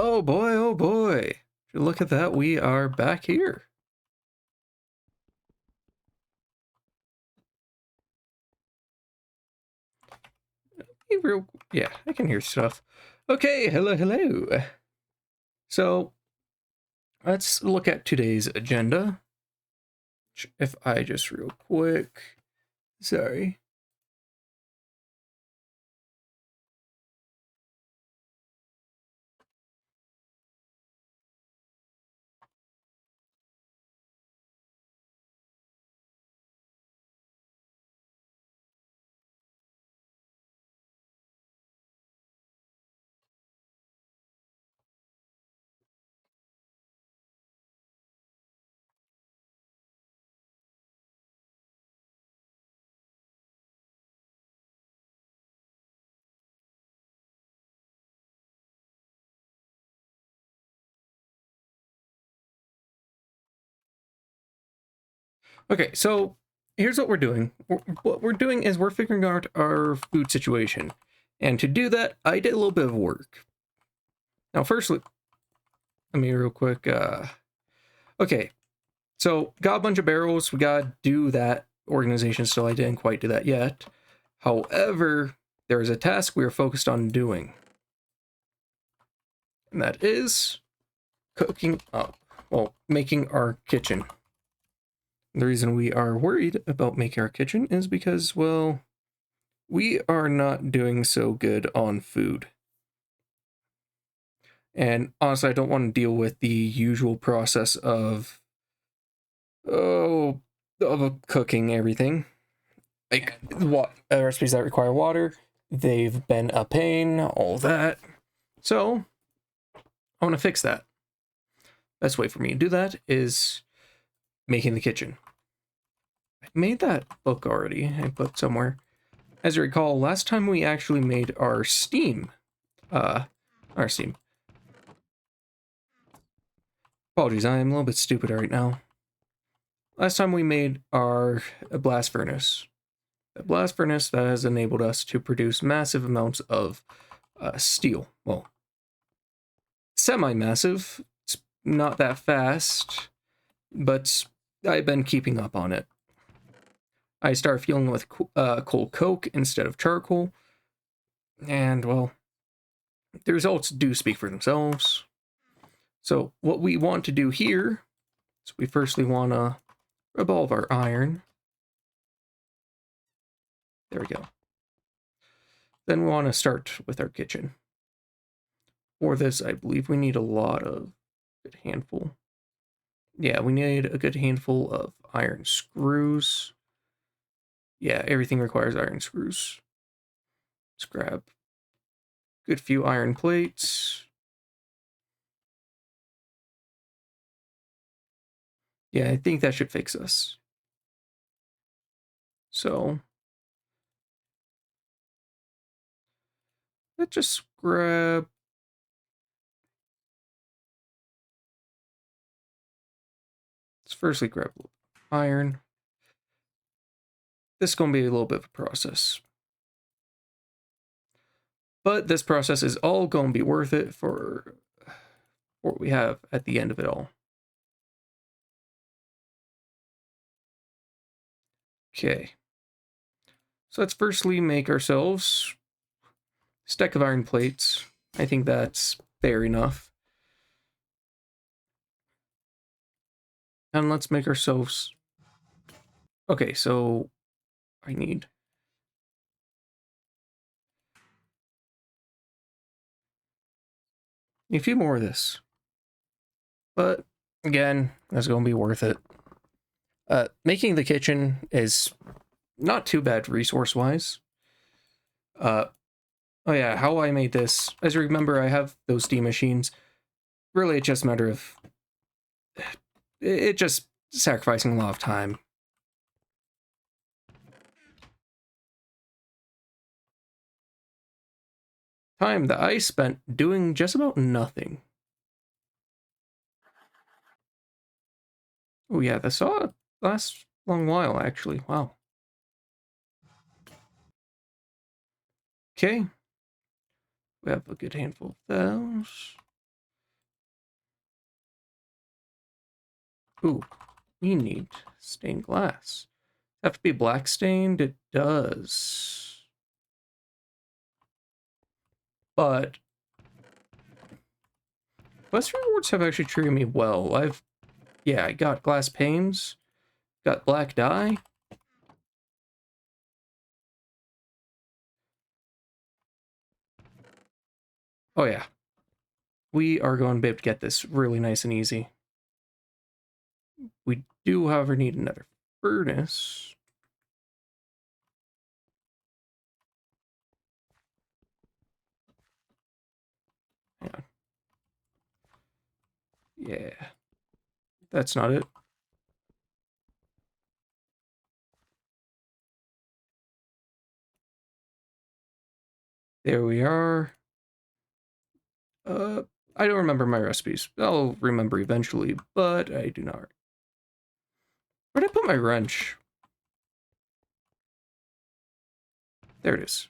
Oh boy, oh boy. Look at that, we are back here. Yeah, I can hear stuff. Okay, hello. So, let's look at today's agenda. If I just real quick. Sorry. Okay, so here's what we're doing. What we're doing is we're figuring out our food situation. And to do that, I did a little bit of work. Now, firstly, let me real quick. Okay, so got a bunch of barrels. We gotta do that organization still. I didn't quite do that yet. However, there is a task we are focused on doing. And that is cooking up. Well, making our kitchen. The reason we are worried about making our kitchen is because, well, we are not doing so good on food. And honestly, I don't want to deal with the usual process of cooking everything. Like what recipes that require water, they've been a pain, all that. So I want to fix that. Best way for me to do that is making the kitchen. I made that book already. I put somewhere. As you recall, last time we actually made our Steam. Our Steam. Apologies, I am a little bit stupid right now. Last time we made our blast furnace. A blast furnace that has enabled us to produce massive amounts of steel. Well, semi-massive. It's not that fast, but I've been keeping up on it. I started fueling with coal coke instead of charcoal, and well, the results do speak for themselves. So what we want to do here is we firstly want to revolve our iron. There we go. Then we want to start with our kitchen. For this, I believe we need a good handful. Yeah, we need a good handful of iron screws. Yeah, everything requires iron screws. Let's grab a good few iron plates. Yeah, I think that should fix us. So, let's just grab... Let's firstly grab a little iron. This is going to be a little bit of a process. But this process is all going to be worth it for what we have at the end of it all. Okay. So let's firstly make ourselves a stack of iron plates. I think that's fair enough. And let's make ourselves... Okay, so I need... a few more of this. But again, that's going to be worth it. Making the kitchen is not too bad resource-wise. Oh yeah, how I made this. As you remember, I have those steam machines. Really, it's just a matter of... It just sacrificing a lot of time. Time that I spent doing just about nothing. Oh yeah, this saw last long while, actually. Wow. Okay. We have a good handful of those. Ooh, we need stained glass. Have to be black stained? It does. But quest rewards have actually treated me well. Yeah, I got glass panes, got black dye. Oh yeah. We are going to be able to get this really nice and easy. We do, however, need another furnace. Hang on. Yeah. That's not it. There we are. I don't remember my recipes. I'll remember eventually, but I do not. Where'd I put my wrench? There it is.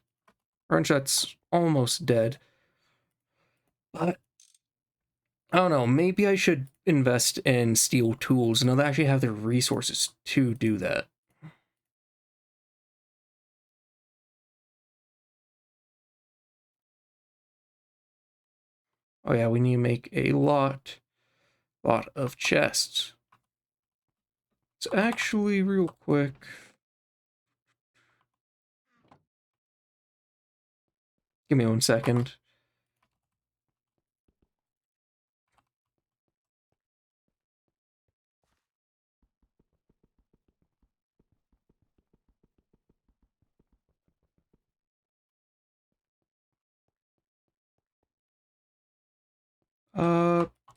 Wrench that's almost dead. But I don't know, maybe I should invest in steel tools. Now they actually have the resources to do that. Oh yeah, we need to make a lot of chests. So actually, real quick, give me 1 second.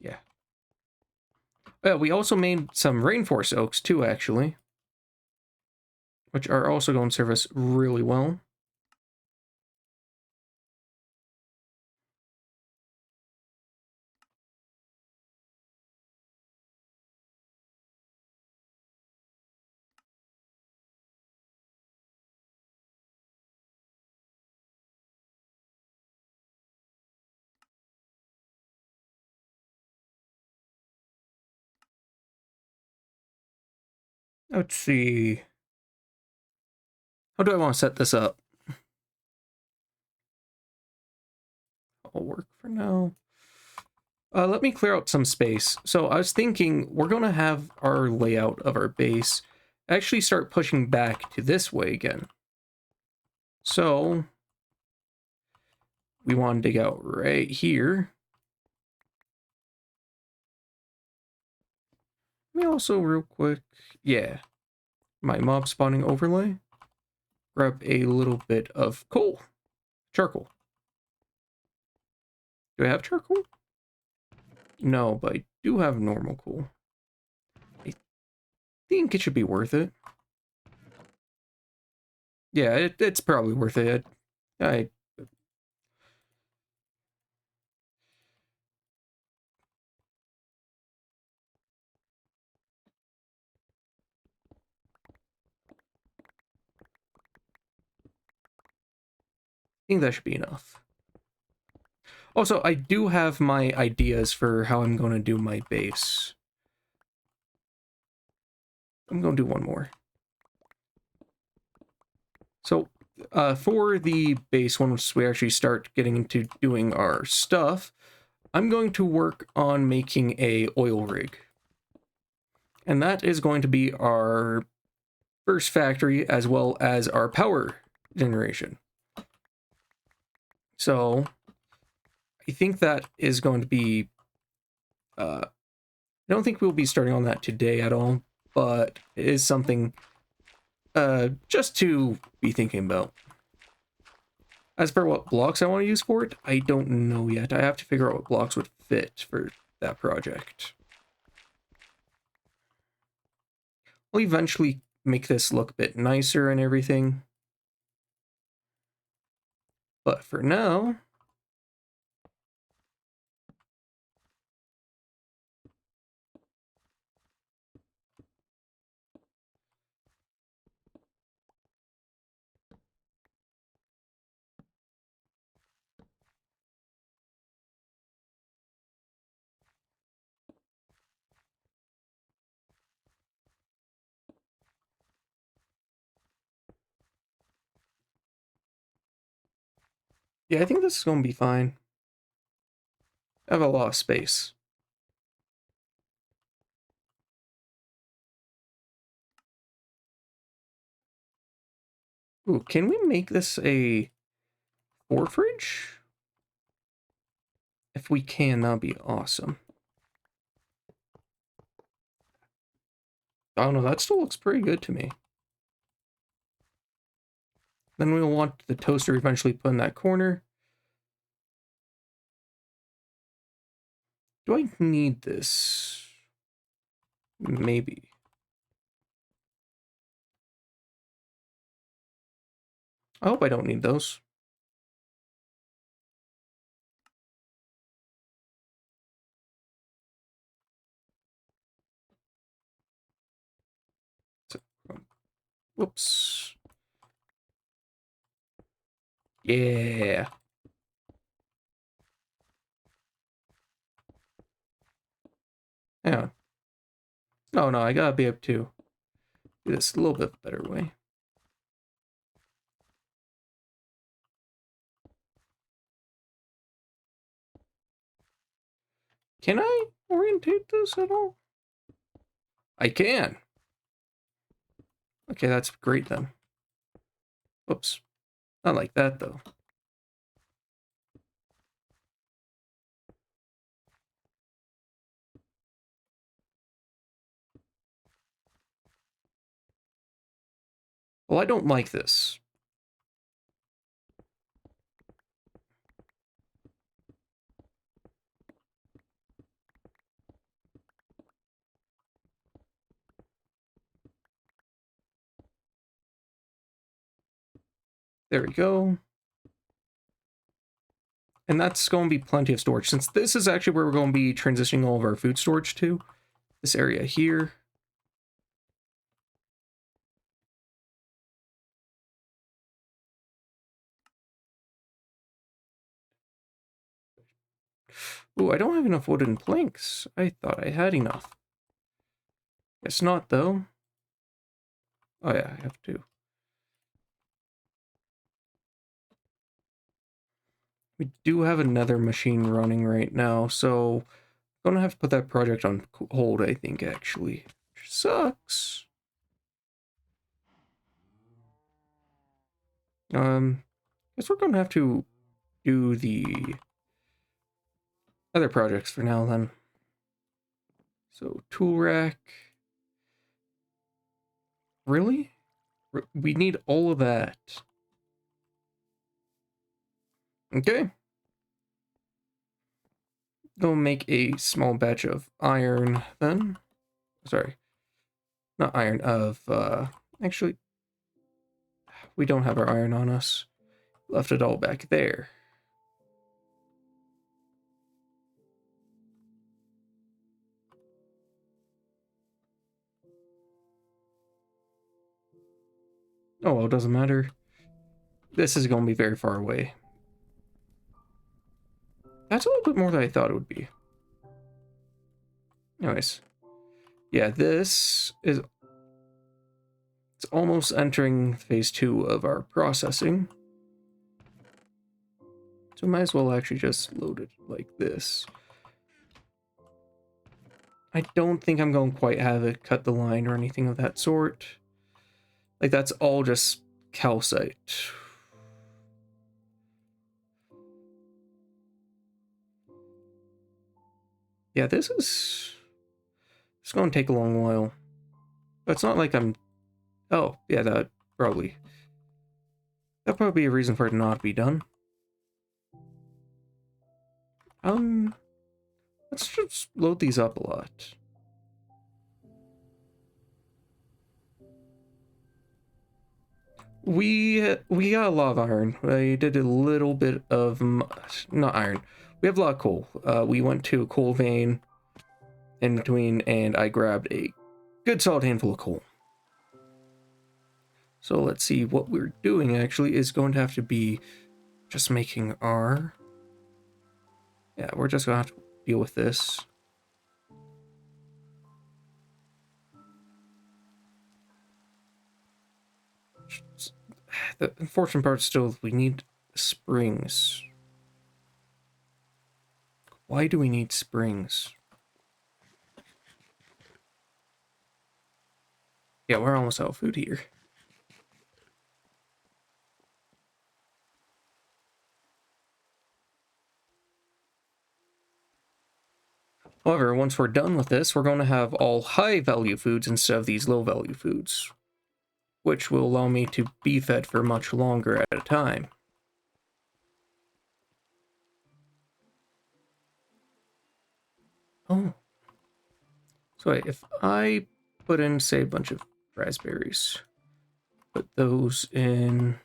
Yeah. Yeah, we also made some rainforest oaks too, actually, which are also going to serve us really well. Let's see. How do I want to set this up? I'll work for now. Let me clear out some space. So I was thinking we're going to have our layout of our base actually start pushing back to this way again. So we want to dig out right here. Let me also real quick, yeah, my mob spawning overlay. Grab a little bit of coal, charcoal. Do I have charcoal? No, but I do have normal coal. I think it should be worth it. Yeah, it's probably worth it. I think that should be enough. Also, I do have my ideas for how I'm going to do my base. I'm going to do one more. So, for the base, once we actually start getting into doing our stuff, I'm going to work on making a oil rig. And that is going to be our first factory as well as our power generation. So, I think that is going to be... I don't think we'll be starting on that today at all, but it is something just to be thinking about. As for what blocks I want to use for it, I don't know yet. I have to figure out what blocks would fit for that project. I'll eventually make this look a bit nicer and everything. But for now... Yeah, I think this is going to be fine. I have a lot of space. Ooh, can we make this a 4 fridge? If we can, that'd be awesome. I don't know, that still looks pretty good to me. Then we'll want the toaster eventually put in that corner. Do I need this? Maybe. I hope I don't need those. So, whoops. Yeah. Yeah. No, no, I gotta be able to do this a little bit better way. Can I orientate this at all? I can. Okay, that's great then. Whoops. Not like that though. Well, I don't like this. There we go. And that's going to be plenty of storage, since this is actually where we're going to be transitioning all of our food storage to. This area here. Ooh, I don't have enough wooden planks. I thought I had enough. Guess not, though. Oh yeah, I have to. We do have another machine running right now, so I'm gonna have to put that project on hold, I think, actually. Which sucks. Guess we're gonna have to do the other projects for now, then. So, tool rack. Really? We need all of that. Okay. Go make a small batch of iron, then. Sorry. Not iron, actually, we don't have our iron on us. Left it all back there. Oh, well, it doesn't matter. This is going to be very far away. That's a little bit more than I thought it would be. Anyways. Yeah, this is... It's almost entering phase 2 of our processing. So might as well actually just load it like this. I don't think I'm going to quite have it cut the line or anything of that sort. Like, that's all just calcite. Yeah, this is... It's going to take a long while. But it's not like I'm... Oh, yeah, that'd probably be a reason for it not to be done. Let's just load these up a lot. We got a lot of iron. I did a little bit of... Not iron. We have a lot of coal. We went to a coal vein in between, and I grabbed a good solid handful of coal. So let's see, what we're doing actually is going to have to be just making our... Yeah, we're just going to have to deal with this. The unfortunate part still, we need springs. Why do we need springs? Yeah, we're almost out of food here. However, once we're done with this, we're going to have all high-value foods instead of these low-value foods, which will allow me to be fed for much longer at a time. Oh. So wait, if I put in, say, a bunch of raspberries, put those in...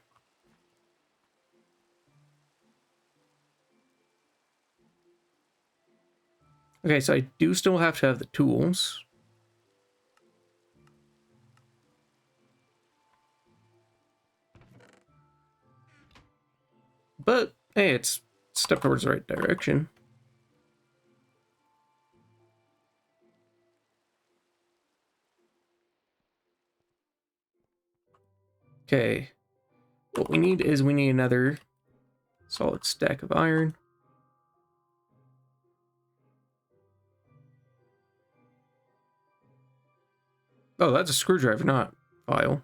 Okay, so I do still have to have the tools. But, hey, it's a step towards the right direction. Okay. What we need is we need another solid stack of iron. Oh, that's a screwdriver, not file.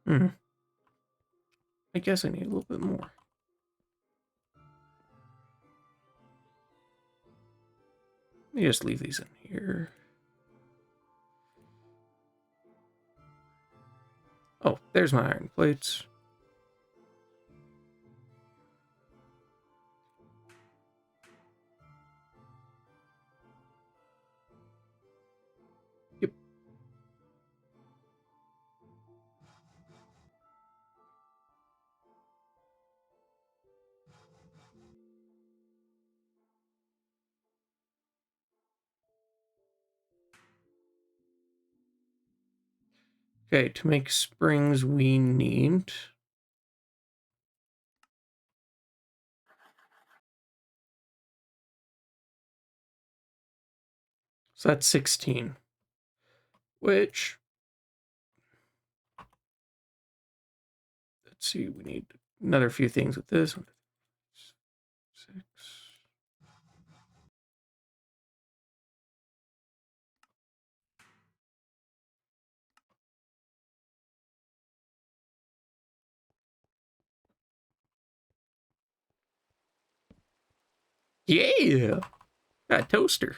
Hmm. I guess I need a little bit more. Let me just leave these in here. Oh, there's my iron plates. Yep. Okay, to make springs we need... So that's 16. Which... Let's see, we need another few things with this. 6. Yeah! Got a toaster.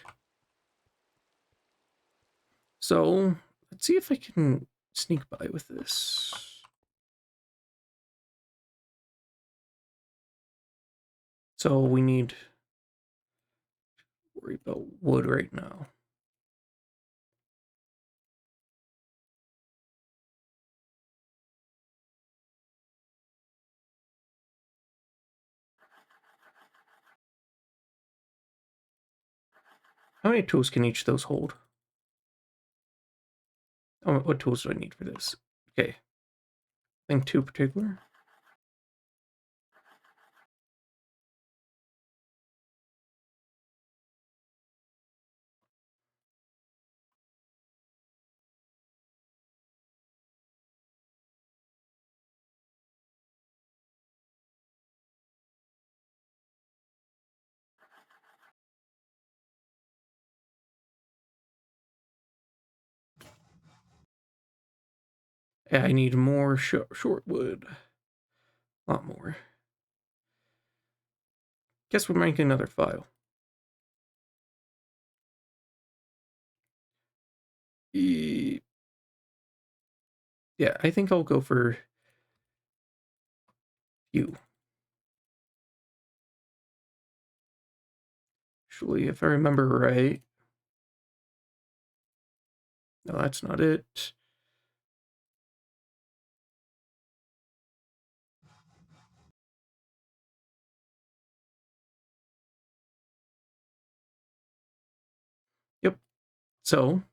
So, let's see if I can sneak by with this. So we need to worry about wood right now. How many tools can each of those hold? Oh, what tools do I need for this? Okay. I think 2 particular. Yeah, I need more short wood. A lot more. Guess we're making another file. Yeah, I think I'll go for you. Actually, if I remember right. No, that's not it. Yep. So,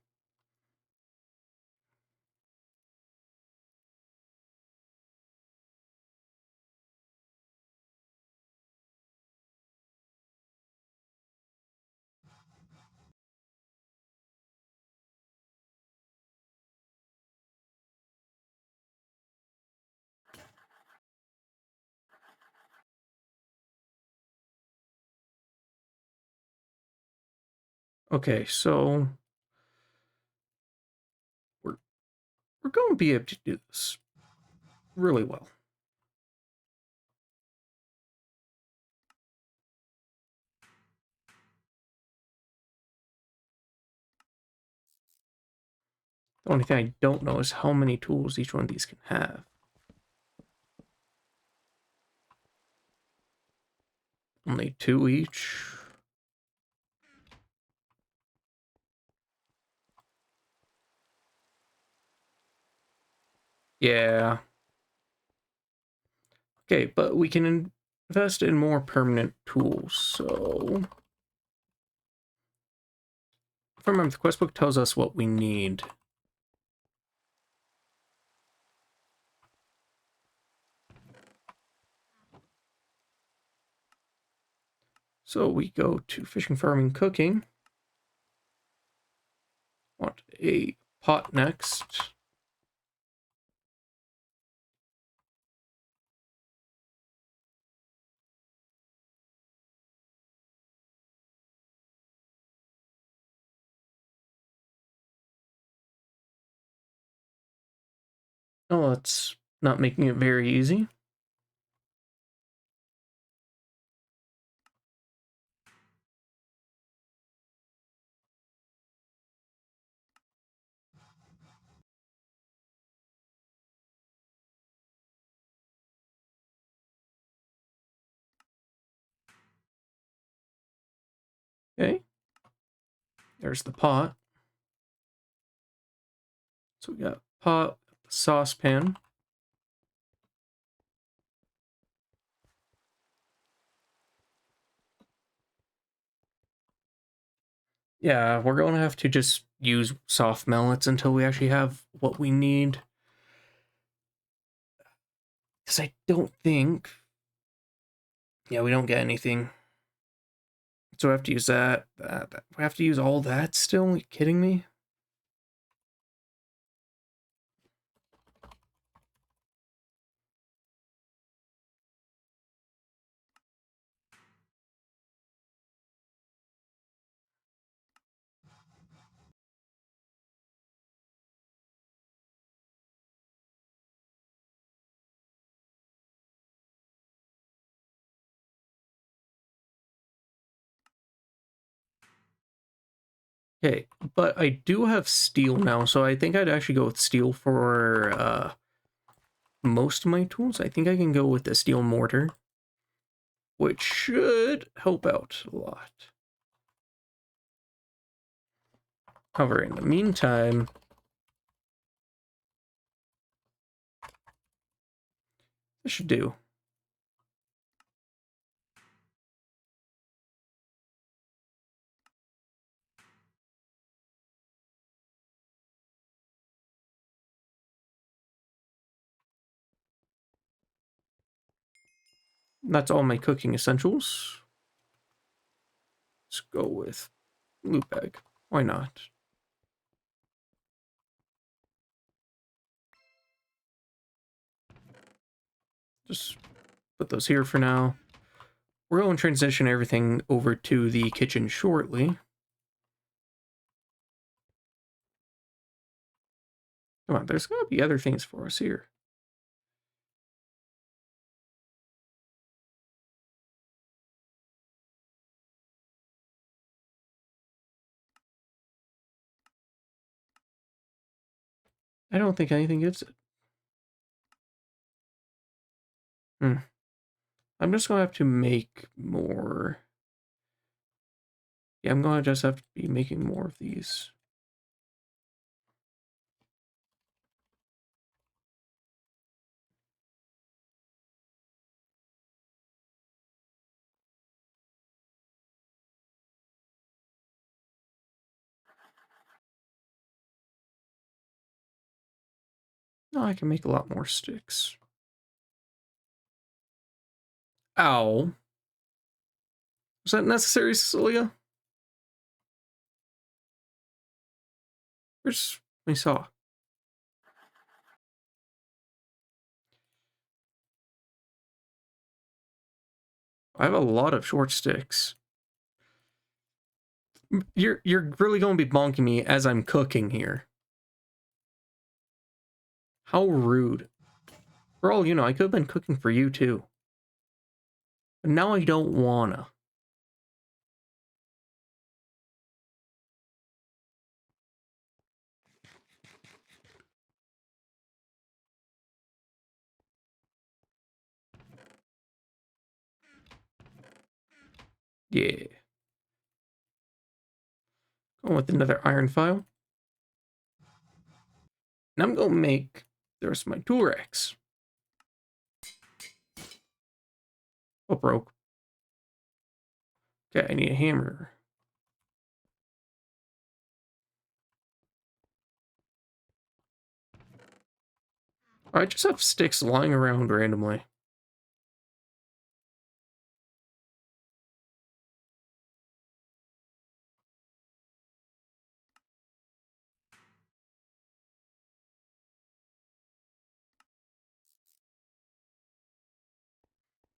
Okay, so we're going to be able to do this really well. The only thing I don't know is how many tools each one of these can have. Only 2 each. Yeah. Okay, but we can invest in more permanent tools, so... If I remember, the quest book tells us what we need. So we go to fishing, farming, cooking. Want a pot next. Oh, that's not making it very easy. Okay. There's the pot. So we got pot, the saucepan. Yeah, we're going to have to just use soft mallets until we actually have what we need. Because I don't think... Yeah, we don't get anything. So we have to use that. We have to use all that still? Are you kidding me? Okay, but I do have steel now, so I think I'd actually go with steel for most of my tools. I think I can go with the steel mortar, which should help out a lot. However, in the meantime, this should do. That's all my cooking essentials. Let's go with loot bag. Why not? Just put those here for now. We're going to transition everything over to the kitchen shortly. Come on, there's got to be other things for us here. I don't think anything gives it. I'm just going to have to make more. Yeah, I'm going to just have to be making more of these. No, I can make a lot more sticks. Ow. Was that necessary, Cecilia? Where's my saw? I have a lot of short sticks. You're really gonna be bonking me as I'm cooking here. How rude. For all you know, I could have been cooking for you too. But now I don't wanna. Yeah. Going with another iron file. And I'm gonna make the rest of my tool racks. Oh, broke. Okay, I need a hammer. I just have sticks lying around randomly.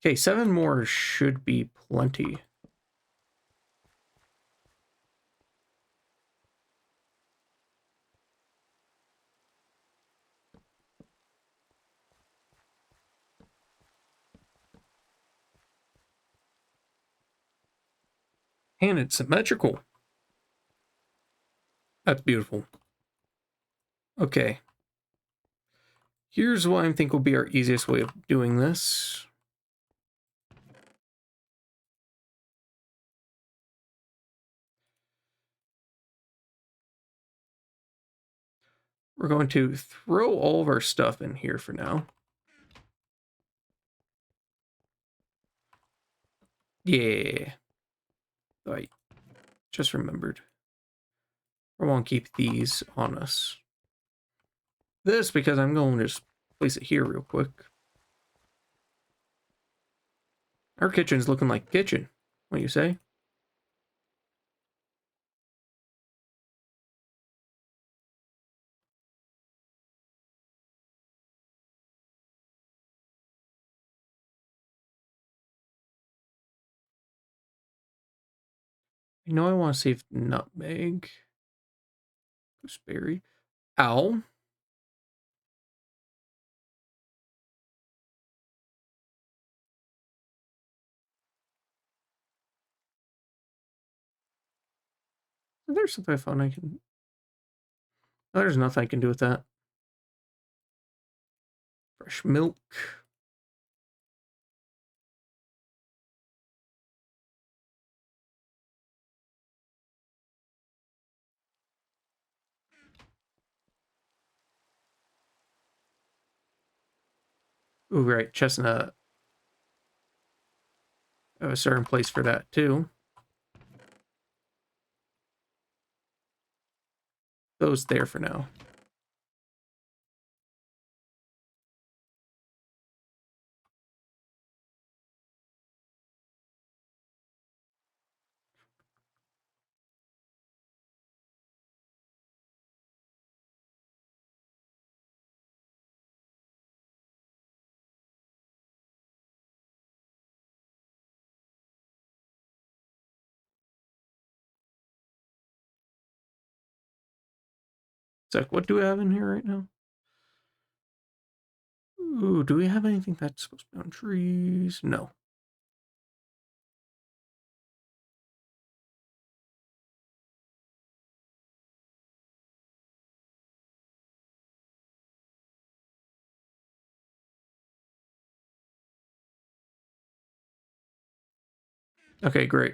Okay, 7 more should be plenty. And it's symmetrical. That's beautiful. Okay. Here's what I think will be our easiest way of doing this. We're going to throw all of our stuff in here for now. Yeah. I just remembered. I won't keep these on us. This because I'm going to just place it here real quick. Our kitchen's looking like kitchen. What do you say? You know I want to save nutmeg. Gooseberry. Ow. There's something I found I can... Oh, there's nothing I can do with that. Fresh milk. Ooh, right, chestnut. I have a certain place for that too. Those there for now. So what do we have in here right now? Ooh, do we have anything that's supposed to be on trees? No. Okay, great.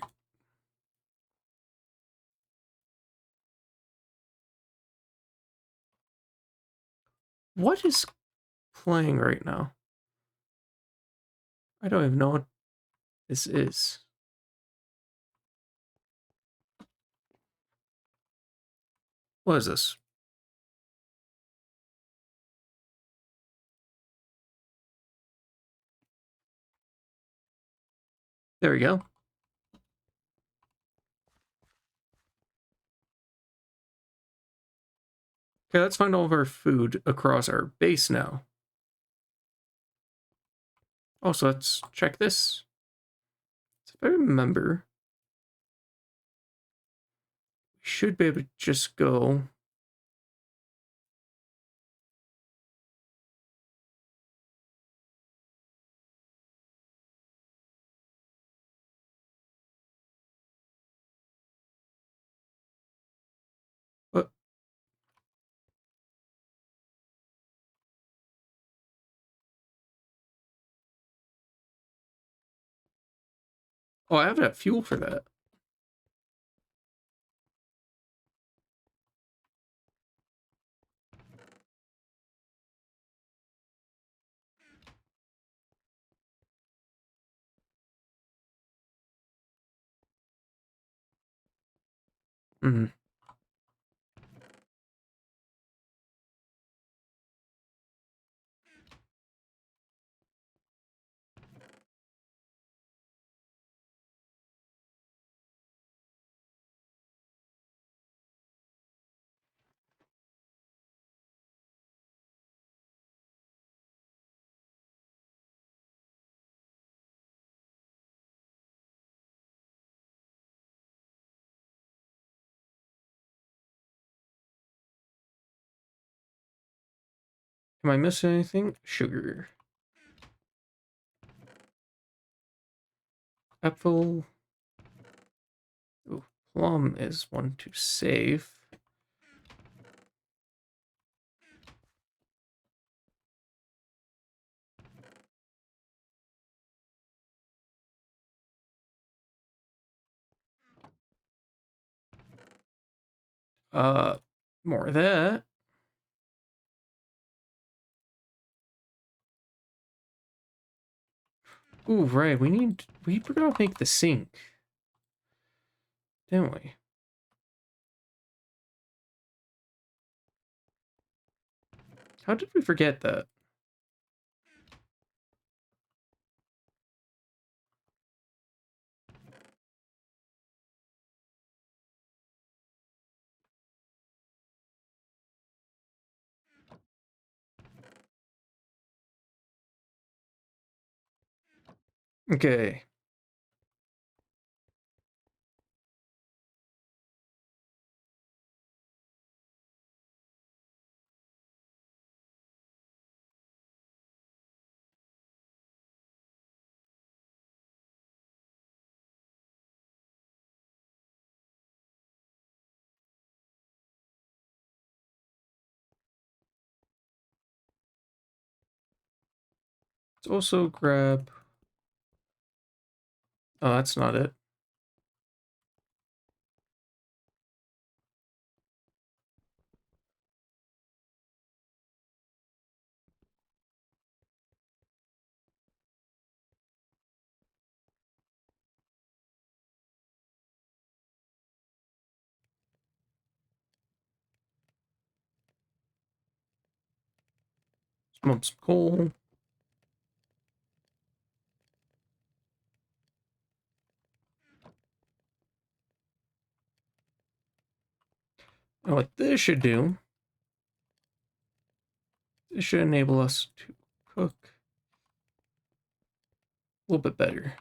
What is playing right now? I don't even know what this is. What is this? There we go. Okay, let's find all of our food across our base now. Also, let's check this. So if I remember, should be able to just go. What? Oh, I have that fuel for that. Hmm. Am I missing anything? Sugar. Apple. Ooh, plum is one to save. Uh, More of that. Ooh, right. We forgot to make the sink, didn't we? How did we forget that? Okay. Let's also grab. Oh, that's not it. Some coal. And what this should do, this should enable us to cook a little bit better.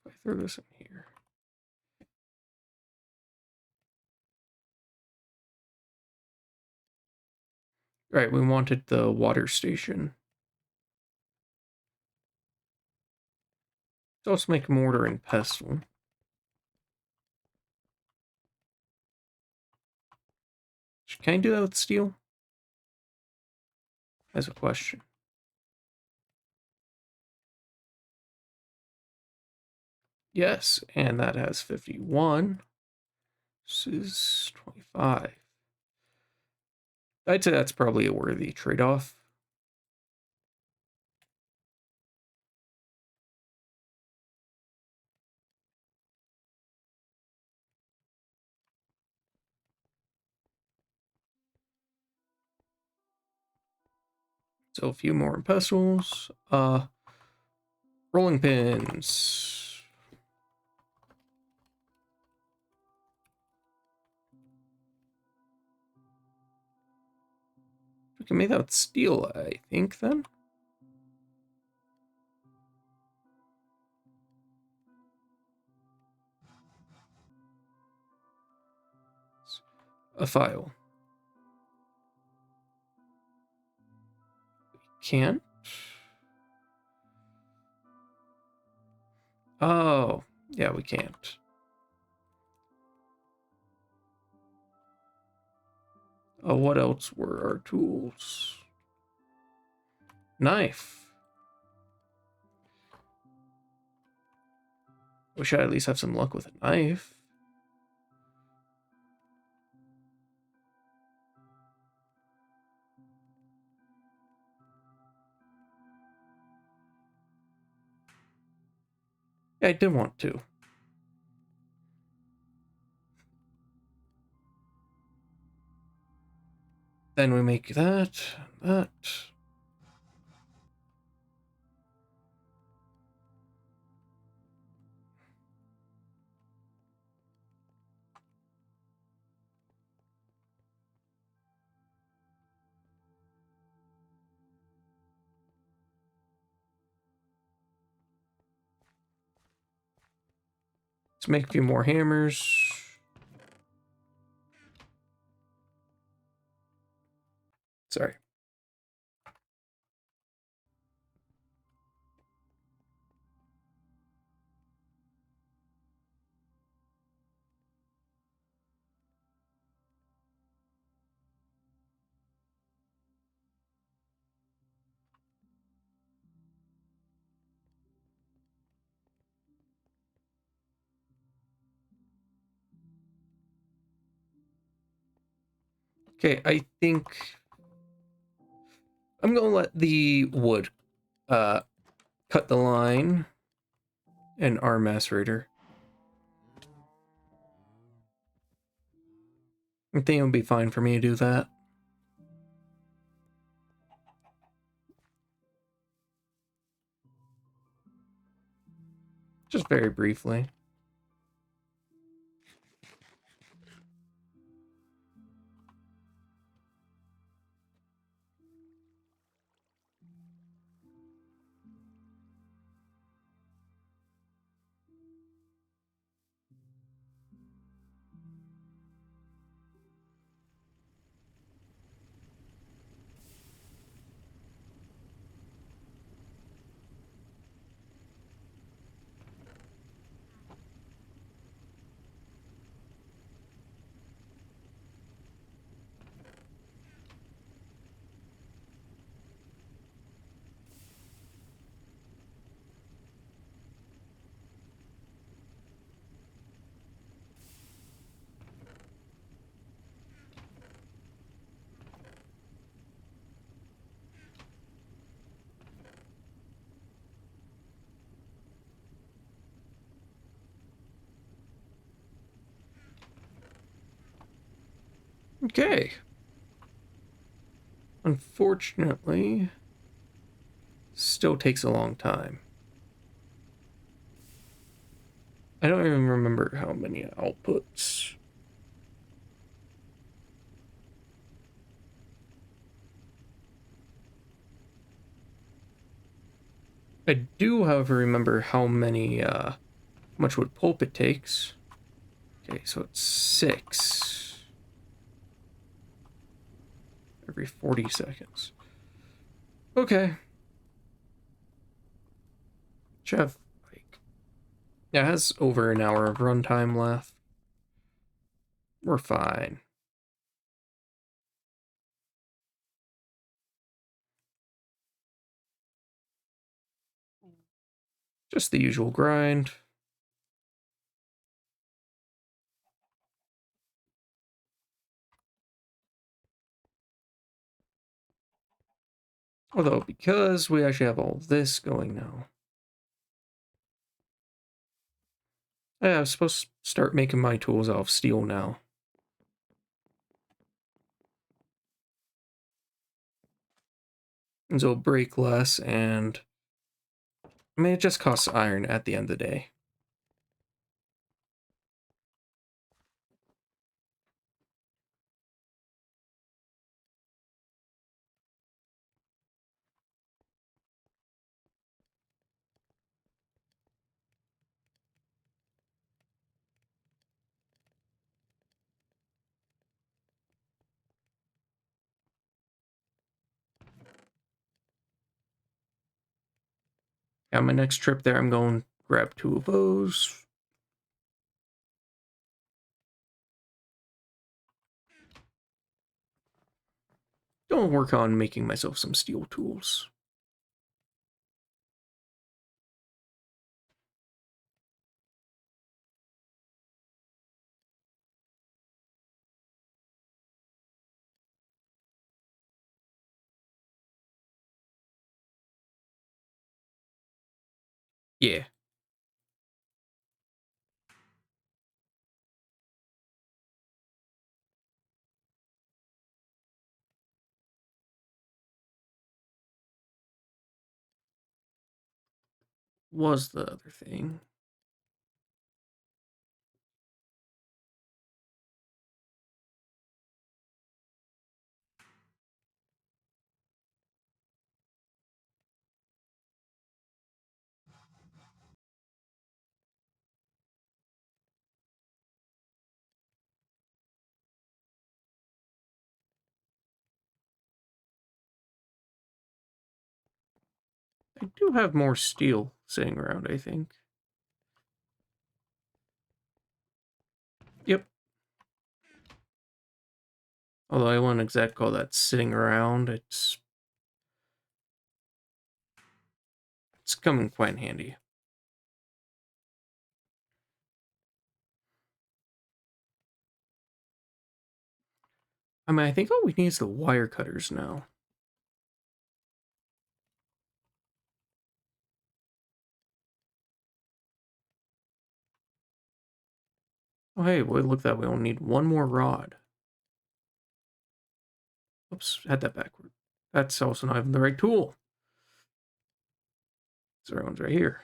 If I throw this in here. Right, we wanted the water station. Let's also make mortar and pestle. Can I do that with steel? That's a question. Yes, and that has 51. This is 25. I'd say that's probably a worthy trade-off. So a few more pestles. Rolling pins. We can make that with steel, I think, then. a file. Can't. Oh, yeah, we can't. What else were our tools? Knife. Wish I at least have some luck with a knife. Yeah, I did want to. Then we make that. Let's make a few more hammers. Sorry. Okay, I think I'm gonna let the wood cut the line and our macerator. I think it would be fine for me to do that. Just very briefly. Okay. Unfortunately, still takes a long time. I don't even remember how many outputs. I do, however, remember how much wood pulp it takes. Okay, so it's 6 every 40 seconds. Okay. Should have, like, yeah, it has over an hour of runtime left. We're fine. Just the usual grind. Although, because we actually have all this going now. Yeah, I was supposed to start making my tools out of steel now. And so it'll break less, and I mean, it just costs iron at the end of the day. On my next trip there, I'm going to grab 2 of those. Going to work on making myself some steel tools. Yeah. Was the other thing. I do have more steel sitting around, I think. Yep. Although I wouldn't exactly call that sitting around. It's coming quite in handy. I mean, I think all we need is the wire cutters now. Oh, hey, well, look at that. We only need 1 more rod. Oops, had that backward. That's also not even the right tool. So everyone's right here.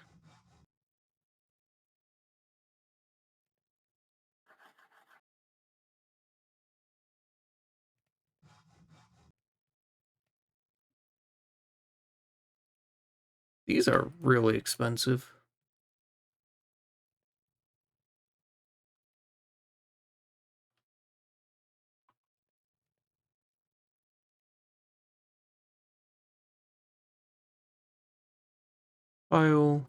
These are really expensive. File,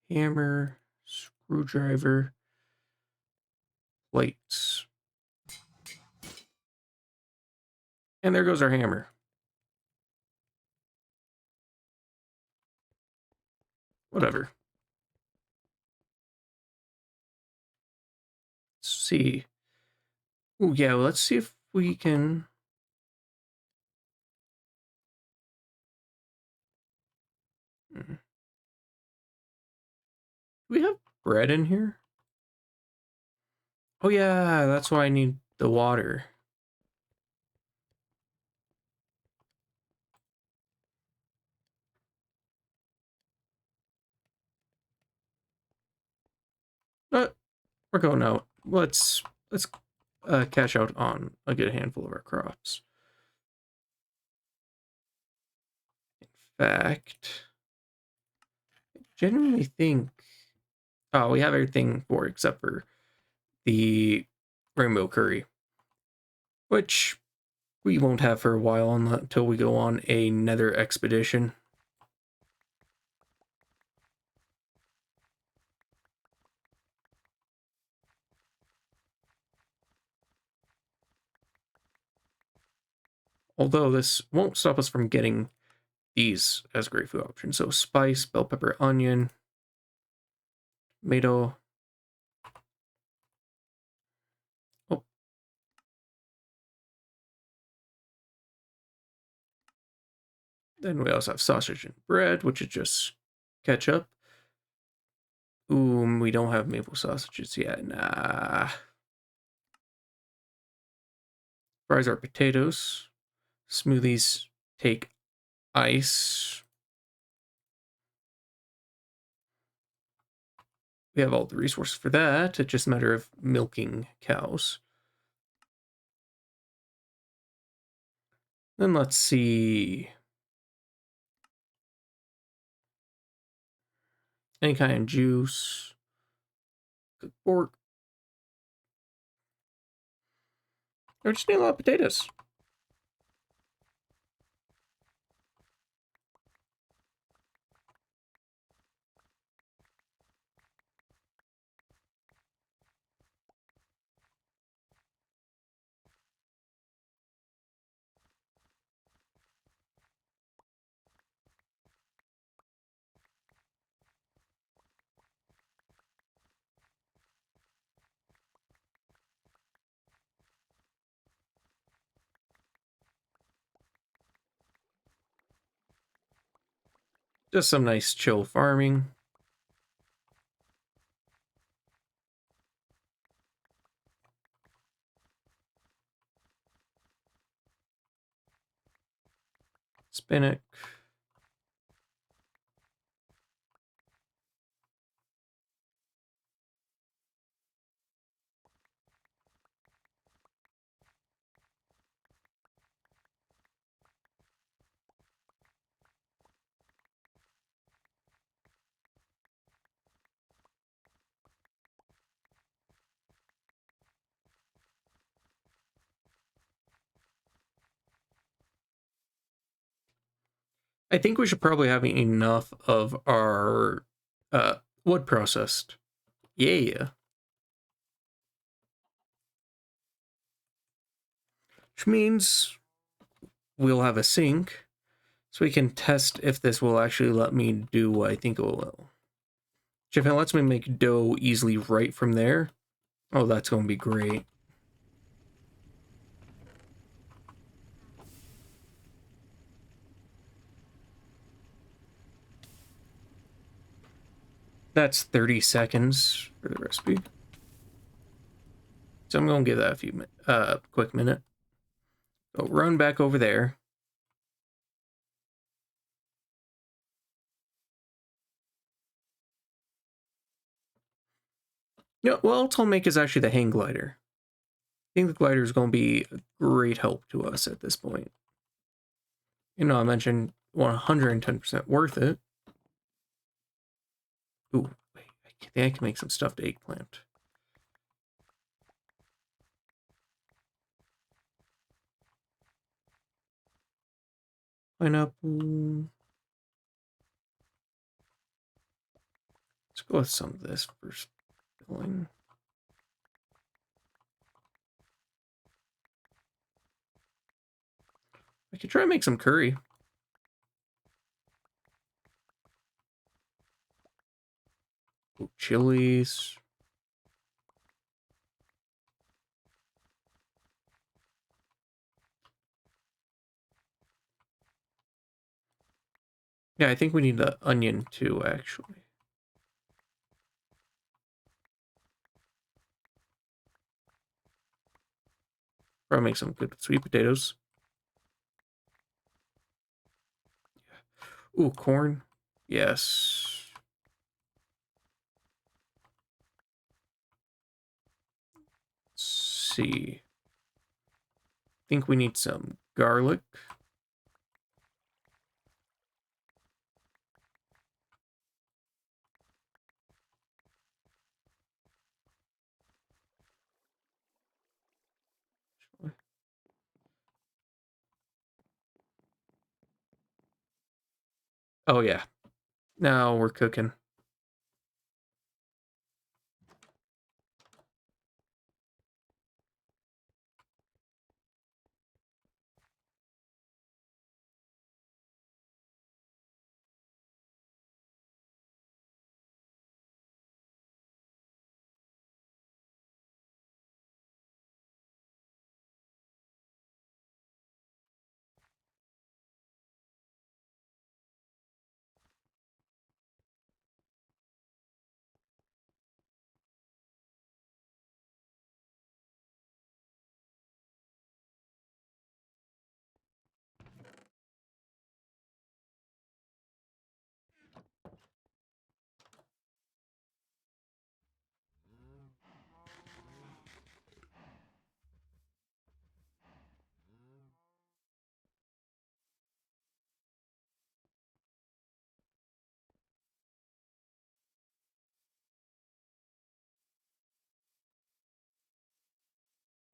hammer, screwdriver, plates. And there goes our hammer. Whatever. Let's see. Oh, yeah, well, let's see if we can... Do we have bread in here? Oh, yeah, that's why I need the water. But we're going out. Let's cash out on a good handful of our crops. In fact, I genuinely think... Oh, we have everything for it except for the rainbow curry, which we won't have for a while until we go on a nether expedition. Although this won't stop us from getting these as great food options. So spice, bell pepper, onion, tomato. Oh. Then we also have sausage and bread, which is just ketchup. Ooh, we don't have maple sausages yet. Nah. Fries are potatoes. Smoothies take ice. We have all the resources for that. It's just a matter of milking cows. Then let's see. Any kind of juice. Cooked pork. Or just need a lot of potatoes. Just some nice chill farming. Spinach. I think we should probably have enough of our wood processed. Yeah. Which means we'll have a sink, so we can test if this will actually let me do what I think it will. If it lets me make dough easily right from there, oh, that's going to be great. That's 30 seconds for the recipe. So I'm going to give that a few quick minute. Go run back over there. Yeah, well, what I'll make is actually the hang glider. I think the glider is going to be a great help to us at this point. You know, I mentioned 110% worth it. Ooh, wait, I think I can make some stuffed eggplant. Pineapple. Let's go with some of this first filling. I could try to make some curry. Ooh, chilies. Yeah, I think we need the onion too, actually. Probably make some good sweet potatoes. Ooh, corn. Yes. Let's see. I think we need some garlic. Oh, yeah. Now we're cooking.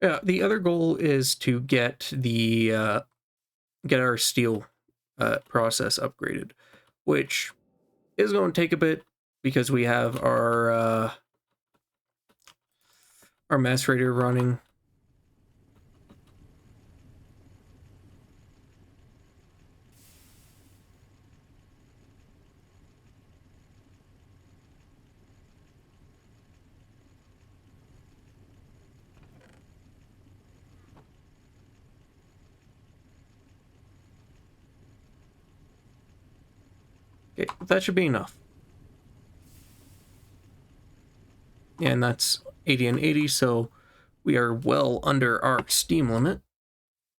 Yeah, the other goal is to get get our steel process upgraded, which is going to take a bit because we have our macerator running. Okay, that should be enough. Yeah, and that's 80 and 80, so we are well under our steam limit,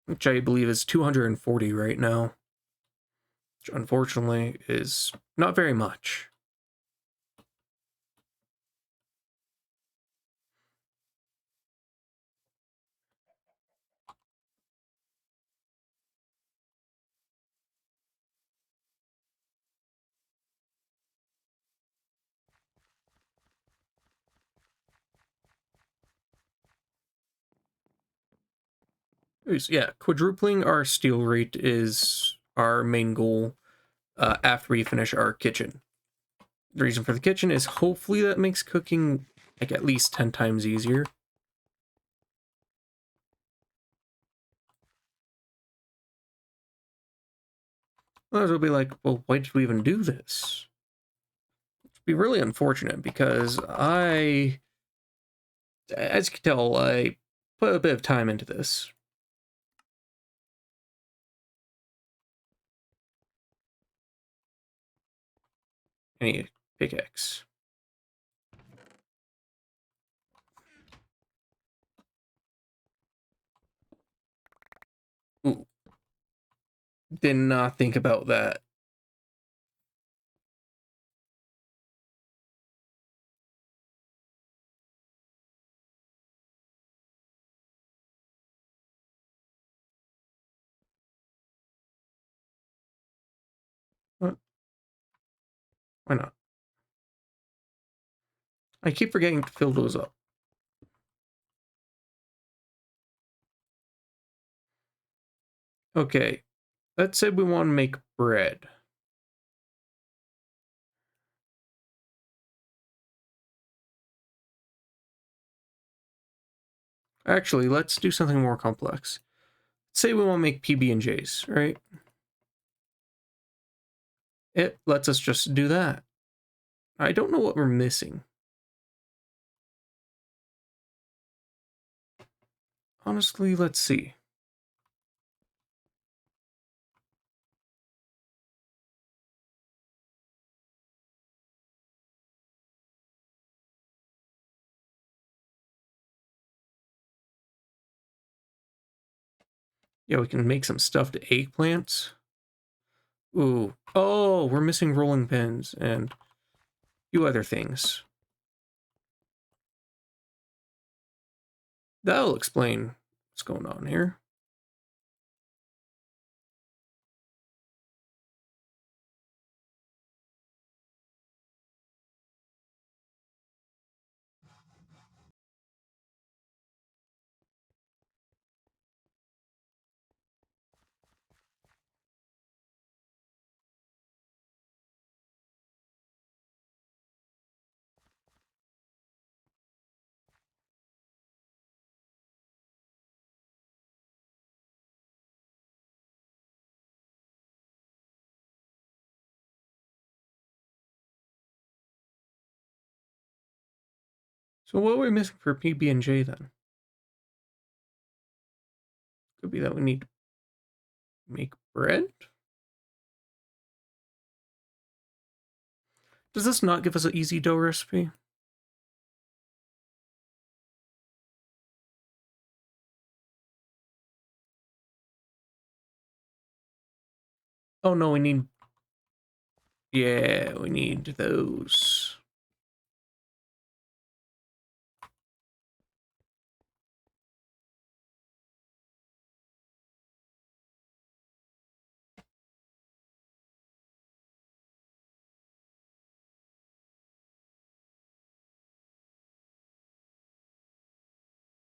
which I believe is 240 right now, which unfortunately is not very much. Yeah, quadrupling our steel rate is our main goal after we finish our kitchen. The reason for the kitchen is hopefully that makes cooking like at least 10 times easier. Others will be like, well, why did we even do this? It'd be really unfortunate because as you can tell, I put a bit of time into this. I need a pickaxe. Ooh, did not think about that. What? Why not? I keep forgetting to fill those up. Okay, let's say we want to make bread. Actually, let's do something more complex. Say we want to make PB&Js, right? It lets us just do that. I don't know what we're missing. Honestly, let's see. Yeah, we can make some stuffed eggplants. Ooh. Oh, we're missing rolling pins and a few other things. That'll explain what's going on here. So what are we missing for PB&J then? Could be that we need to make bread? Does this not give us an easy dough recipe? Oh no, we need... Yeah, we need those.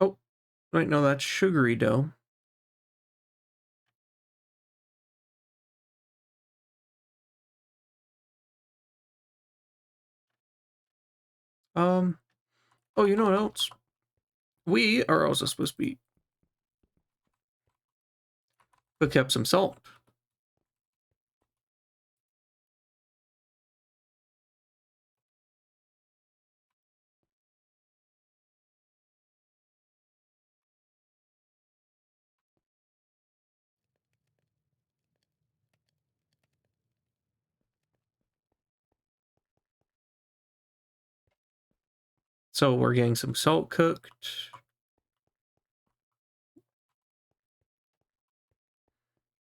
Oh, wait, no, that's sugary dough. Um, oh, you know what else? We are also supposed to be cook up some salt. So we're getting some salt cooked.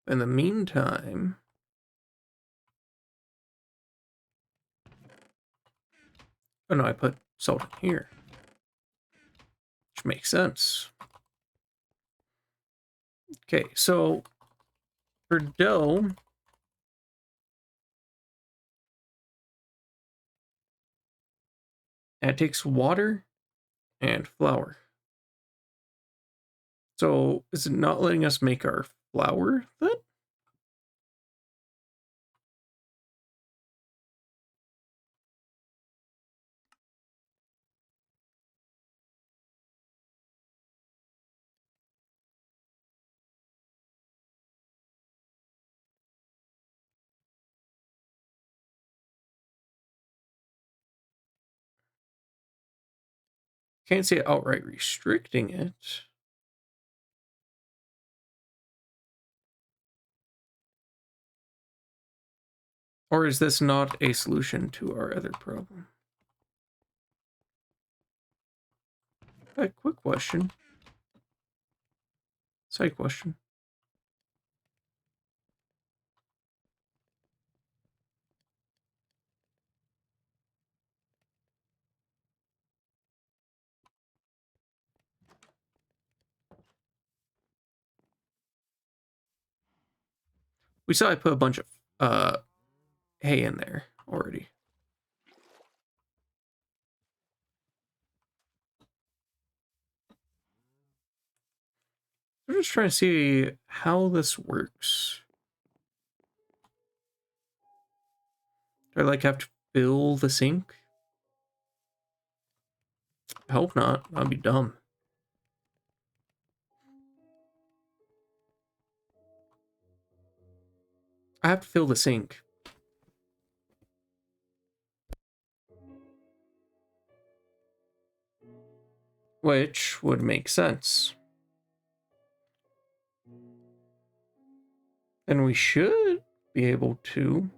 In the meantime, oh no, I put salt in here, which makes sense. Okay, so for dough, it takes water and flour. So is it not letting us make our flour then? Can't say outright restricting it. Or is this not a solution to our other problem? A quick question. Side question. We saw I put a bunch of hay in there already. I'm just trying to see how this works. Do I like have to fill the sink? I hope not. That'd be dumb. I have to fill the sink. Which would make sense. And we should be able to.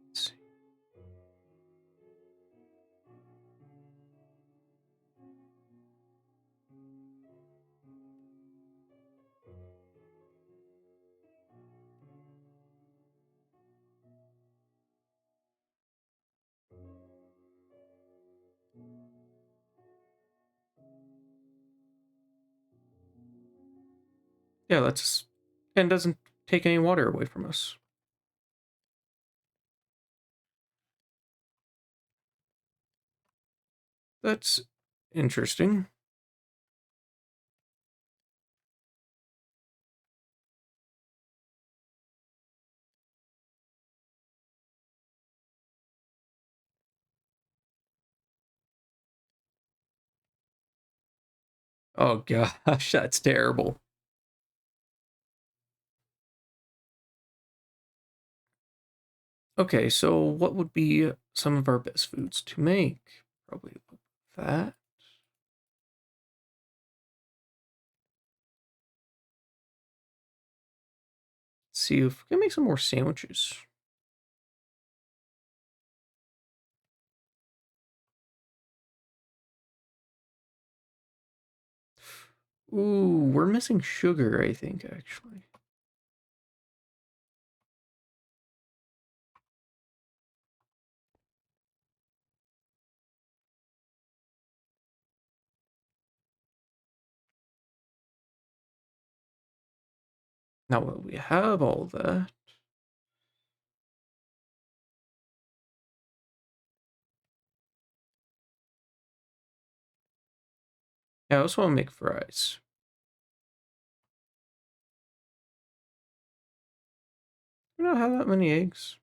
Let's see. Yeah, that's and doesn't take any water away from us. That's interesting. Oh gosh, that's terrible. Okay, so what would be some of our best foods to make? Probably that. Let's see if we can make some more sandwiches. Ooh, we're missing sugar, I think, actually. Now that we have all that, yeah, I also want to make fries. We don't have that many eggs.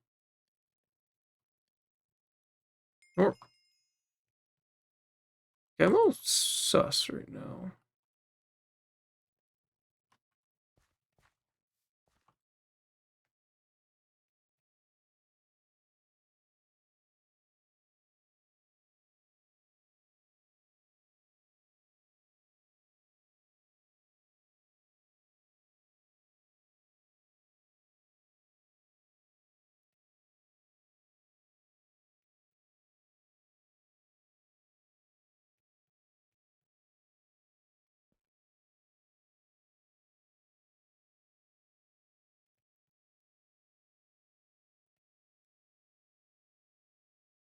Or, okay, I'm a little sus right now.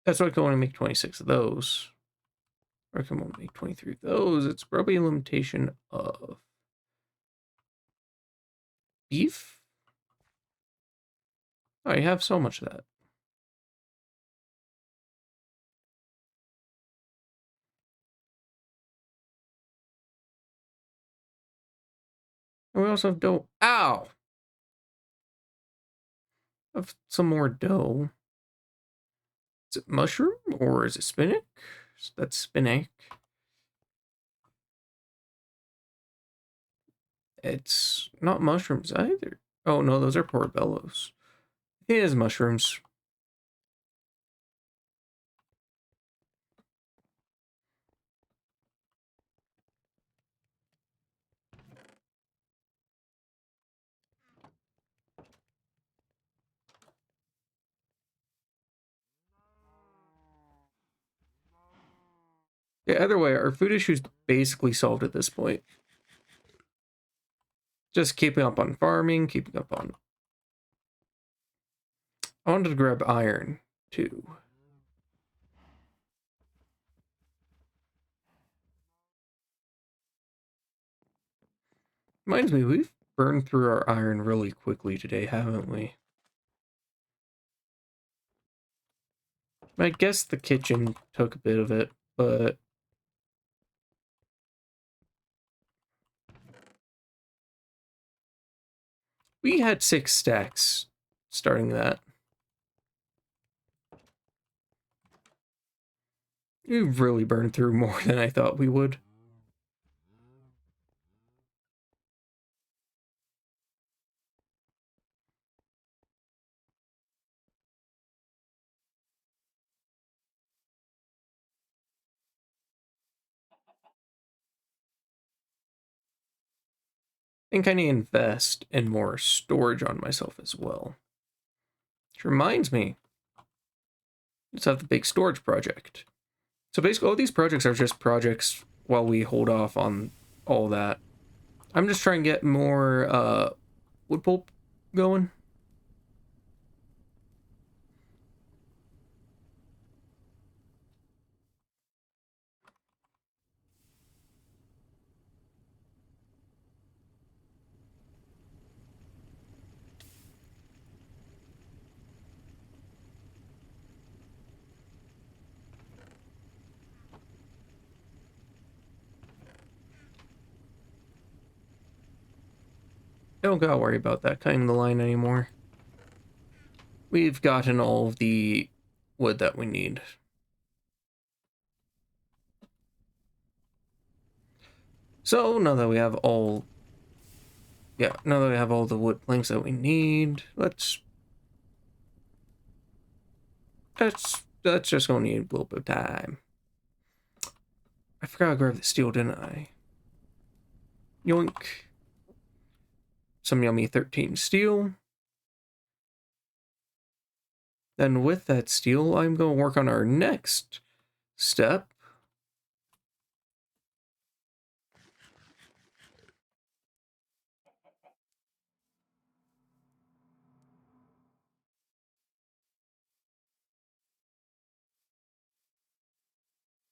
That's why I can only make 26 of those. Or I can only make 23 of those. It's probably a limitation of beef. Oh, I have so much of that. And we also have dough. Ow! I have some more dough. Is it mushroom or is it spinach? That's spinach. It's not mushrooms either. Oh no, those are portobellos. It is mushrooms. Yeah, either way, our food issue's basically solved at this point. Just keeping up on farming, keeping up on... I wanted to grab iron, too. Reminds me, we've burned through our iron really quickly today, haven't we? I guess the kitchen took a bit of it, but... we had 6 stacks starting that. We've really burned through more than I thought we would. I think I need to invest in more storage on myself as well. Which reminds me, let's have the big storage project. So basically, all these projects are just projects while we hold off on all that. I'm just trying to get more wood pulp going. Don't gotta worry about that kind of the line anymore. We've gotten all of the wood that we need. So now that we have all, now that we have all the wood planks that we need, that's just gonna need a little bit of time. I forgot to grab the steel, didn't I? Yoink. Some yummy 13 steel. Then with that steel, I'm going to work on our next step.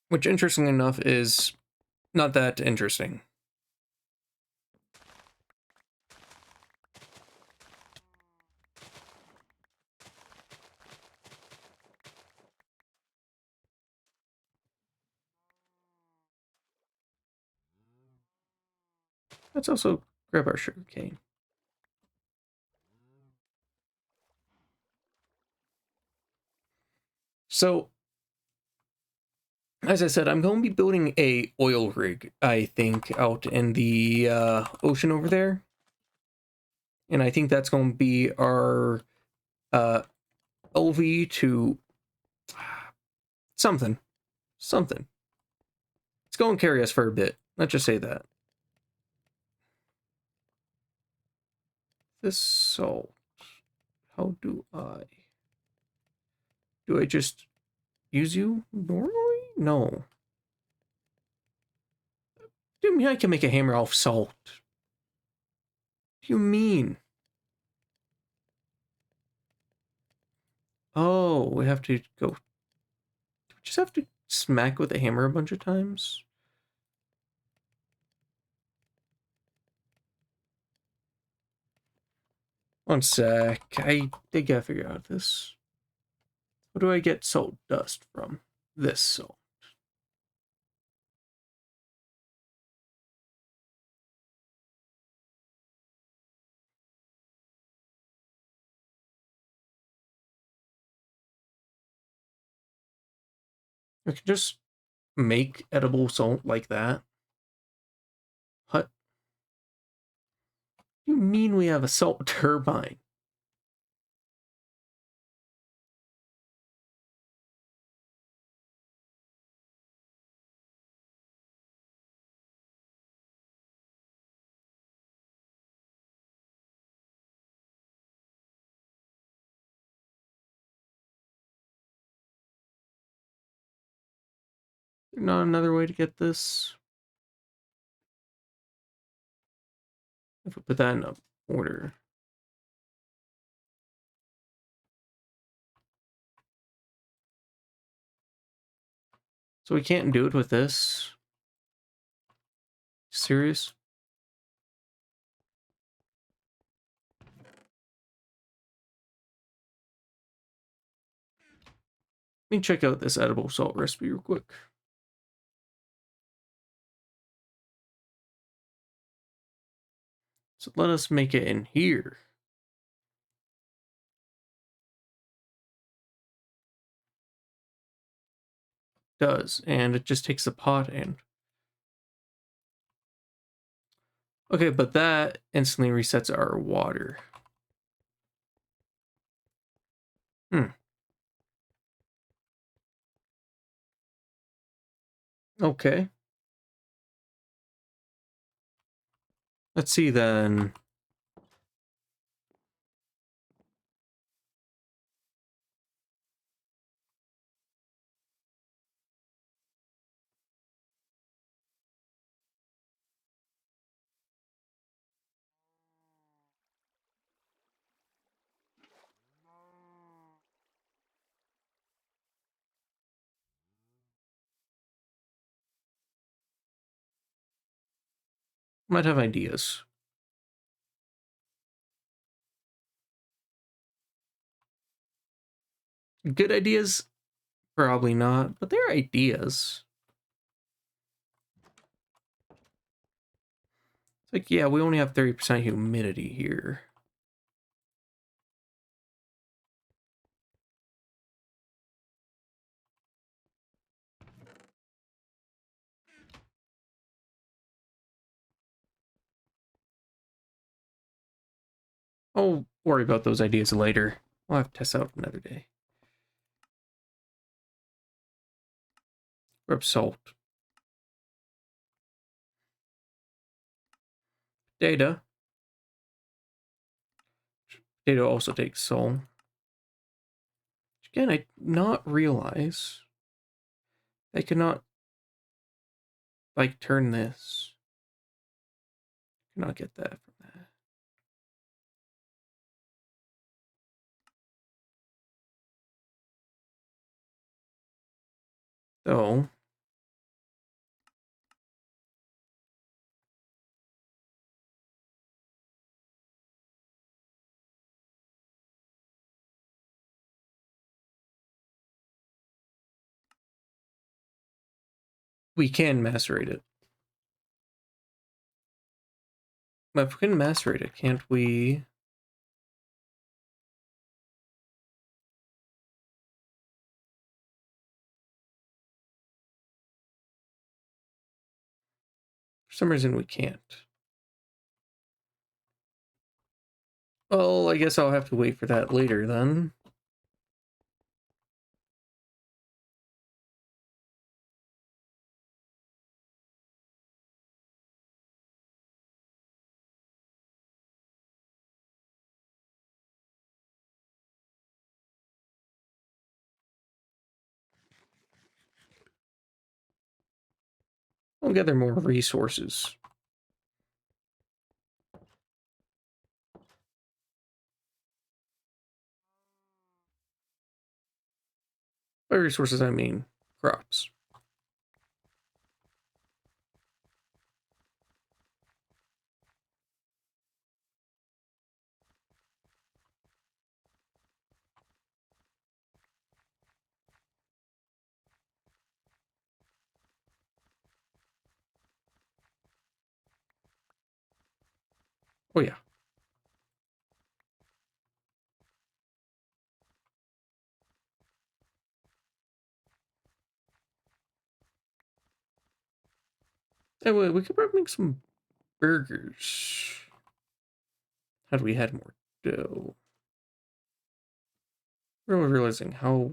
Which, interesting enough, is not that interesting. Let's also grab our sugar cane. So, as I said, I'm going to be building a oil rig, I think, out in the ocean over there. And I think that's going to be our LV to something. Something. It's going to carry us for a bit. Let's just say that. This salt. How do I... do I just use you normally? No. Do you mean I can make a hammer off salt? What do you mean? Oh, we have to go just have to smack with a hammer a bunch of times? One sec. I gotta figure out this. What do I get salt dust from? This salt. I can just make edible salt like that. What do you mean we have a salt turbine? Not another way to get this? If we put that in a order. So we can't do it with this? Serious? Let me check out this edible salt recipe real quick. So let us make it in here. Does, and it just takes the pot and... Okay, but that instantly resets our water. Okay. Let's see then. Might have ideas. Good ideas? Probably not, but they're ideas. It's like, yeah, we only have 30% humidity here. I'll worry about those ideas later. I'll have to test out another day. Rub salt. Data. Data also takes salt. Again, I did not realize I could not, like, turn this. Cannot get that from that. So, we can macerate it. But if we can macerate it, can't we? For some reason, we can't. Well, I guess I'll have to wait for that later then. I'll gather more resources. By resources, I mean crops. Oh yeah. Anyway, we could probably make some burgers. How do we add more dough? Really realizing how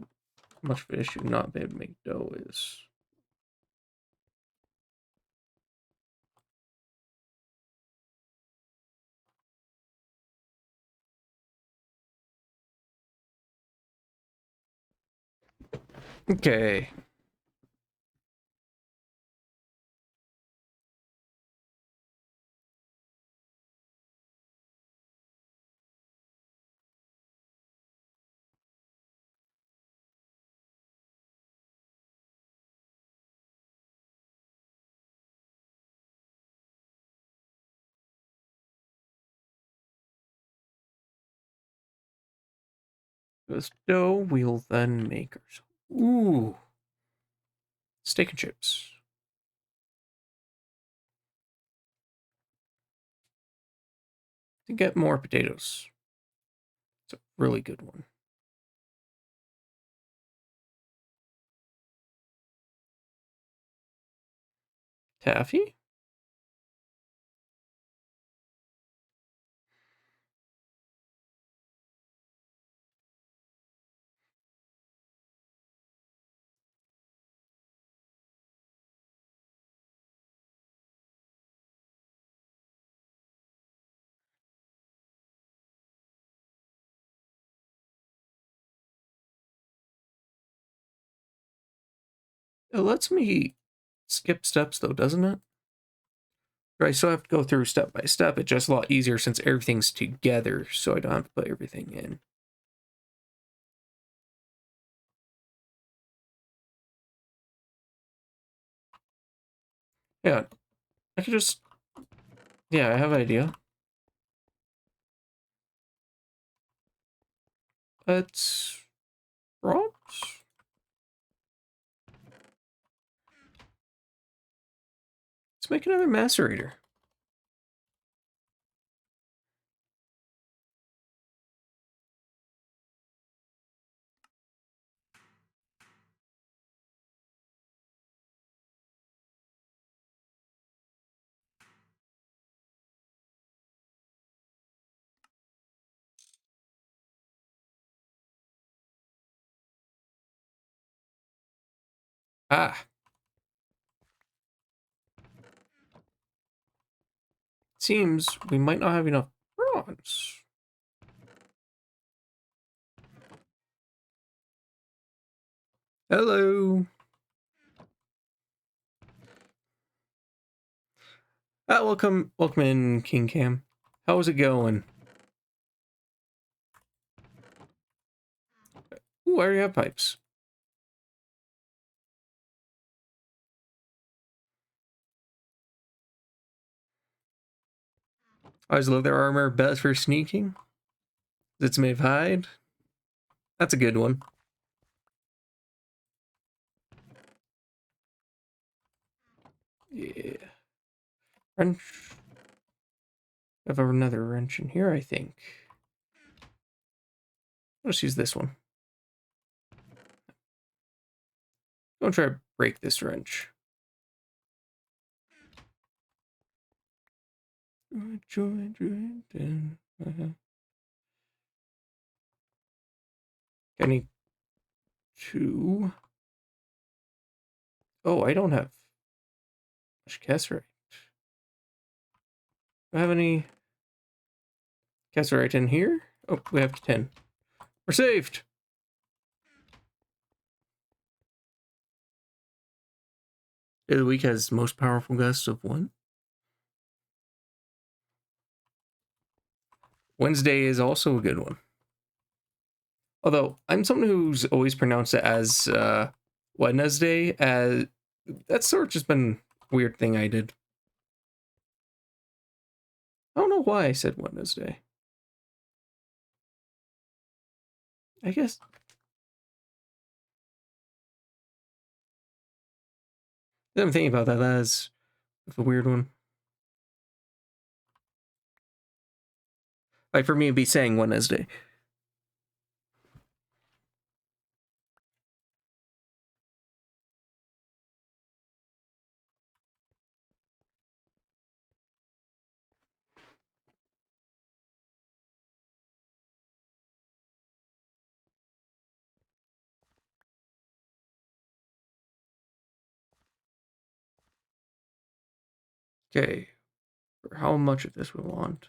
much of an issue not being able to make dough is. Okay. This dough, we'll then make ours. Ooh. Steak and chips. To get more potatoes. It's a really good one. Taffy? It lets me skip steps though, doesn't it? Or I still have to go through step by step. It's just a lot easier since everything's together, so I don't have to put everything in. Yeah, I could just... Yeah, I have an idea. Let's... Rocks? Let's make another macerator. Ah, seems we might not have enough bronze. Hello. Ah, welcome in, King Cam. How's it going? Ooh, I already have pipes. I always love their armor. Best for sneaking. It's made of hide. That's a good one. Yeah. Wrench. I have another wrench in here, I think. Let's use this one. Don't try to break this wrench. I need two. Oh, I don't have much cassiterite. Do I have any cassiterite in here? Oh, we have 10. We're saved! Day of the week has most powerful gust of 1. Wednesday is also a good one. Although, I'm someone who's always pronounced it as Wednesday. That's sort of just been a weird thing I did. I don't know why I said Wednesday. I guess. I'm thinking about that. That is a weird one. Like for me, it'd be saying Wednesday. Okay. For how much of this we want?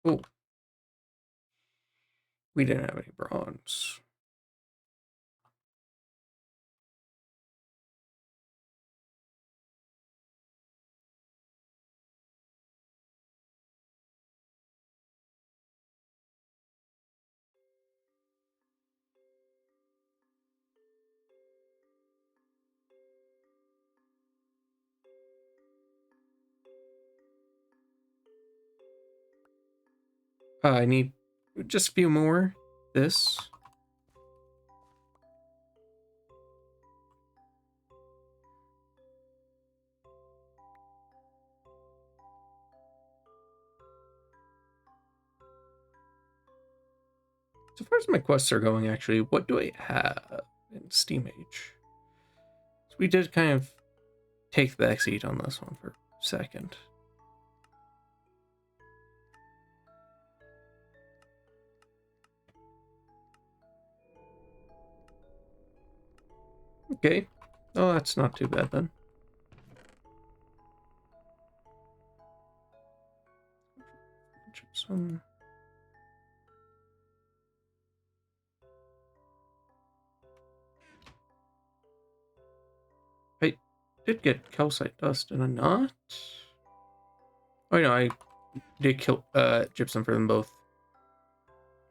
Oh, we didn't have any bronze. I need just a few more. This. So far as my quests are going, actually, what do I have in Steam Age? So we did kind of take the backseat on this one for a second. Okay. Oh, that's not too bad then. Some. I did get calcite dust, did I not? Oh, no, I did kill gypsum for them both.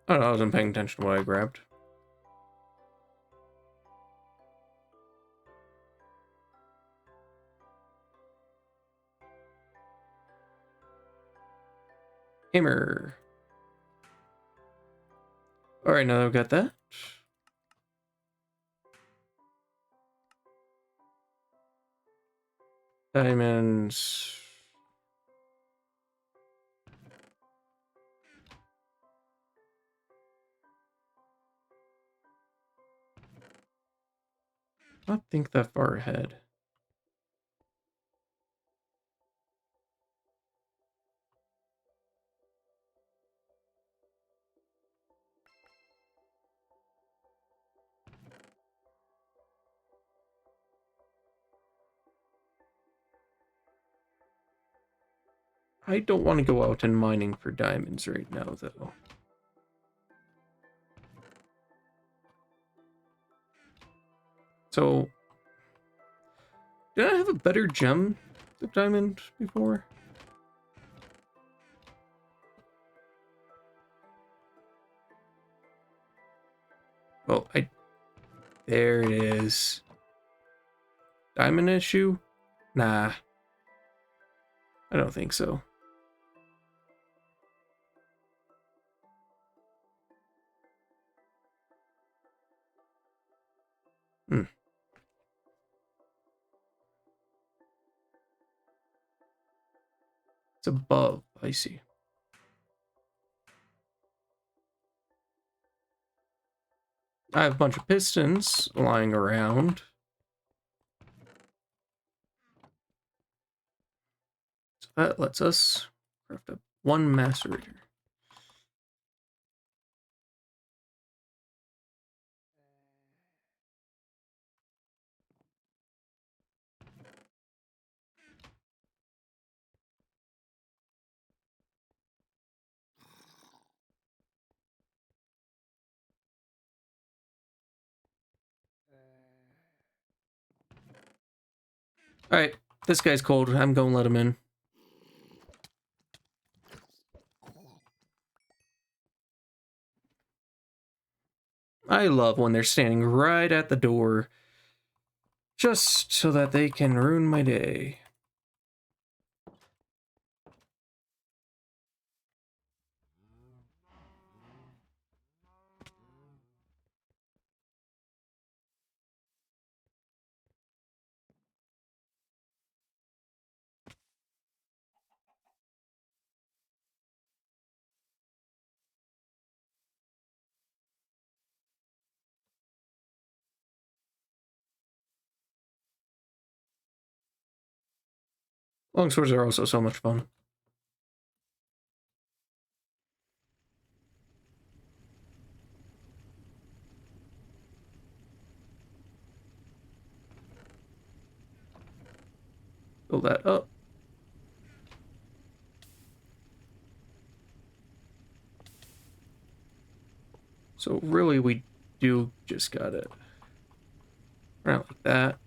I don't know, I wasn't paying attention to what I grabbed. Hammer. Alright, now that I've got that. Diamonds. Not think that far ahead. I don't want to go out and mining for diamonds right now, though. So, did I have a better gem of diamond before? Well, there it is. Diamond issue? Nah. I don't think so. Hmm. It's above. I see. I have a bunch of pistons lying around. So that lets us craft up one macerator. Alright, this guy's cold. I'm gonna let him in. I love when they're standing right at the door just so that they can ruin my day. Long swords are also so much fun. Fill that up. So really we do just got it. Around like that.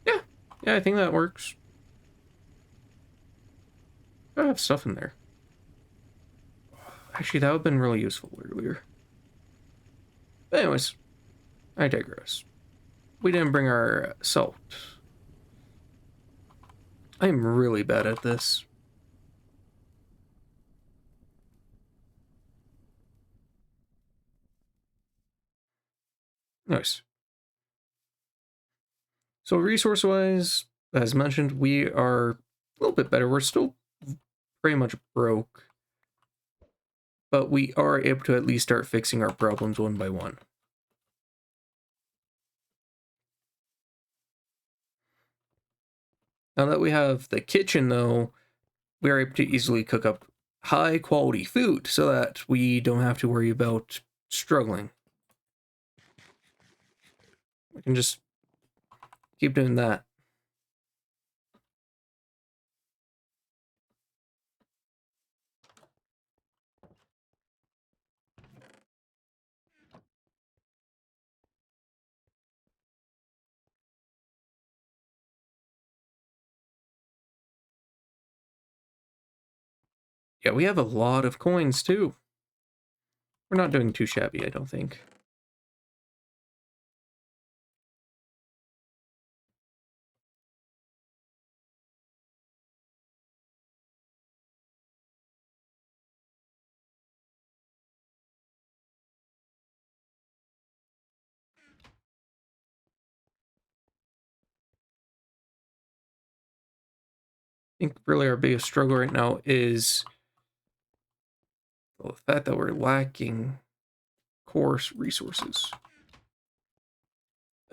Yeah. Yeah, I think that works. I have stuff in there. Actually, that would have been really useful earlier. But anyways, I digress. We didn't bring our salt. I'm really bad at this. Nice. So resource-wise, as mentioned, we are a little bit better. We're still pretty much broke, but we are able to at least start fixing our problems one by one. Now that we have the kitchen, though, we are able to easily cook up high-quality food so that we don't have to worry about struggling. We can just keep doing that. Yeah, we have a lot of coins, too. We're not doing too shabby, I don't think. I think really our biggest struggle right now is the fact that we're lacking coarse resources.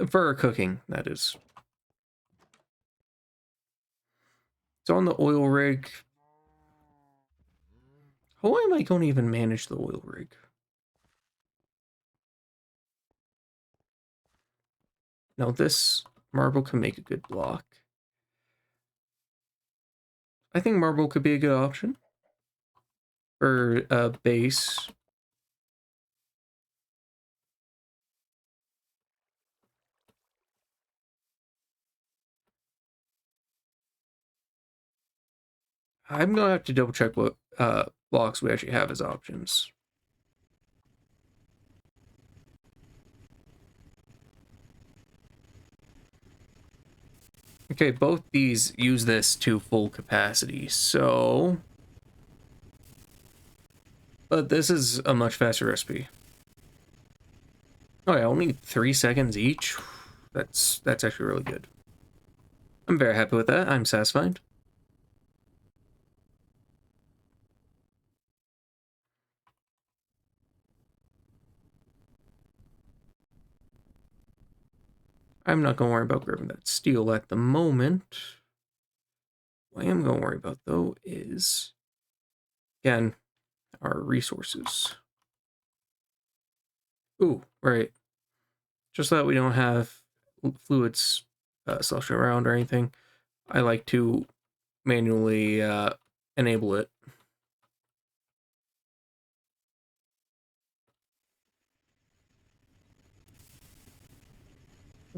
For our cooking, that is. So on the oil rig, how am I going to even manage the oil rig? Now this marble can make a good block. I think marble could be a good option for a base. I'm gonna have to double check what blocks we actually have as options. Okay, both these use this to full capacity, so... But this is a much faster recipe. Oh yeah, only 3 seconds each? That's actually really good. I'm very happy with that. I'm satisfied. I'm not going to worry about grabbing that steel at the moment. What I am going to worry about, though, is, again, our resources. Ooh, right. Just so that we don't have fluids sloshing around or anything, I like to manually enable it.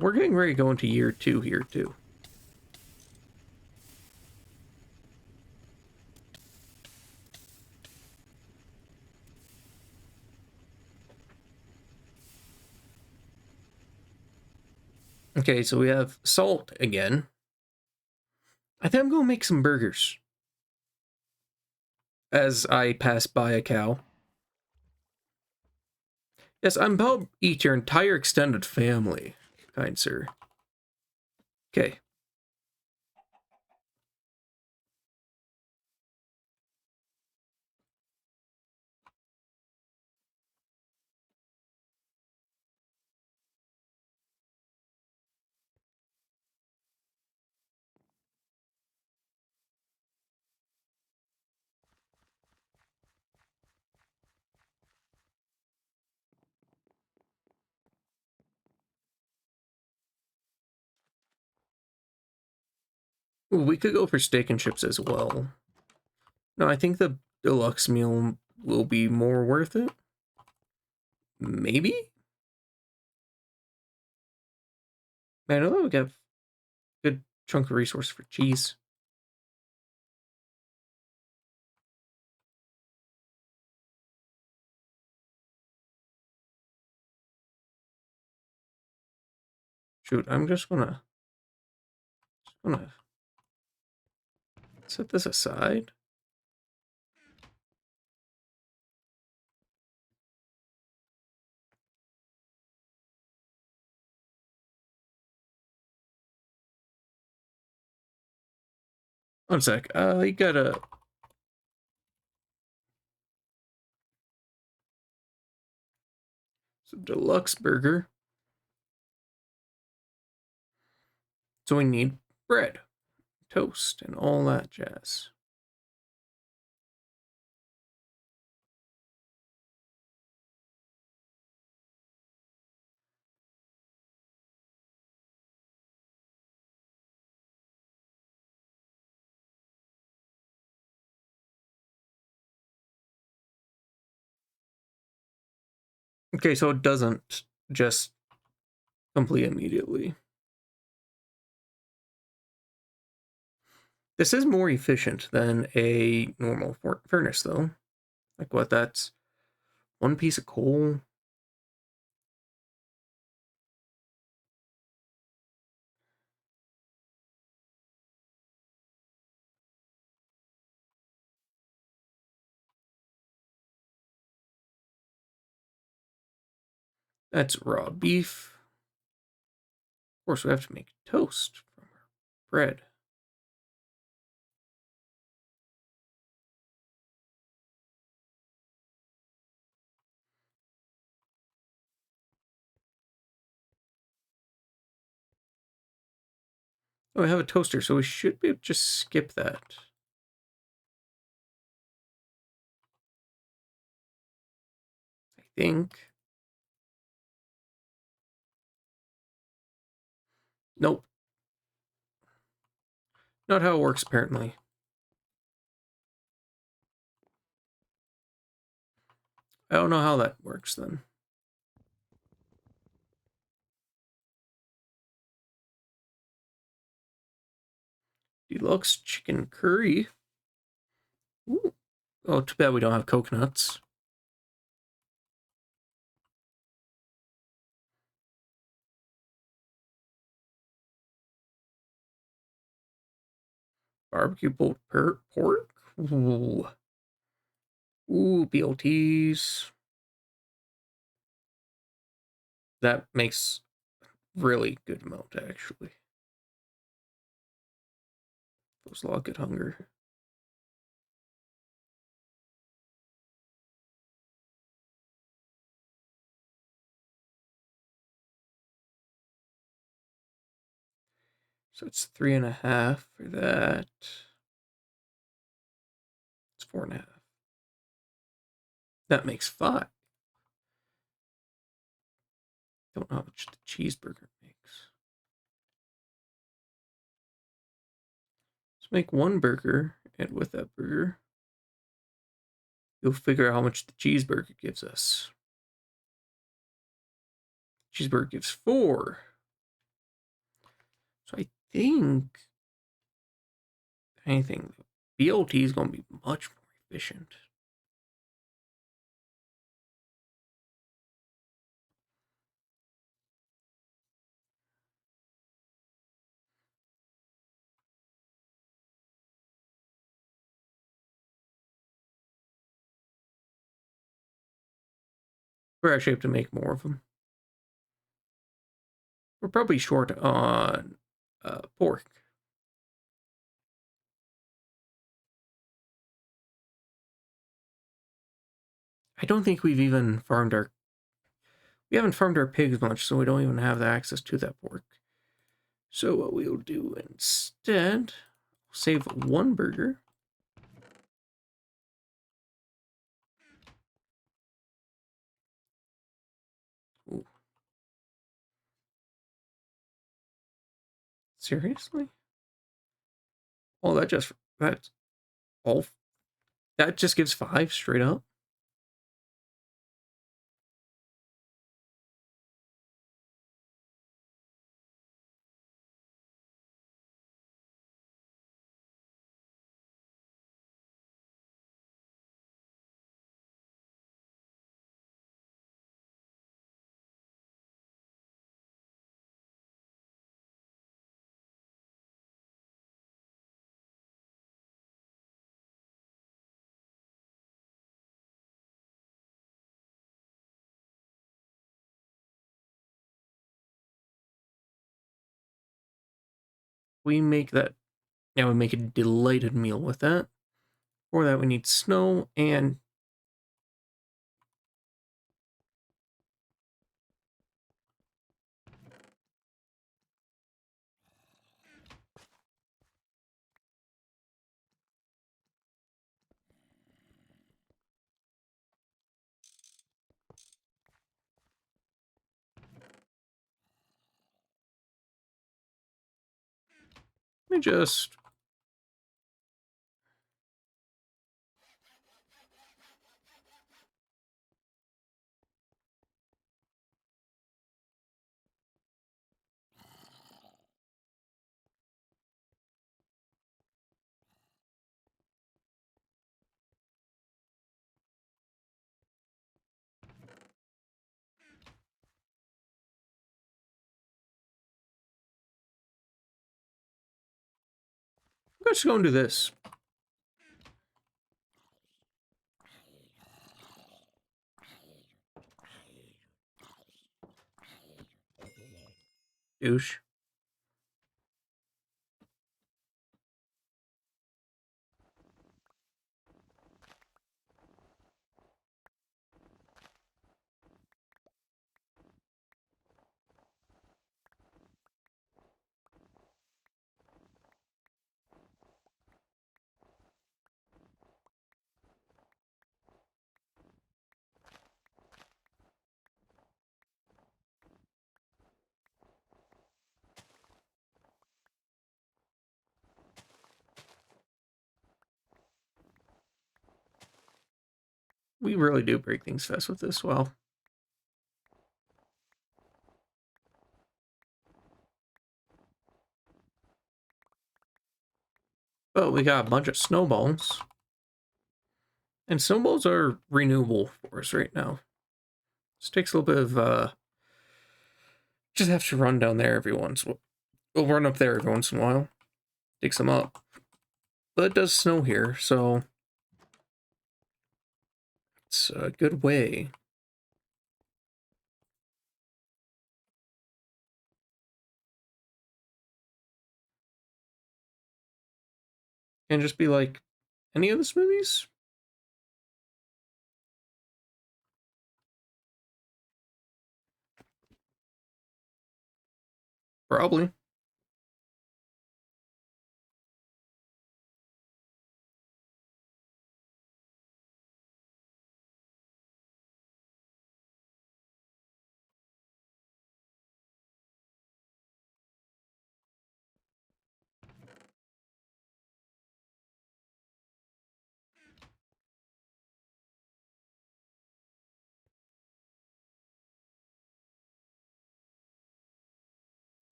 we're getting ready to go into year 2 here too. Okay, so we have salt again. I think I'm gonna make some burgers as I pass by a cow. Yes, I'm about to eat your entire extended family, kind sir. Okay. Ooh, we could go for steak and chips as well. No, I think the deluxe meal will be more worth it. Maybe? Man, I know that we got a good chunk of resource for cheese. Shoot, I'm just gonna set this aside. One sec. You gotta. It's a deluxe burger. So we need bread, toast, and all that jazz. Okay, so it doesn't just complete immediately. This is more efficient than a normal furnace, though. Like, what, that's one piece of coal? That's raw beef. Of course, we have to make toast from our bread. Oh, we have a toaster, so we should be able to just skip that. I think. Nope. Not how it works, apparently. I don't know how that works, then. Deluxe chicken curry. Ooh. Oh, too bad we don't have coconuts. Barbecue pulled pork. Ooh. Ooh, BLTs. That makes really good amount, actually. Feels a lot of good hunger. So it's 3.5 for that. It's 4.5. That makes 5. Don't know how much the cheeseburger makes. Let's make one burger, and with that burger, you'll figure out how much the cheeseburger gives us. Cheeseburger gives 4. think anything, BLT is going to be much more efficient. We're actually have to make more of them. We're probably short on pork. I don't think we've even farmed our... We haven't farmed our pigs much, so we don't even have the access to that pork. So what we'll do instead, save one burger. Ooh. Seriously? Oh, that's all. That just gives 5 straight up. We make that, yeah, we make a delighted meal with that. For that, we need snow and let me just... Let's go and do this. Douche. We really do break things fast with this. Well, but we got a bunch of snowballs. And snowballs are renewable for us right now. This takes a little bit of, just have to run down there every once. We'll run up there every once in a while. Dig some up. But it does snow here, so it's a good way. And just be like, any of the smoothies? Probably.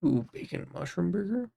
Ooh, bacon mushroom burger.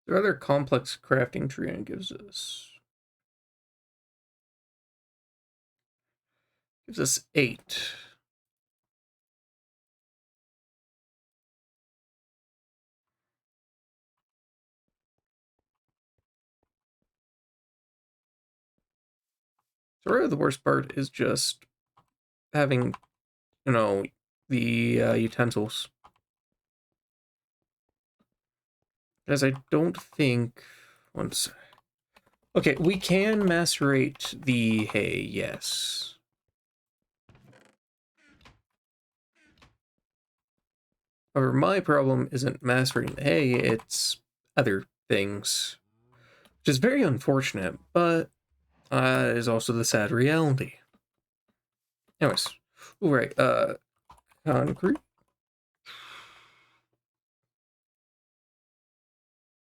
The rather complex crafting tree and gives us 8. So really the worst part is just having, the utensils. As I don't think... Once... Okay, we can macerate the hay, yes. However, my problem isn't macerating the hay, it's other things. Which is very unfortunate, but is also the sad reality. Anyways, right, concrete.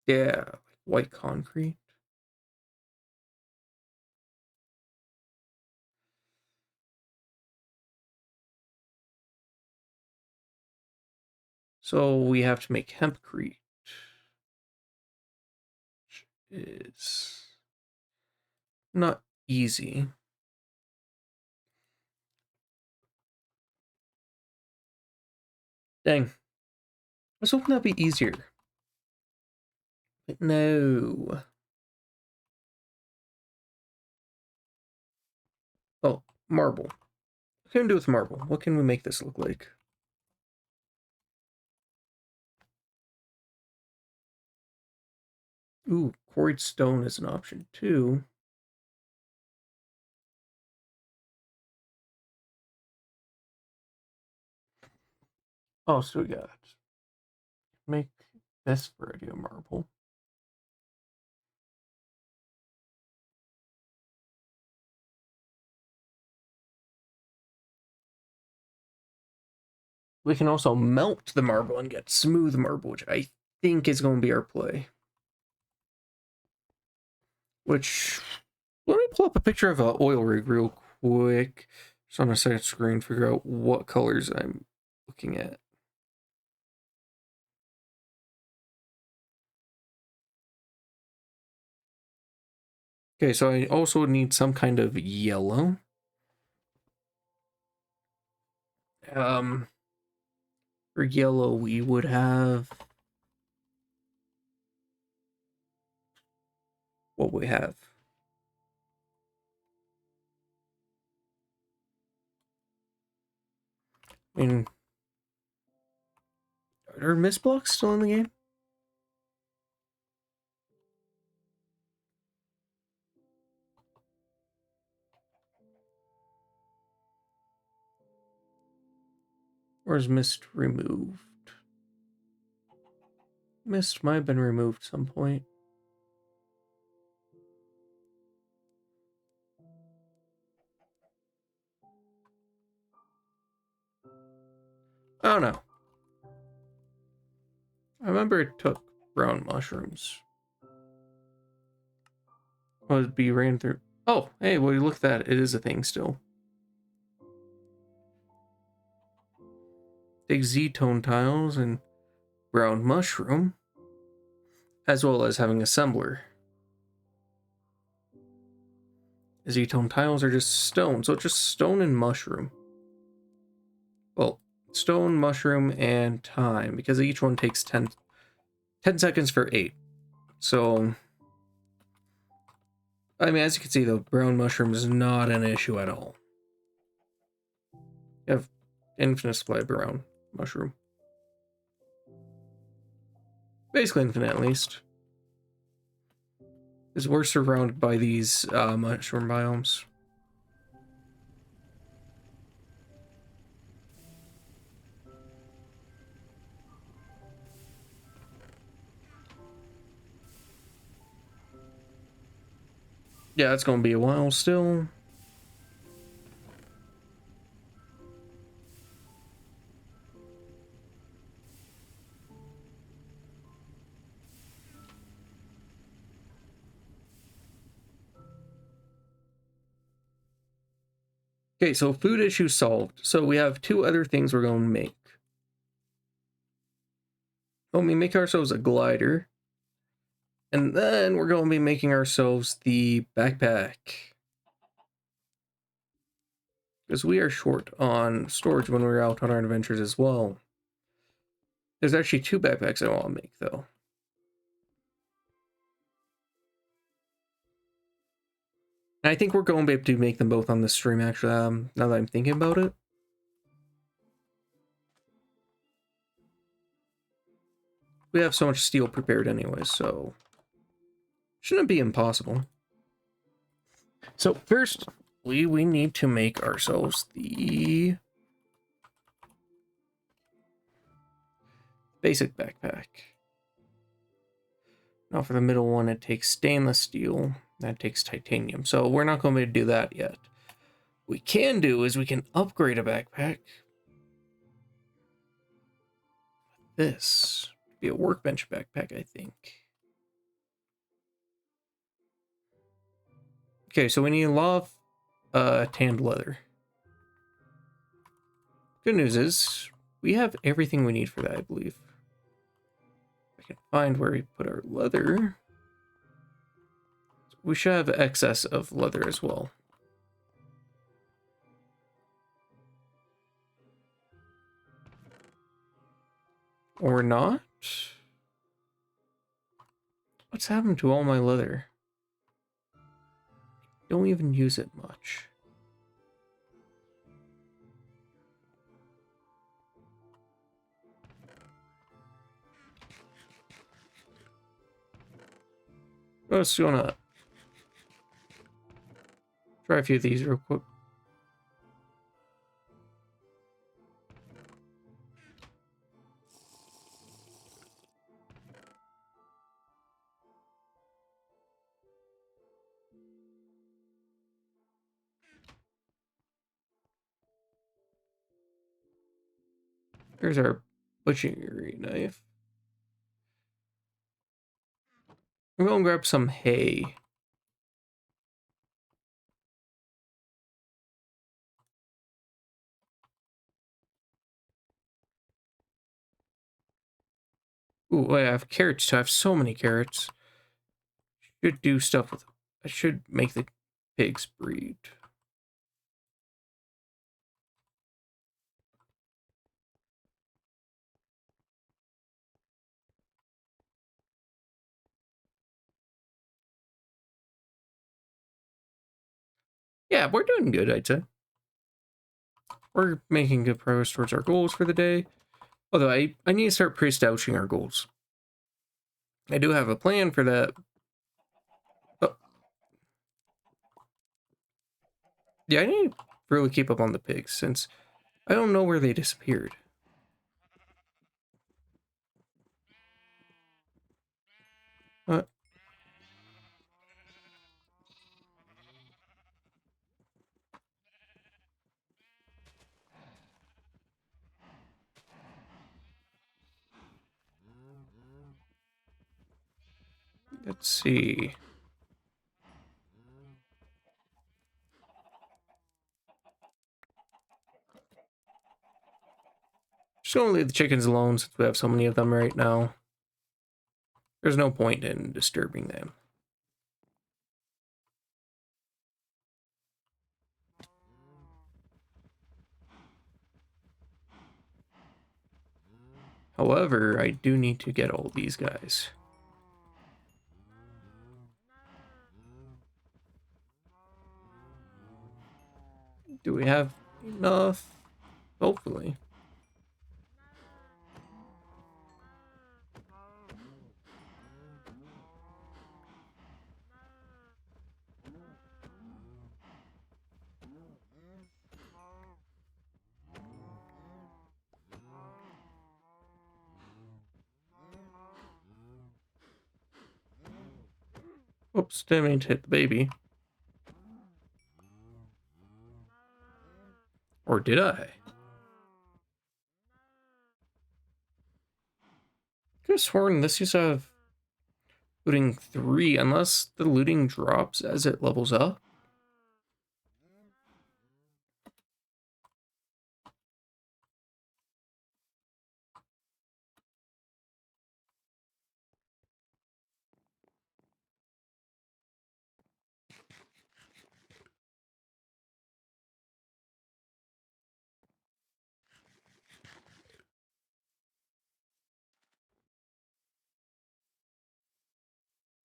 Yeah, white concrete. So we have to make hempcrete, which is not easy. Dang. I was hoping that'd be easier. But no. Oh, marble. What can we do with marble? What can we make this look like? Ooh, quarried stone is an option too. Oh, so we got make this variety of marble. We can also melt the marble and get smooth marble, which I think is going to be our play. Which, let me pull up a picture of an oil rig real quick. Just on a second screen, figure out what colors I'm looking at. Okay, so I also need some kind of yellow. For yellow, we would have... What we have? I mean... Are mist blocks still in the game? Or is mist removed? Mist might have been removed at some point. I don't know. I remember it took brown mushrooms. Would be ran through. Oh, hey, well, look at that. It is a thing still. Take Z-tone tiles and brown mushroom, as well as having assembler. Z-tone tiles are just stone, so it's just stone and mushroom. Well, stone, mushroom, and time, because each one takes 10 seconds for 8. So, I mean, as you can see, the brown mushroom is not an issue at all. You have infinite supply of brown mushroom. Basically infinite, at least. Because we're surrounded by these mushroom biomes. Yeah, it's going to be a while still. Okay, so food issue solved. So we have 2 other things we're going to make. Oh, we make ourselves a glider. And then we're going to be making ourselves the backpack. Because we are short on storage when we're out on our adventures as well. There's actually 2 backpacks I want to make, though. And I think we're going to be able to make them both on the stream, actually, now that I'm thinking about it. We have so much steel prepared anyway, so shouldn't be impossible. So first, we need to make ourselves the basic backpack. Now for the middle one, it takes stainless steel. That takes titanium. So we're not going to be able to do that yet. What we can do is we can upgrade a backpack. This be a workbench backpack, I think. Okay, so we need a lot of tanned leather. Good news is we have everything we need for that, I believe. I can find where we put our leather. We should have excess of leather as well. Or not? What's happened to all my leather? Don't even use it much. Let's gonna try a few of these real quick. Here's our butchery knife. I'm gonna grab some hay. Ooh, wait, I have carrots too. I have so many carrots. Should do stuff with. I should make the pigs breed. Yeah, we're doing good, I'd say. We're making good progress towards our goals for the day. Although I need to start pre-establishing our goals. I do have a plan for that. Oh. Yeah, I need to really keep up on the pigs since I don't know where they disappeared. What? Let's see. Just gonna leave the chickens alone since we have so many of them right now. There's no point in disturbing them. However, I do need to get all these guys. Do we have enough? Hopefully. Oops, didn't mean to hit the baby. Or did I? Could have sworn this used to have looting 3, unless the looting drops as it levels up.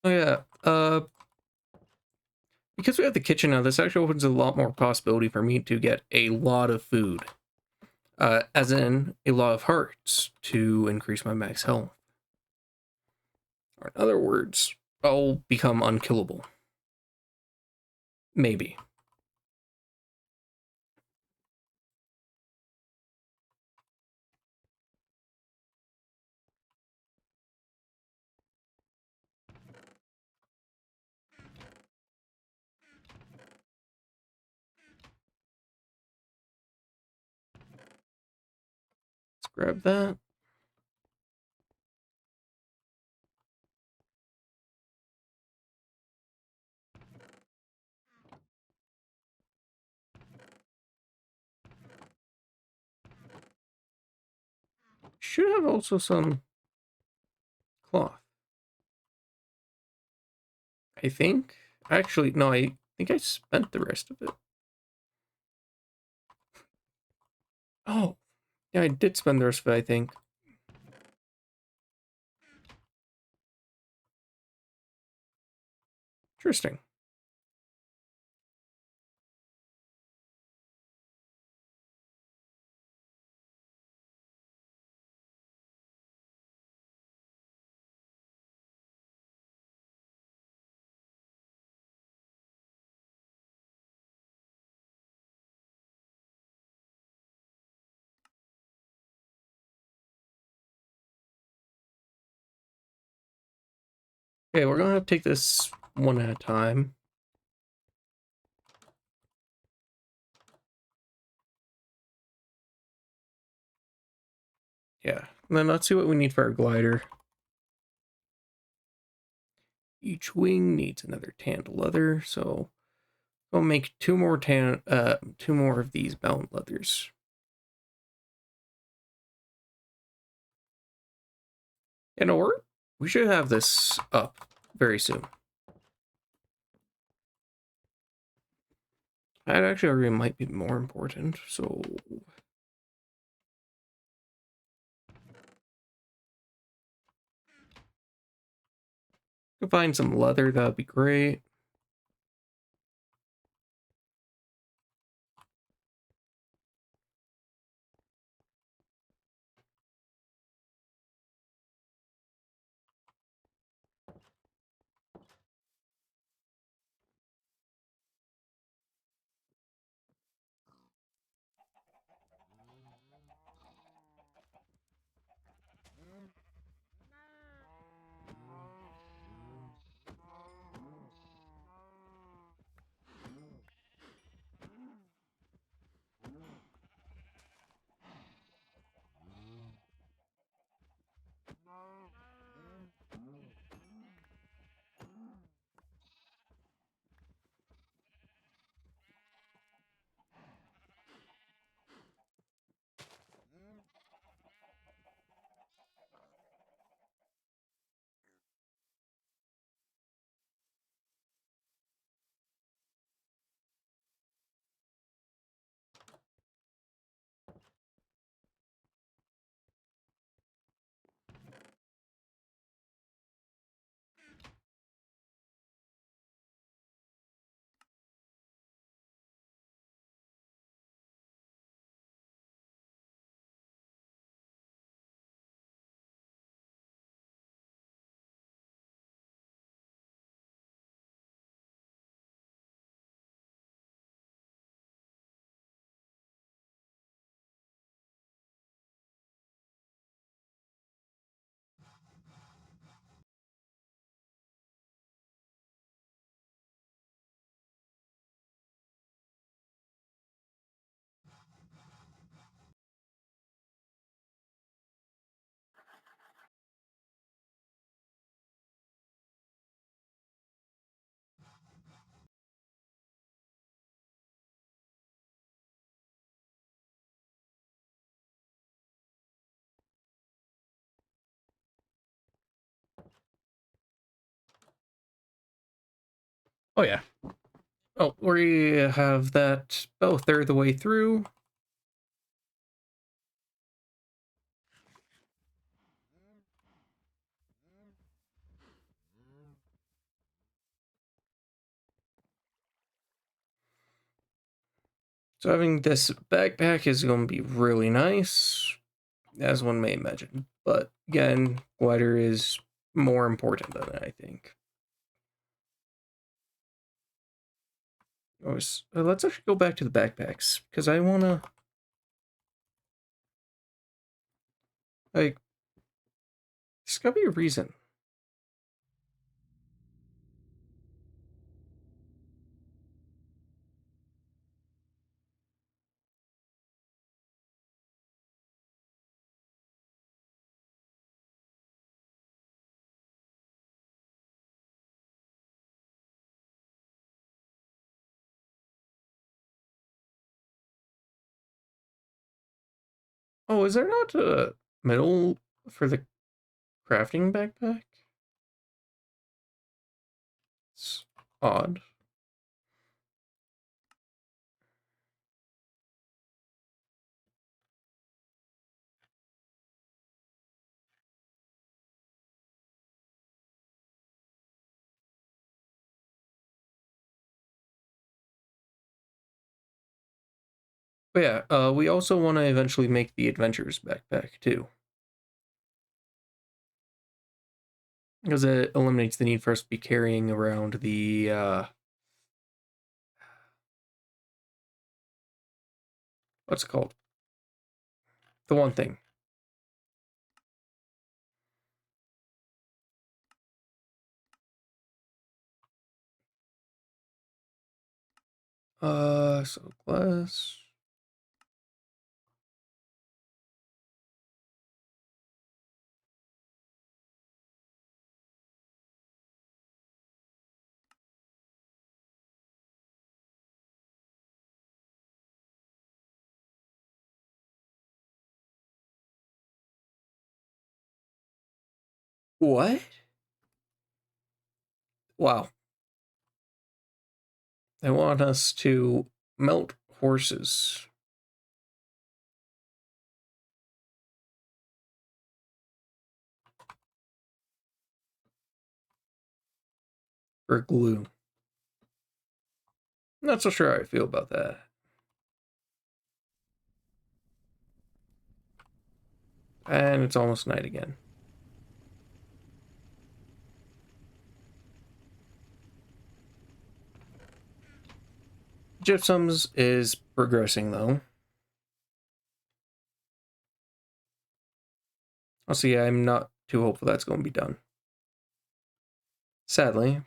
Oh yeah, because we have the kitchen now, this actually opens a lot more possibility for me to get a lot of food. As in, a lot of hearts to increase my max health. Or in other words, I'll become unkillable. Maybe. Let's grab that. Should have also some cloth. I think. Actually, no, I think I spent the rest of it. Oh, yeah, I did spend the rest of it, I think. Interesting. Okay, we're gonna have to take this one at a time. Yeah, and then let's see what we need for our glider. Each wing needs another tanned leather, so we'll make two more of these bound leathers. You know, we should have this up very soon. That actually might be more important, so if I find some leather, that'd be great. Oh yeah. Oh, we have that about a third of the way through. So having this backpack is going to be really nice, as one may imagine. But again, glider is more important than that, I think. Let's actually go back to the backpacks, because I want to... Like, there's got to be a reason. Oh, is there not a metal for the crafting backpack? It's odd. But yeah, we also want to eventually make the adventures backpack too, because it eliminates the need for us to be carrying around the what's it called? The one thing. So glass. What? Wow. They want us to melt horses. For glue. Not so sure how I feel about that. And it's almost night again. Gypsums is progressing though. I'll see, I'm not too hopeful that's going to be done. Sadly.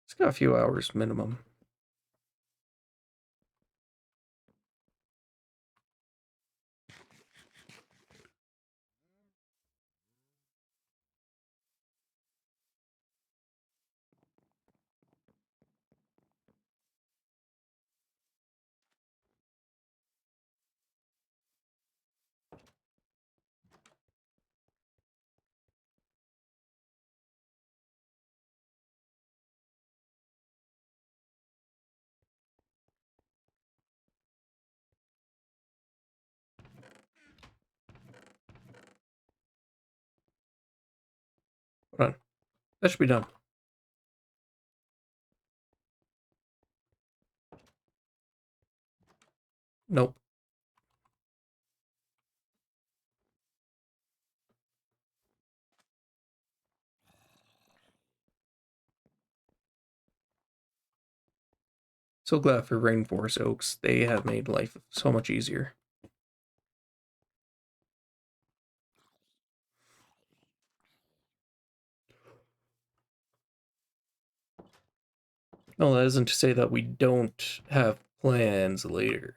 It's got a few hours minimum. Hold on. That should be done. Nope. So glad for rainforest oaks. They have made life so much easier. No, that isn't to say that we don't have plans later.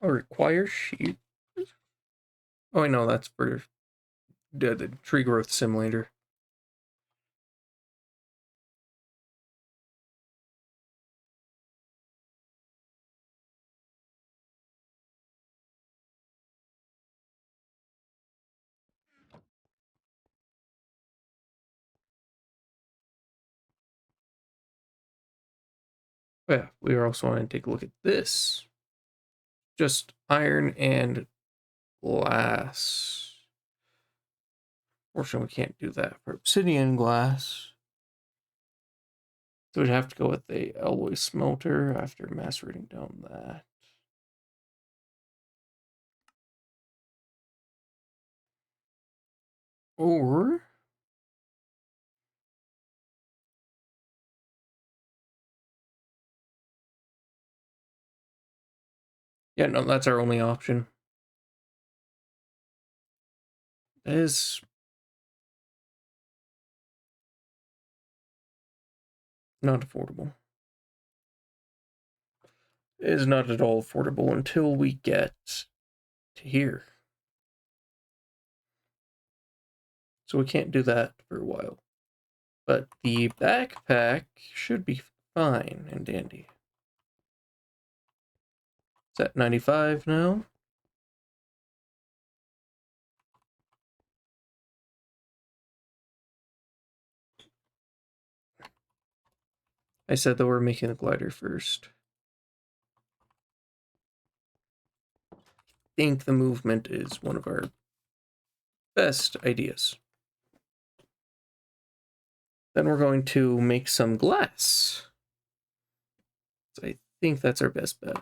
Oh, require sheep? Oh, I know, that's for the tree growth simulator. Yeah, we are also want to take a look at this. Just iron and glass. Fortunately, we can't do that for obsidian glass. So we'd have to go with the alloy smelter after macerating down that. Or yeah, no, that's our only option. That is not affordable. It is not at all affordable until we get to here. So we can't do that for a while. But the backpack should be fine and dandy. It's at 95 now. I said that we're making the glider first. I think the movement is one of our best ideas. Then we're going to make some glass. So I think that's our best bet.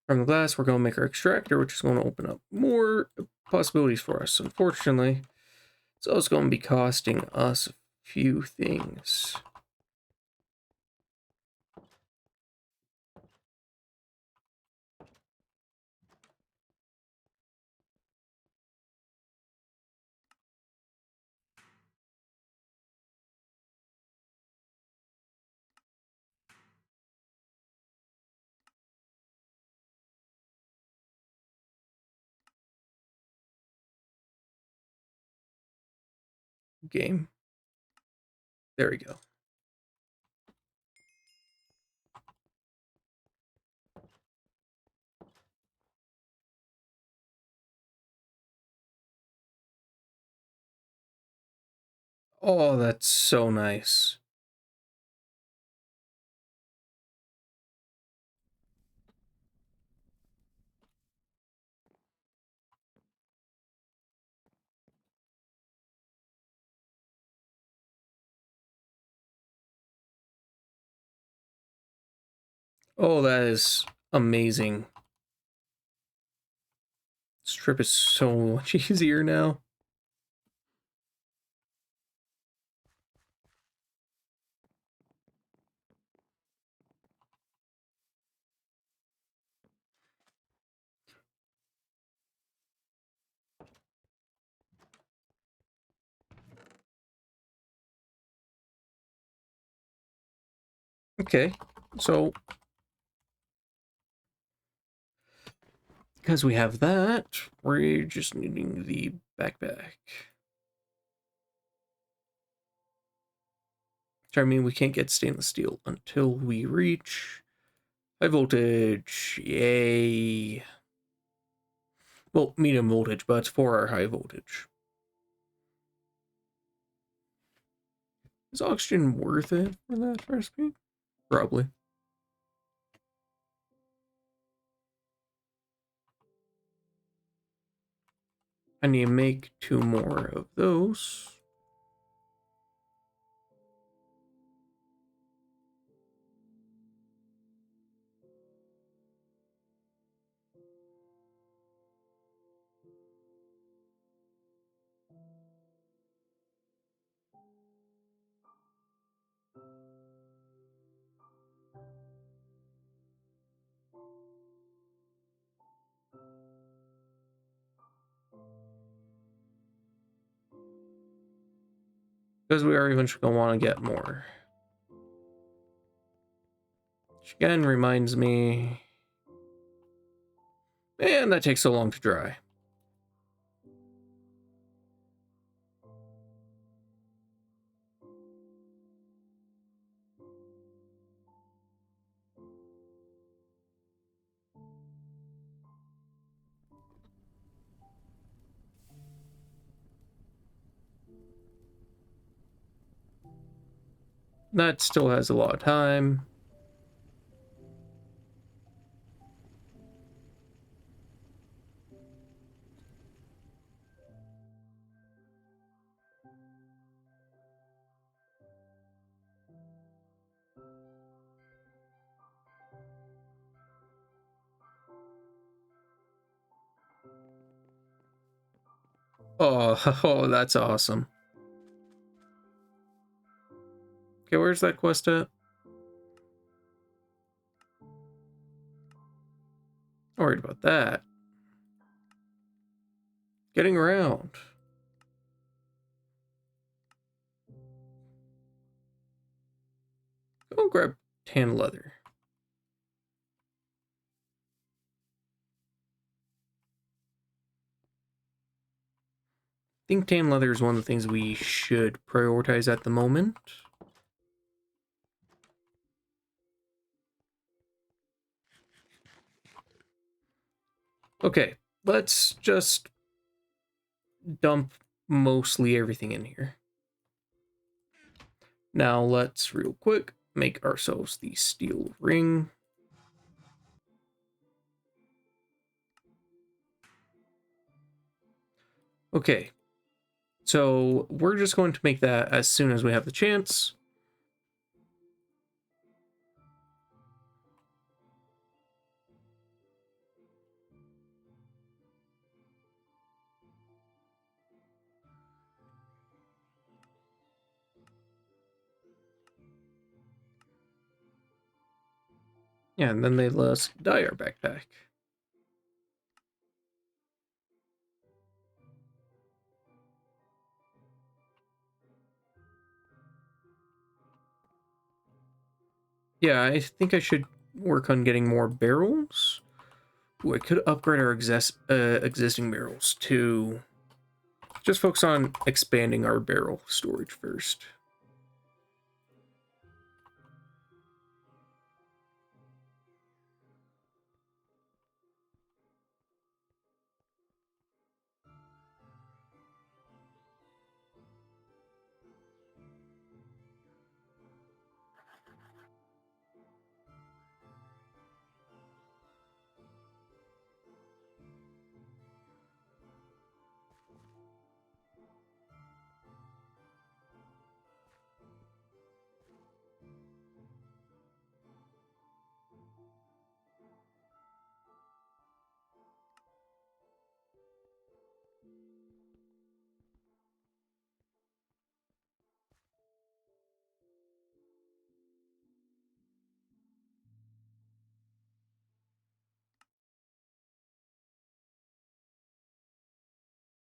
From the glass, we're going to make our extractor, which is going to open up more possibilities for us. Unfortunately, it's also going to be costing us a few things. Game. There we go. Oh, that's so nice. Oh, that is amazing. This trip is so much easier now. Okay, so because we have that, we're just needing the backpack. Which I mean, we can't get stainless steel until we reach high voltage. Yay. Well, medium voltage, but it's for our high voltage. Is oxygen worth it for that recipe? Probably. I need to make 2 more of those. Because we are eventually going to want to get more. Which again reminds me... Man, that takes so long to dry. That still has a lot of time. Oh, oh, that's awesome. Okay, where's that quest at? Not worried about that. Getting around. Go grab tan leather. I think tan leather is one of the things we should prioritize at the moment. Okay, let's just dump mostly everything in here. Now let's real quick make ourselves the steel ring. Okay, so we're just going to make that as soon as we have the chance. Yeah, and then they let us dye our backpack. Yeah, I think I should work on getting more barrels. Ooh, I could upgrade our existing barrels to just focus on expanding our barrel storage first.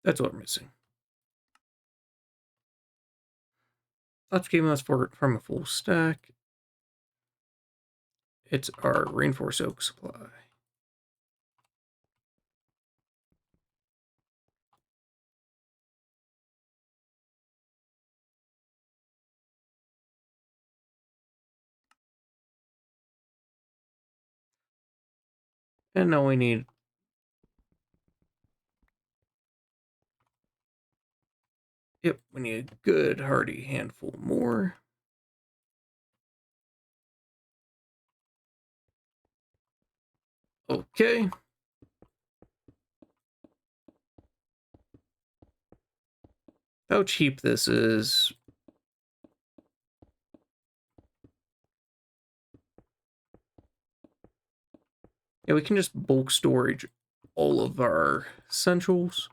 That's what we're missing. That's giving us from a full stack. It's our reinforced oak supply. And now we need... Yep, we need a good hearty handful more. Okay. How cheap this is. Yeah, we can just bulk storage all of our essentials.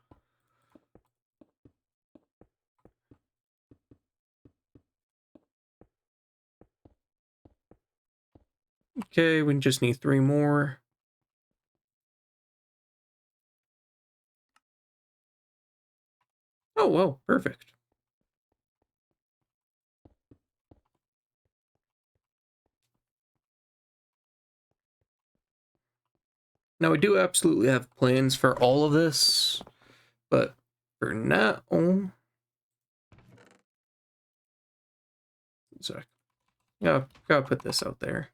Okay, we just need 3 more. Oh, well, perfect. Now, we do absolutely have plans for all of this, but for now... Sorry. Yeah, gotta put this out there.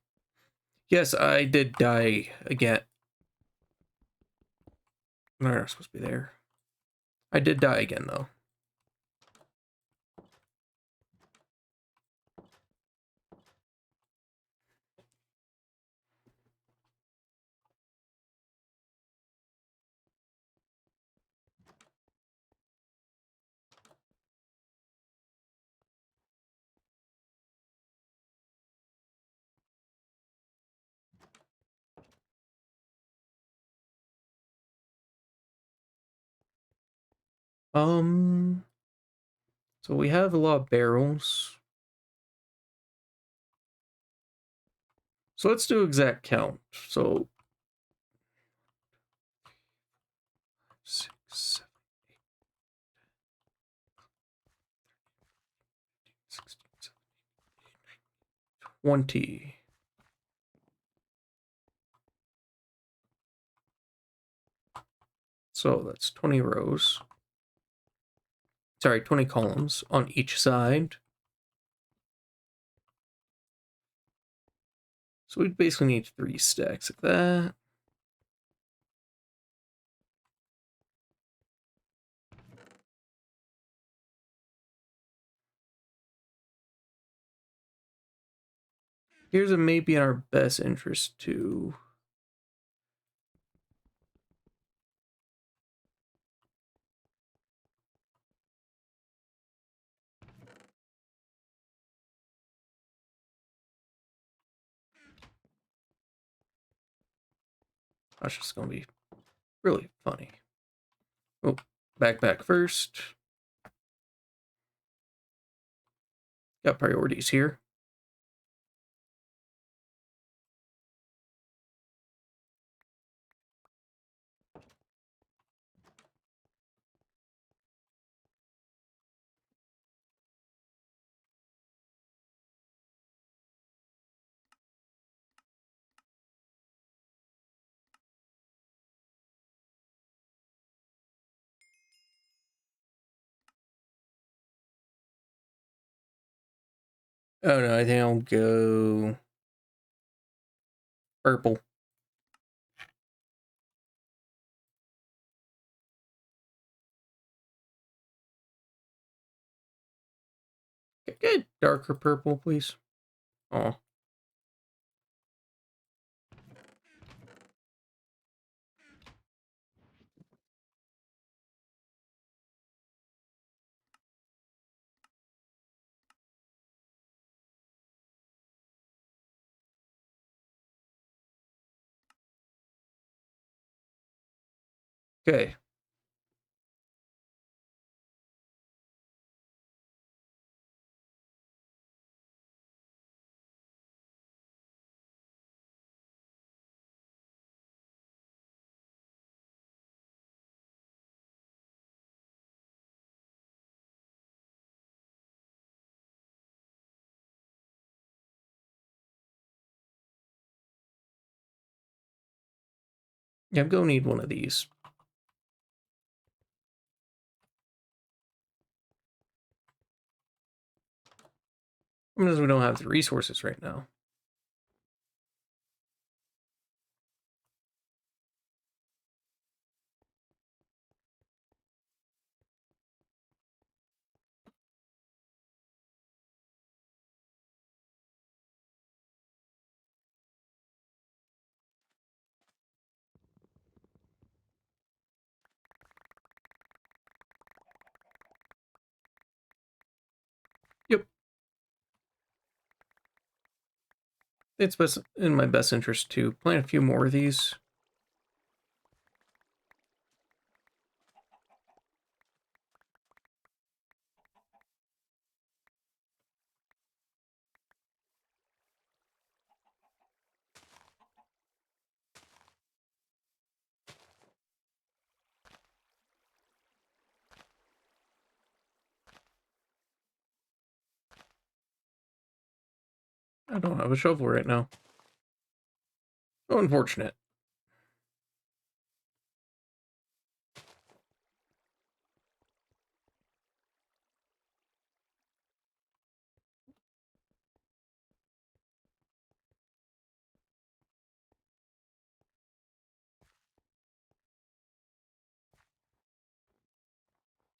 Yes, I did die again. No, they're not supposed to be there. I did die again, though. So we have a lot of barrels. So let's do exact count. So 6, 7, 16, 20. So that's 20 rows. Sorry, 20 columns on each side. So we basically need 3 stacks of that. Here's a maybe in our best interest to that's just gonna be really funny. Oh, backpack first. Got priorities here. Oh no, I think I'll go purple. Get darker purple, please. Oh. Okay. Yeah, I'm gonna need one of these. Because we don't have the resources right now. Yep. It's best in my best interest to plant a few more of these. I don't have a shovel right now. Oh, unfortunate.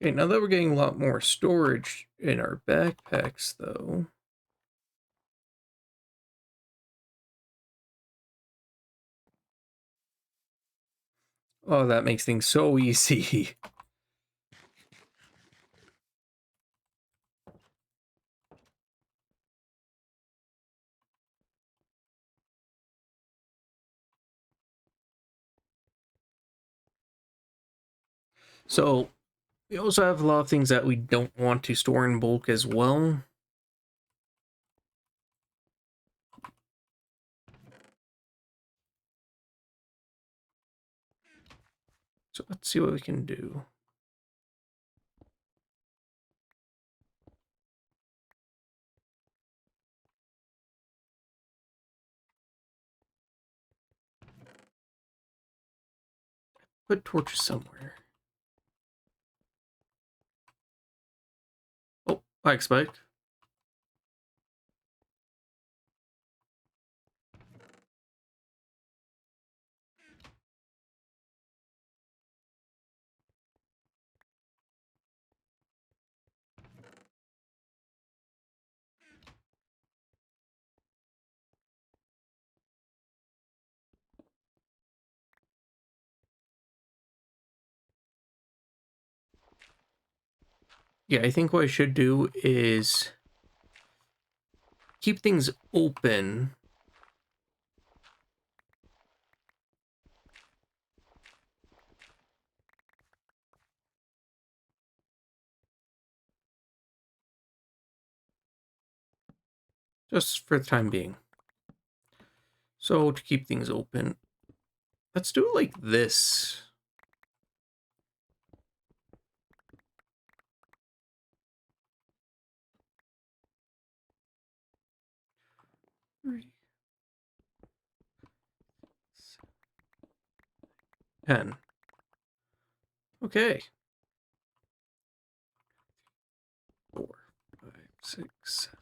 Okay, now that we're getting a lot more storage in our backpacks, though. Oh, that makes things so easy. So, We also have a lot of things that we don't want to store in bulk as well. So let's see what we can do. Put torches somewhere. Oh, I expect. Yeah, I think what I should do is keep things open. Just for the time being. So to keep things open, let's do it like this. Three, 10. Okay. 4, 5, 6, 7,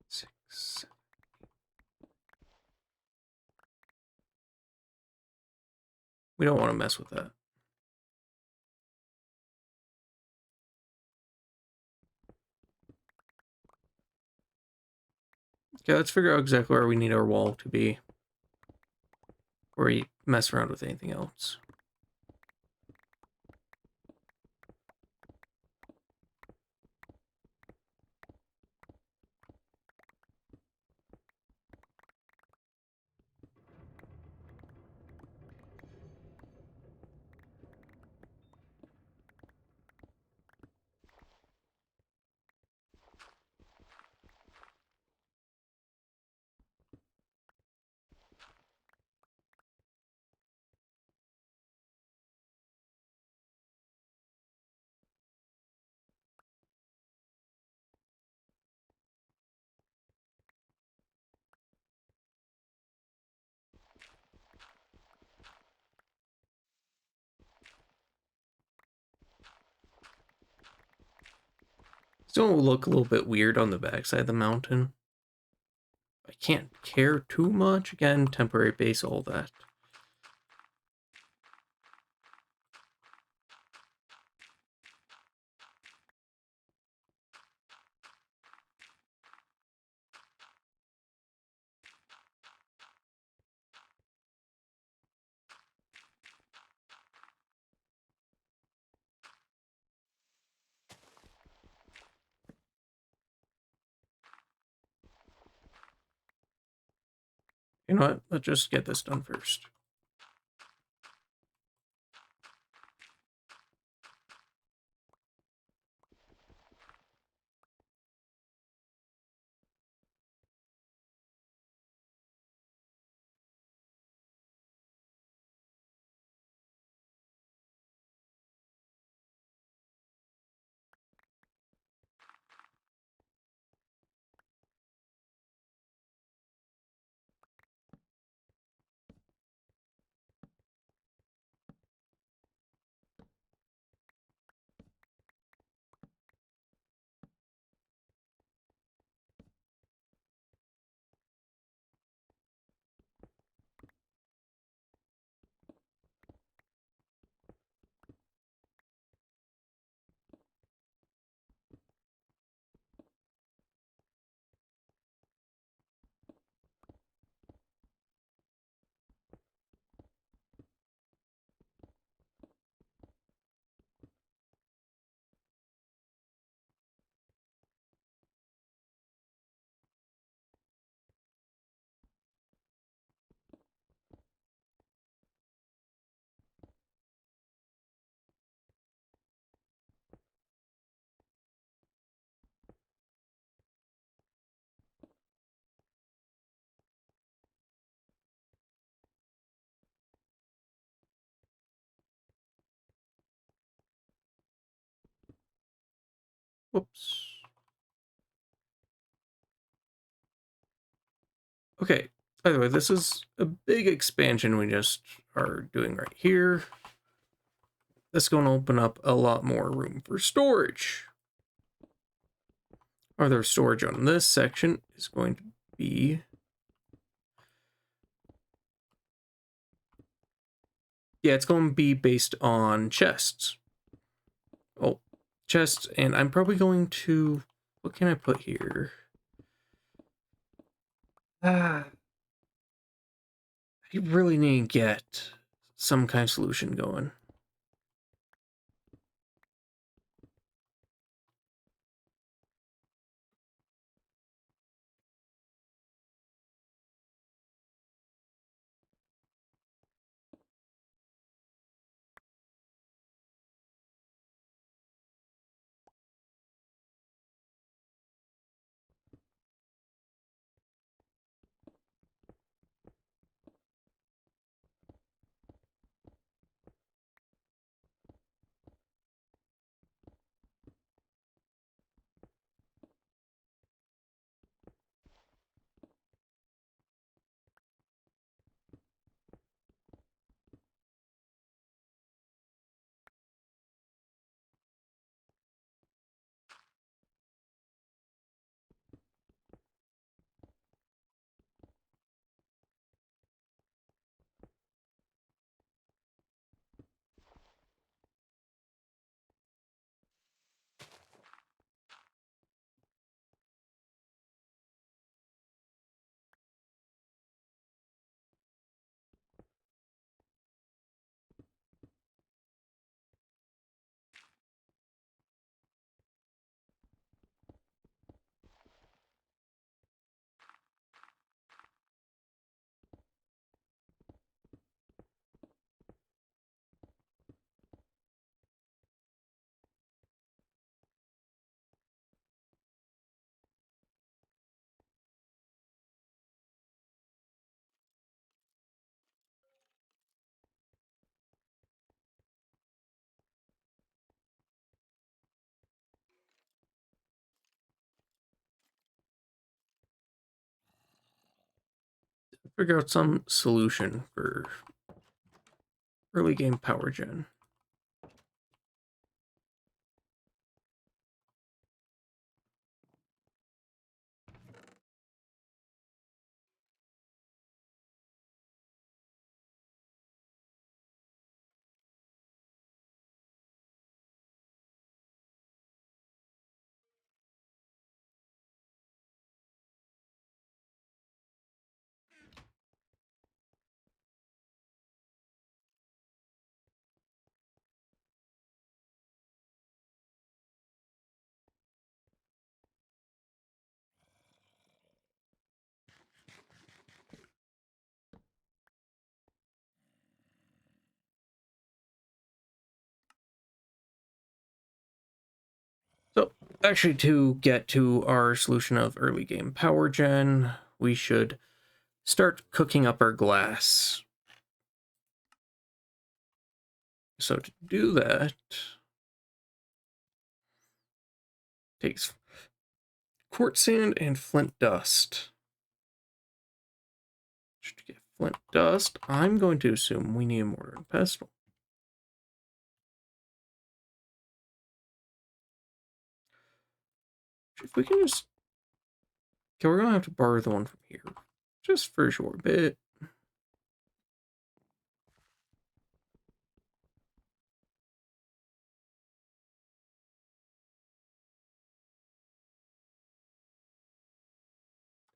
6. We don't want to mess with that. Okay, let's figure out exactly where we need our wall to be. Or we mess around with anything else. It's going to look a little bit weird on the backside of the mountain. I can't care too much. Again, temporary base, all that. You know what? Let's just get this done first. Whoops. Okay, by the way, this is a big expansion we just are doing right here. That's going to open up a lot more room for storage. Other storage on this section is going to be... Yeah, it's going to be based on chests. Oh, chests, and I'm probably going to... What can I put here? I really need to get some kind of solution going. Figure out some solution for early game power gen. So, actually, to get to our solution of early game power gen, we should start cooking up our glass. So to do that, takes quartz sand and flint dust. To get flint dust, I'm going to assume we need a mortar and pestle. If we can just... Okay, we're going to have to borrow the one from here. Just for a short bit.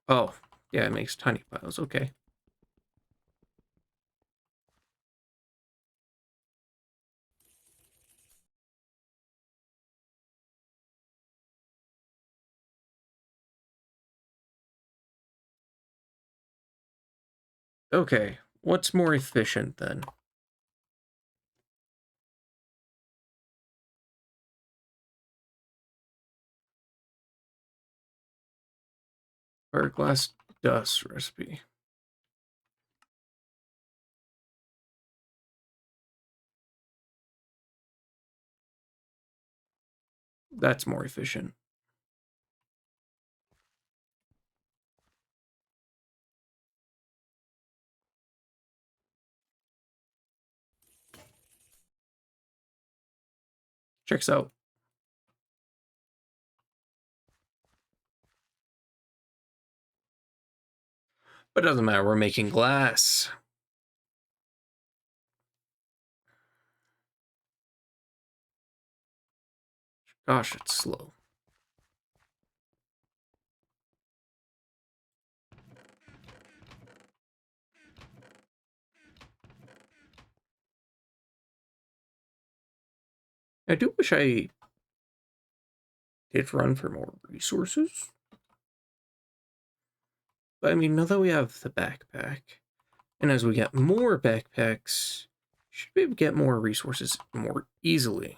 Oh, yeah, it makes tiny piles. Okay. Okay, what's more efficient then? Our glass dust recipe. That's more efficient. Checks out. But it doesn't matter, we're making glass. Gosh, it's slow. I do wish I did run for more resources. But I mean, now that we have the backpack, and as we get more backpacks, should be able to get more resources more easily.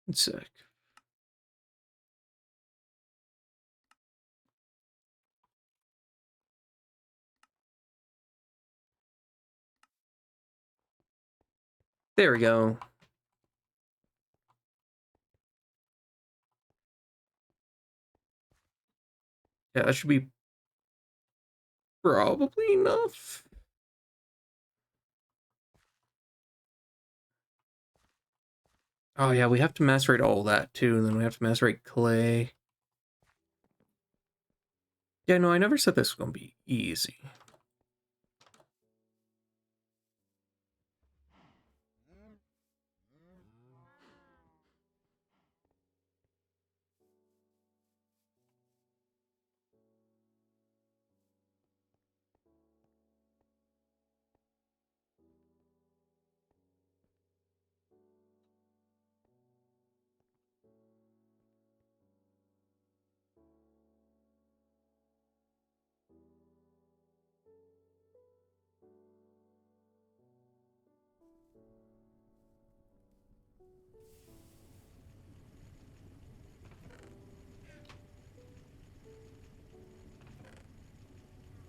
One sec. There we go. Yeah, that should be probably enough. Oh yeah, we have to macerate all that too, and then we have to macerate clay. Yeah, no, I never said this was gonna be easy.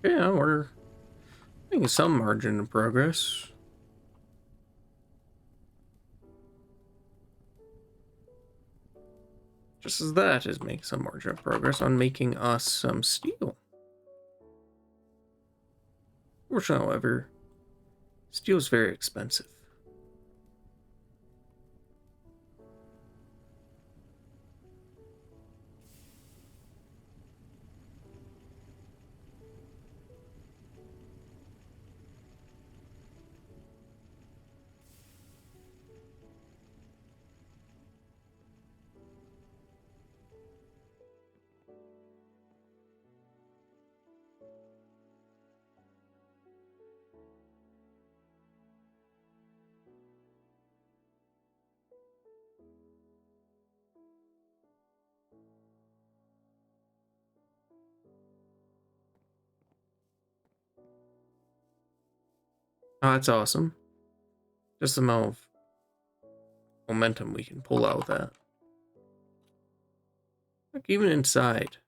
Yeah, we're making some margin of progress. Just as that is making some margin of progress on making us some steel. Fortunately, however, steel is very expensive. Oh, that's awesome. Just the amount of momentum we can pull out with that. Like even inside.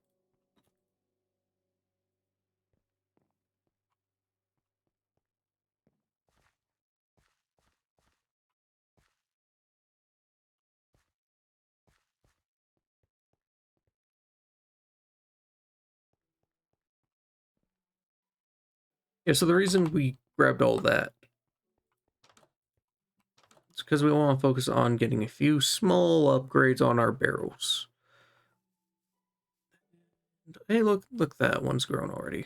Yeah, so the reason we grabbed all that is because we want to focus on getting a few small upgrades on our barrels. Hey, look, that one's grown already.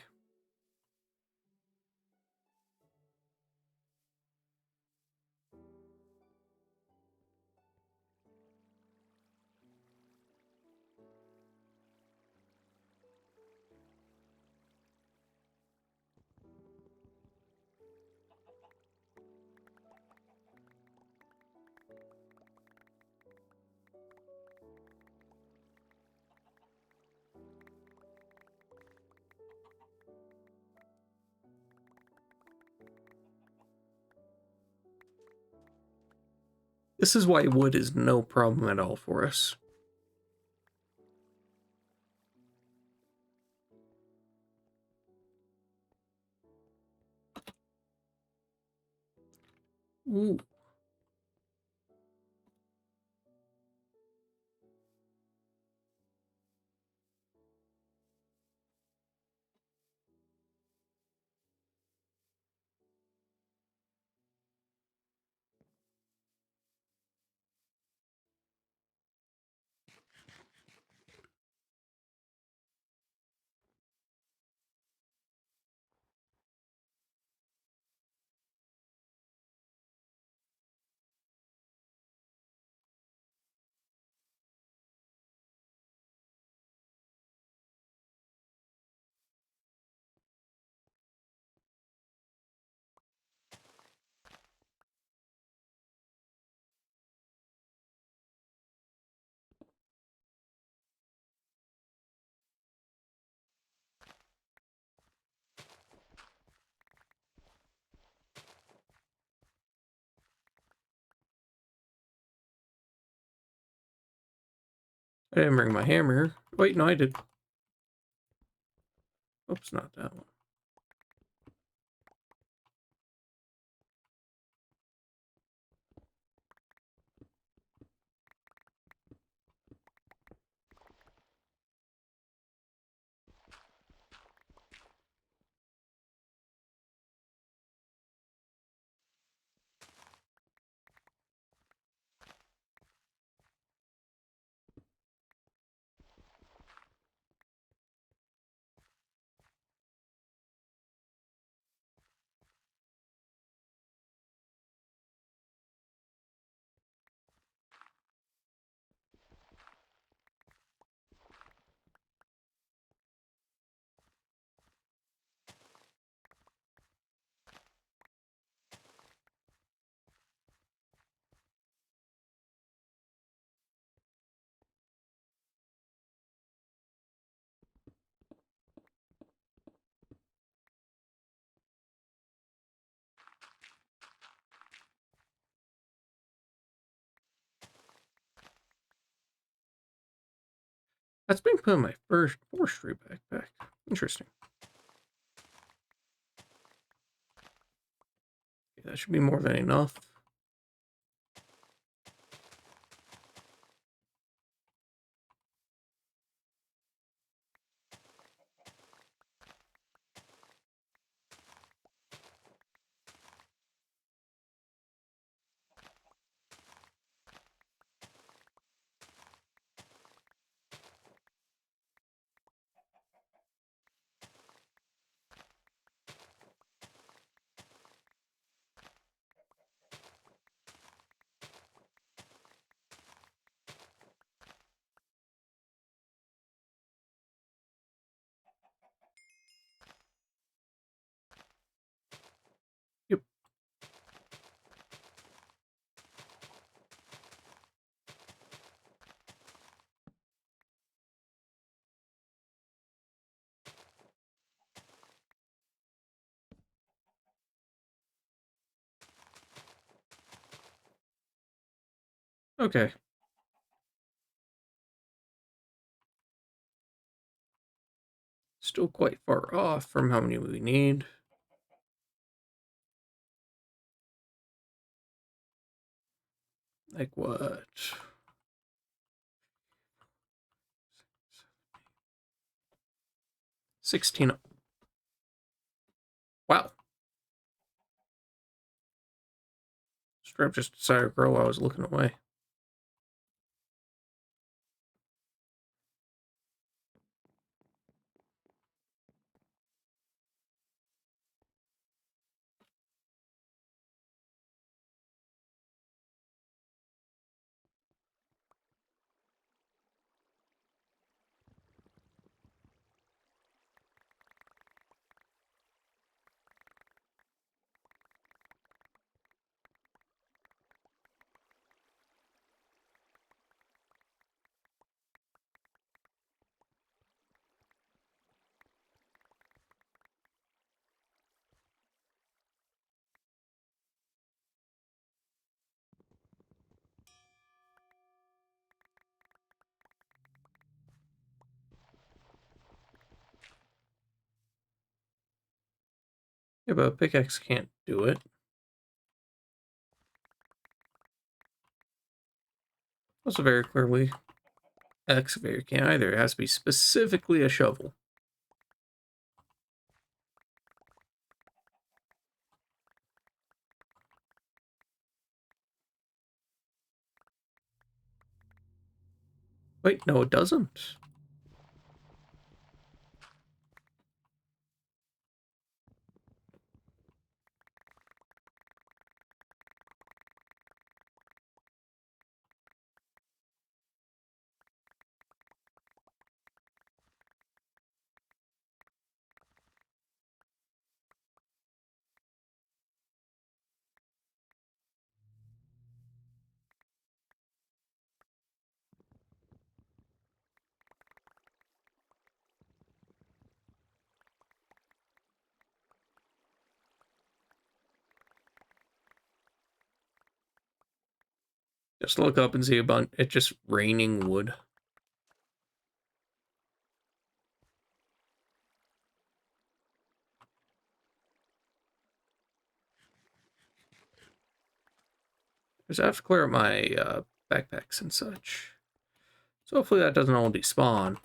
This is why wood is no problem at all for us. Ooh. I didn't bring my hammer. Wait, no, I did. Oops, not that one. That's being put in my first forestry backpack. Interesting. Okay, that should be more than enough. Yep. Okay. Still quite far off from how many we need. Like what? 16. Wow. Strap just decided to grow while I was looking away. Yeah, but a pickaxe can't do it. Also very clearly excavator can't either. It has to be specifically a shovel. Wait, no, it doesn't. Just look up and see a bunch. It's just raining wood. Because I have to clear up my backpacks and such. So hopefully that doesn't all despawn.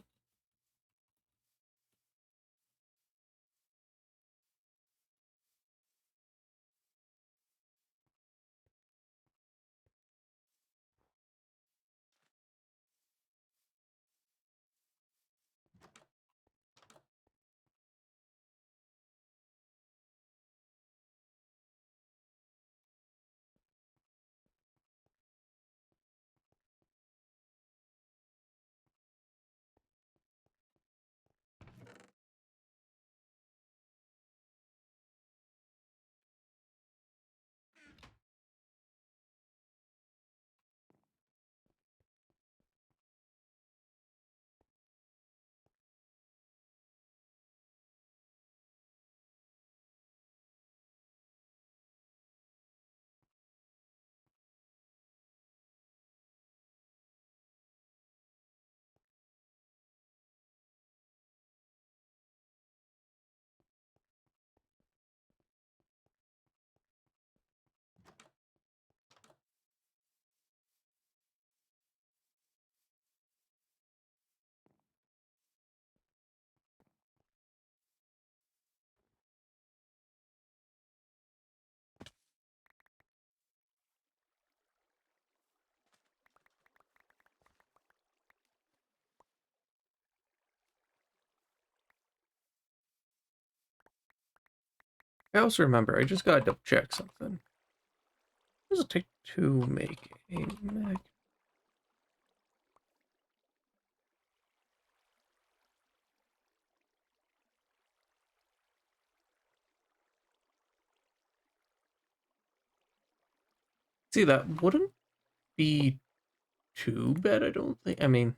I also remember, I just gotta double check something. What does it take to make a mag? See, that wouldn't be too bad, I don't think. I mean,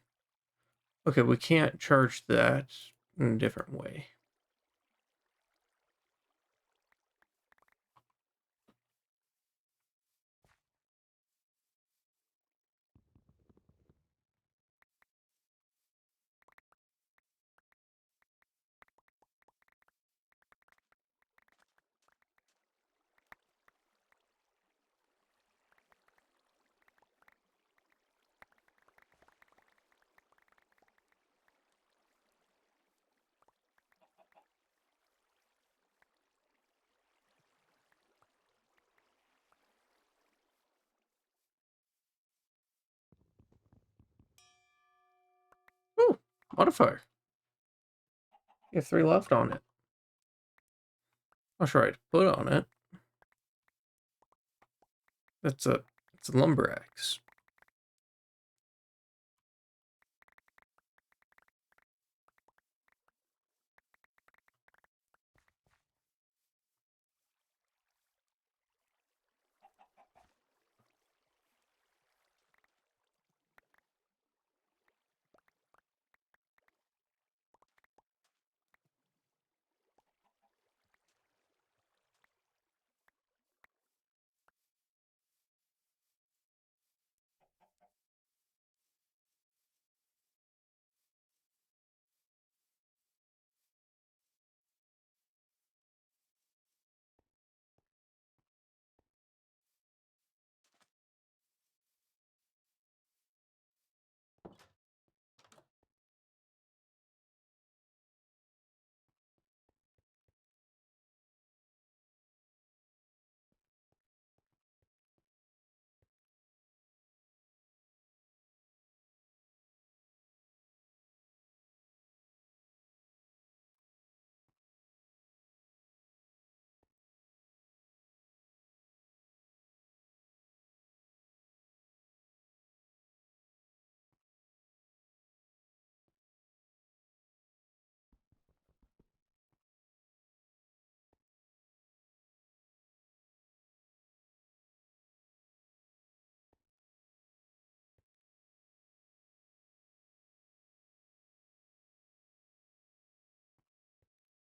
okay, we can't charge that in a different way. Oh, modifier. You have 3 left on it. I'll try to put on it. It's a lumber axe.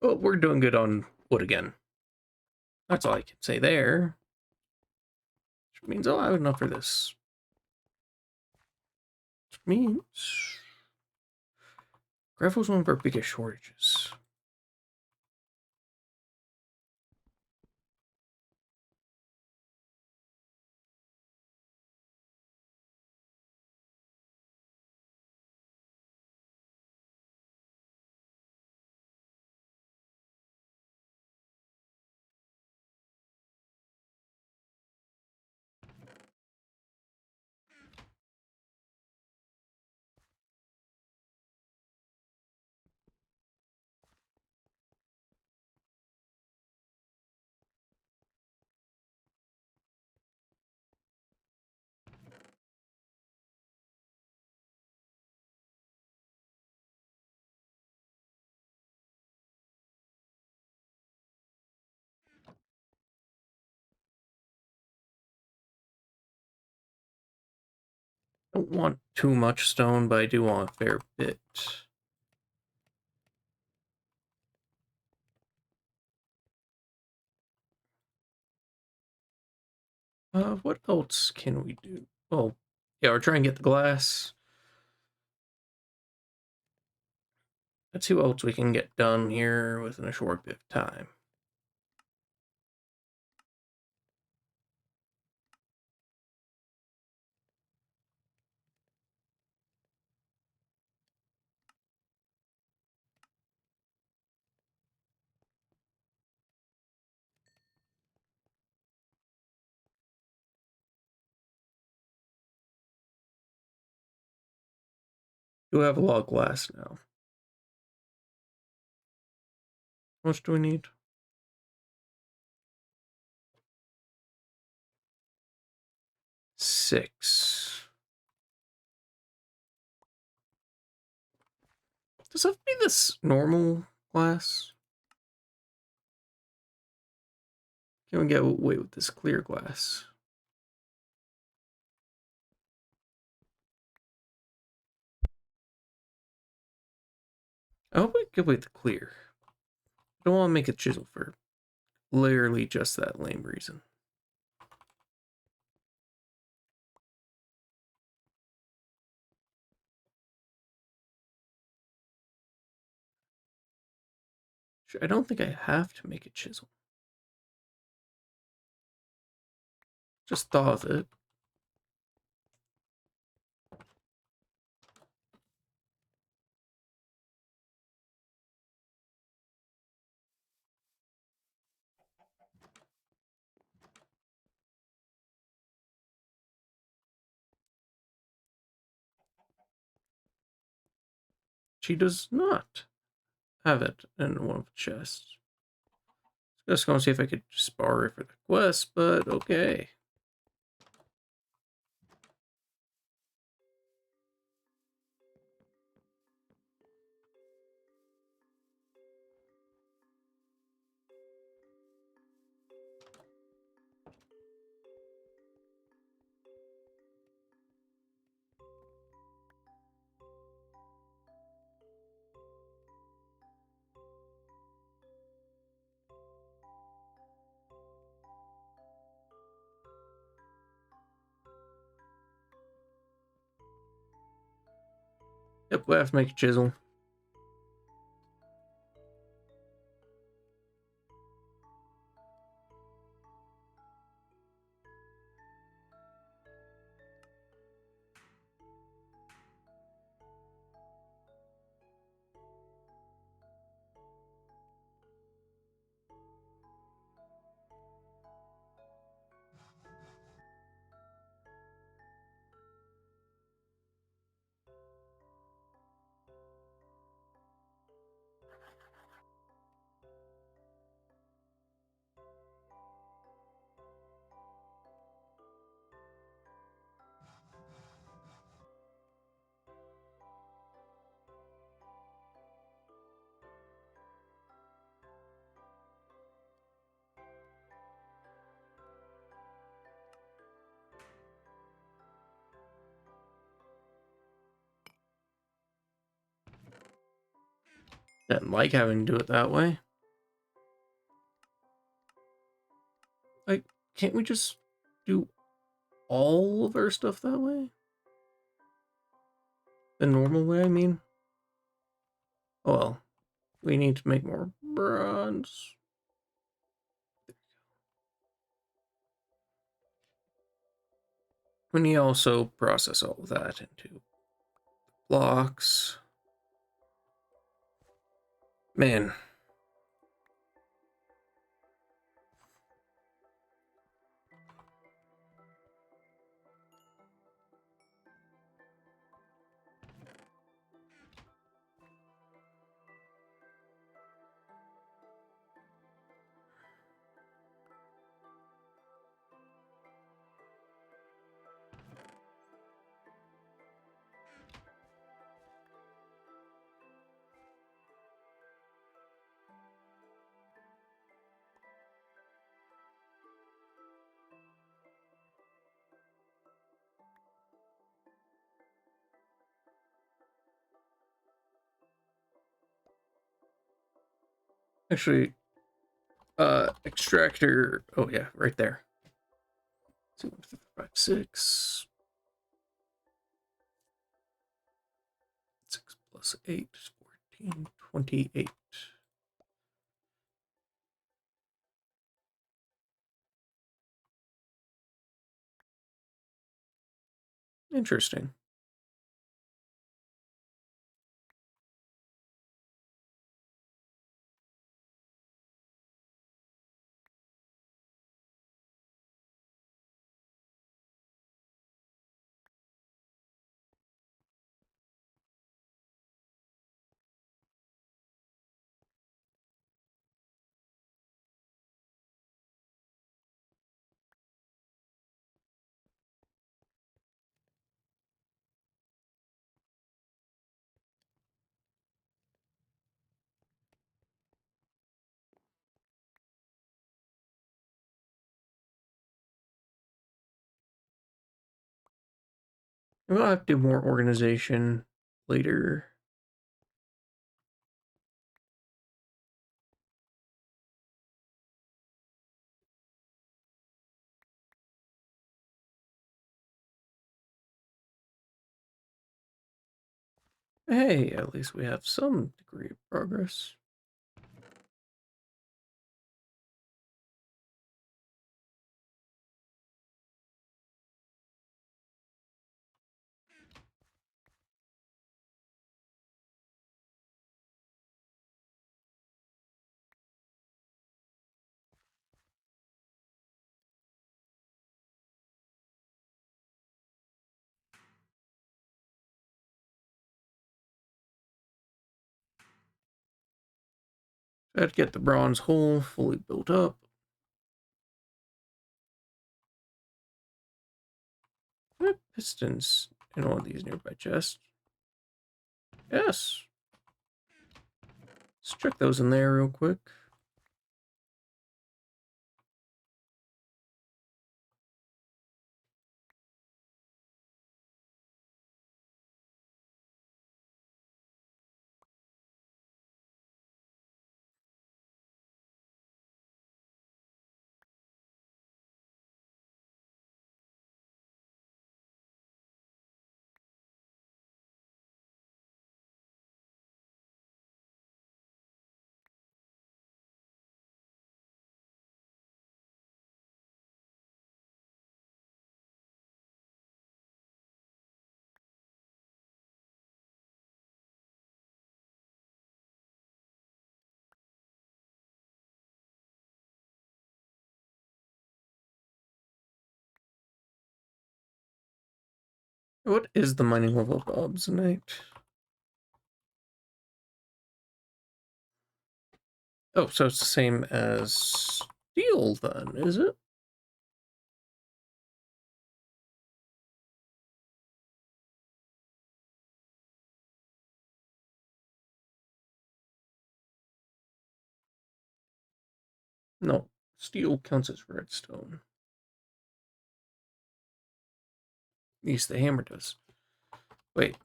Oh, we're doing good on wood again. That's all I can say there. Which means, oh, I have enough for this. Which means gravel's one of our biggest shortages. Don't want too much stone, but I do want a fair bit. What else can we do? Oh, yeah, we're trying to get the glass. Let's see what else we can get done here within a short bit of time. Do have a lot of glass now. How much do we need? 6. Does that have to be this normal glass? Can we get away with this clear glass? I hope we get away with the clear. I don't want to make a chisel for literally just that lame reason. I don't think I have to make a chisel. Just thought of it. She does not have it in one of the chests. Just gonna see if I could just borrow it for the quest, but okay. Yep, we have to make a chisel. Didn't like having to do it that way. can't we just do all of our stuff that way? The normal way, I mean? Oh well, we need to make more bronze. We need to also process all of that into blocks. Man. Actually, extractor. Oh yeah, right there. 2, 3, 5, 6. 6 plus 8 is 14, 28. Interesting. We'll have to do more organization later. Hey, at least we have some degree of progress. I'd get the bronze hull fully built up. Pistons in one of these nearby chests. Yes. Let's check those in there real quick. What is the mining level of obsidianite? Oh, so it's the same as steel then, is it? No, steel counts as redstone. At least the hammer does. Wait.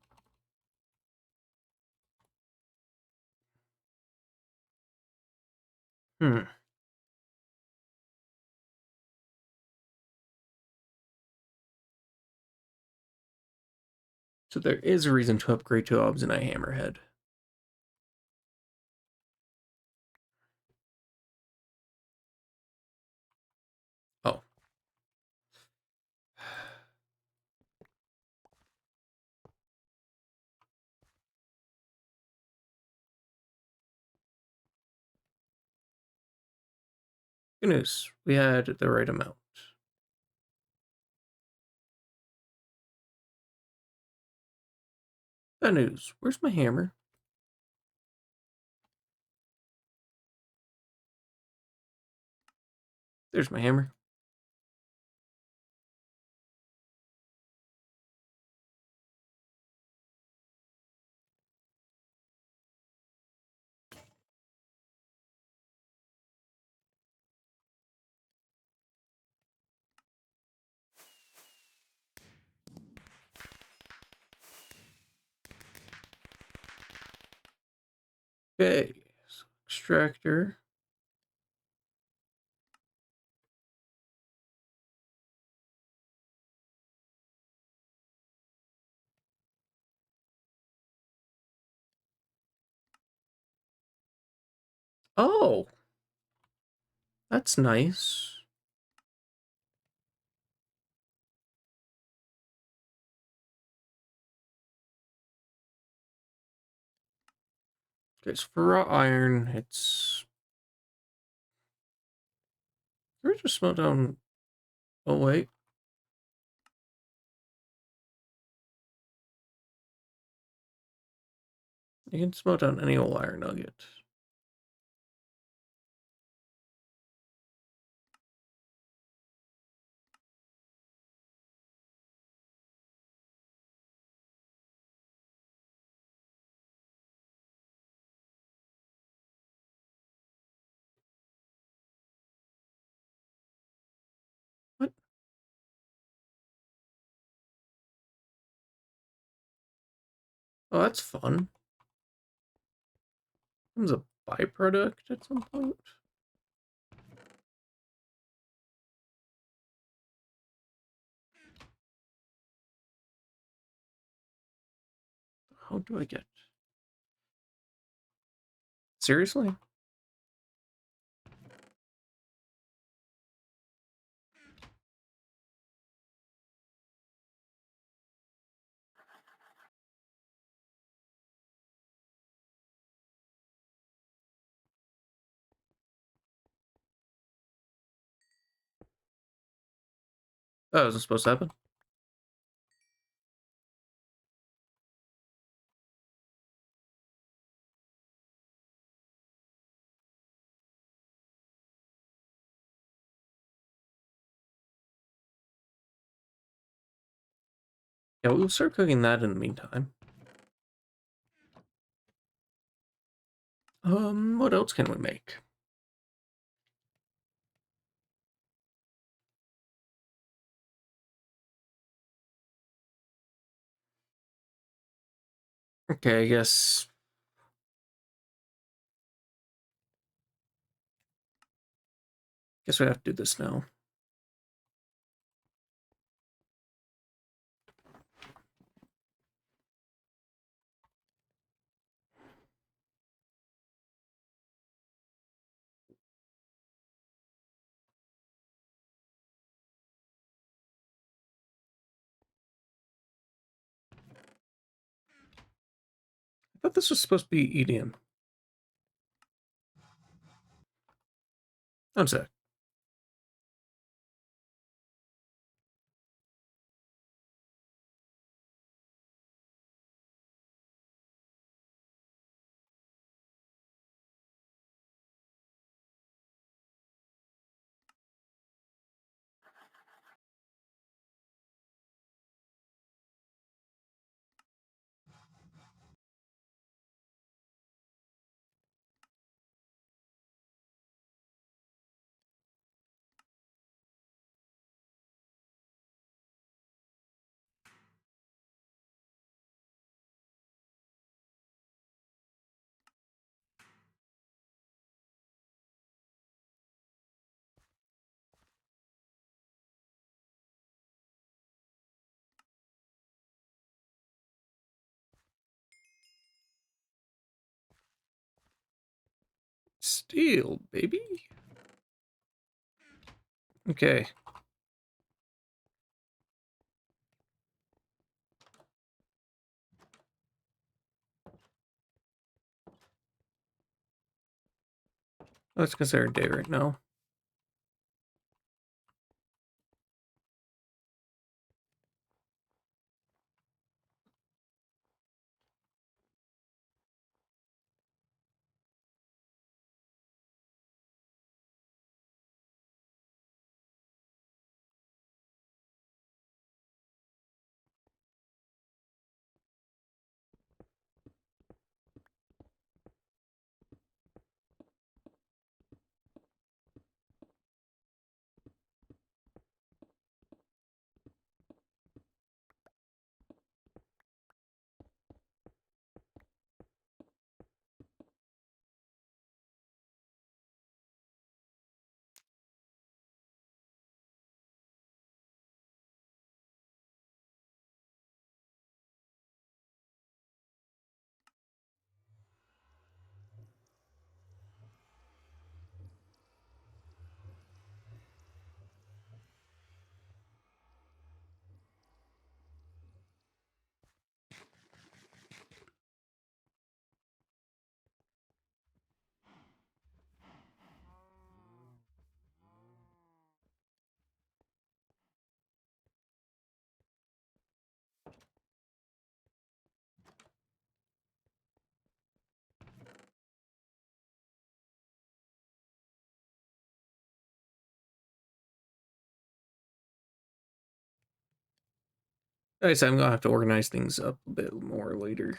Hmm. So there is a reason to upgrade to Obsidian Hammerhead. Oh. Good news. We had the right amount. Bad news. Where's my hammer? There's my hammer. Okay. So extractor. Oh, that's nice. Okay, so for raw iron, it's. Can we just smelt down? Oh, wait. You can smelt down any old iron nugget. What? Oh, that's fun. Comes a byproduct at some point. How do I get? Seriously? That wasn't supposed to happen. Yeah, we'll start cooking that in the meantime. What else can we make? Okay, I guess we have to do this now. I thought this was supposed to be EDM. I'm sorry. Steel, baby. Okay. Let's consider day right now. I guess I'm gonna have to organize things up a bit more later.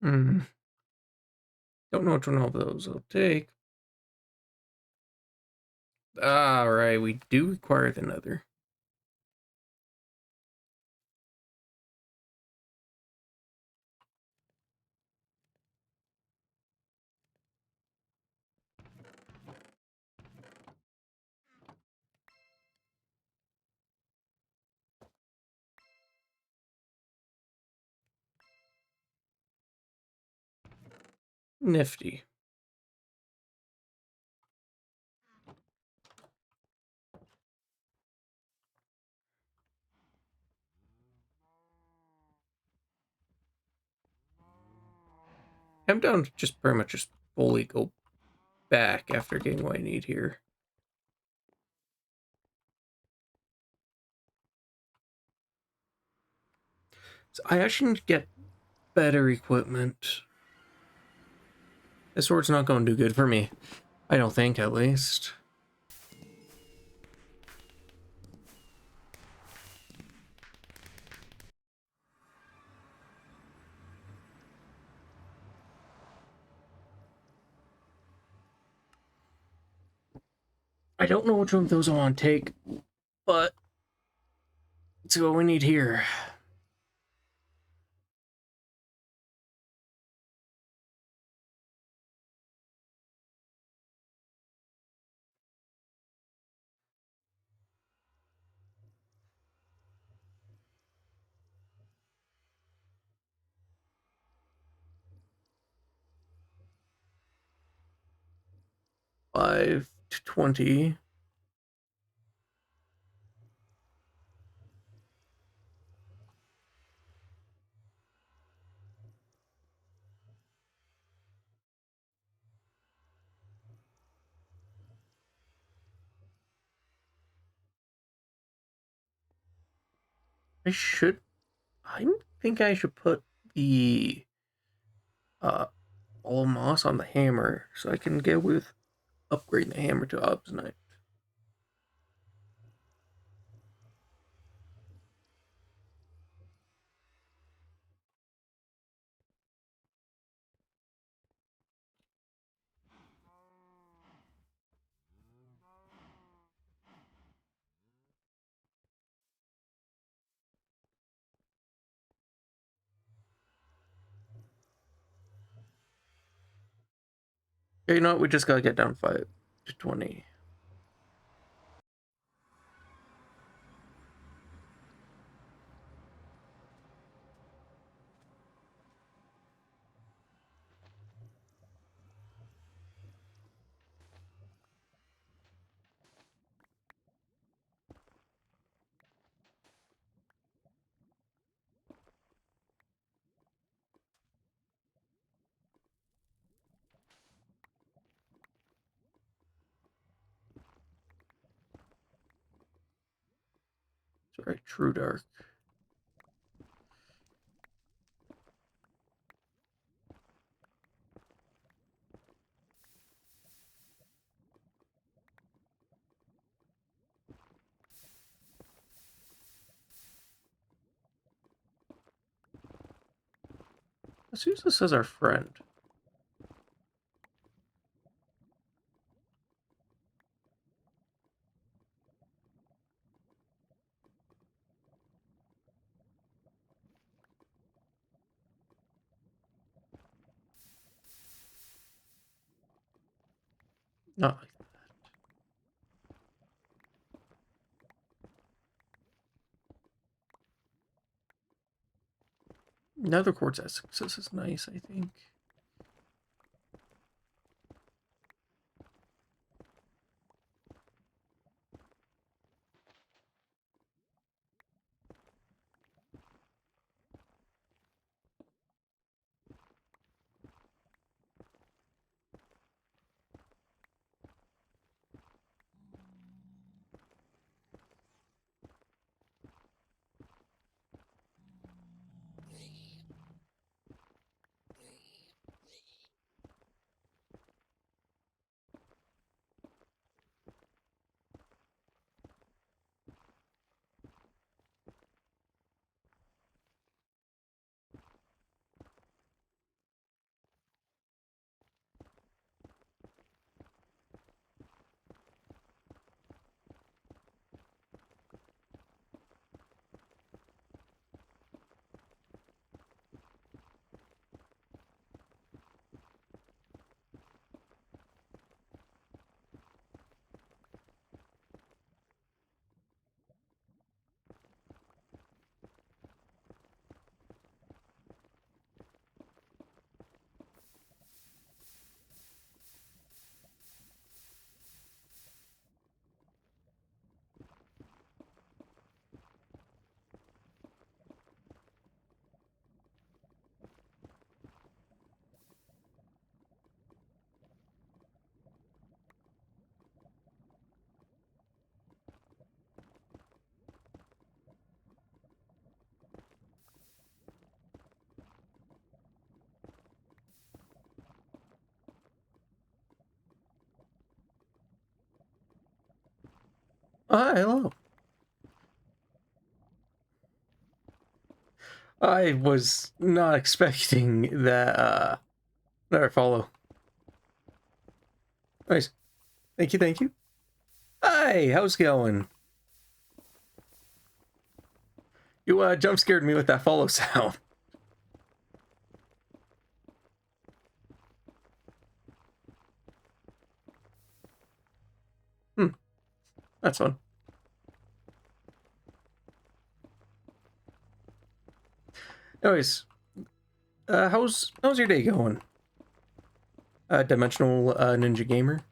Hmm. Don't know which one of those I'll take. Alright, we do require the nether. Nifty. I'm down to just pretty much just fully go back after getting what I need here. So I actually need to get better equipment. This sword's not going to do good for me. I don't think, at least. I don't know which one of those I want to take, but let's see what we need here. Five to 20. I think I should put the all moss on the hammer so I can get with upgrading the hammer to obsidian. Yeah, you know what? We just gotta get down 5 to 20. Sorry, true dark. Let's use this as our friend. Not like Nether quartz access is nice, I think. Oh, hi, hello. I was not expecting that, another follow. Nice. Thank you, thank you. Hi, how's it going? You, jump scared me with that follow sound. Hmm, that's fun. Anyways, how's your day going? Dimensional, Ninja Gamer?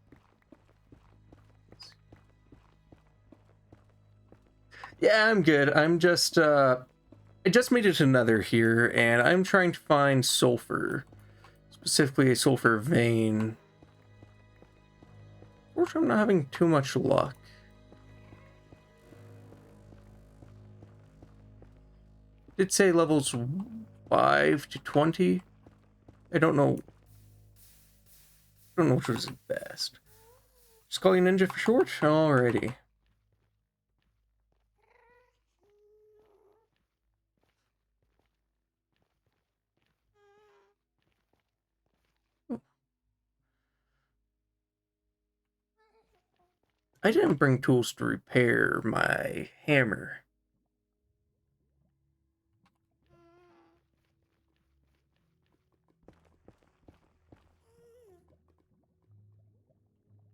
Yeah, I'm good. I just made it to Nether here, and I'm trying to find sulfur. Specifically a sulfur vein. Fortunately, I'm not having too much luck. did say levels 5 to 20. I don't know. I don't know which was the best. Just call you Ninja for short? Alrighty. I didn't bring tools to repair my hammer.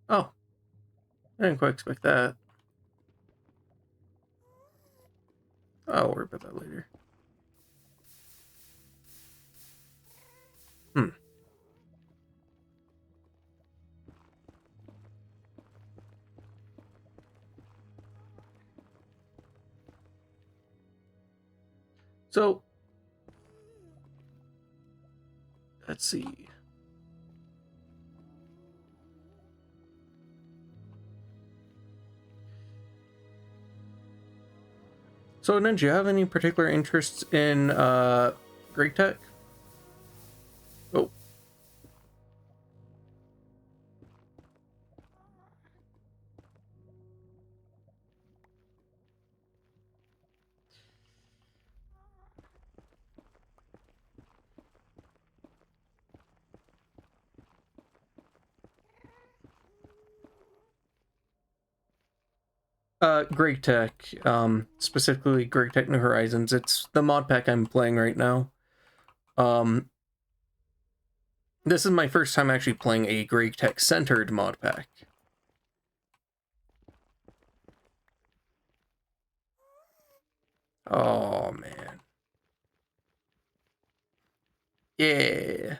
Oh, I didn't quite expect that. I'll worry about that later. Hmm. So, let's see. So, Ninja, do you have any particular interests in Greek tech? Oh, Great Tech, specifically Great Tech New Horizons. It's the mod pack I'm playing right now. Um, this is my first time actually playing a Great Tech centered mod pack. Oh man, yeah.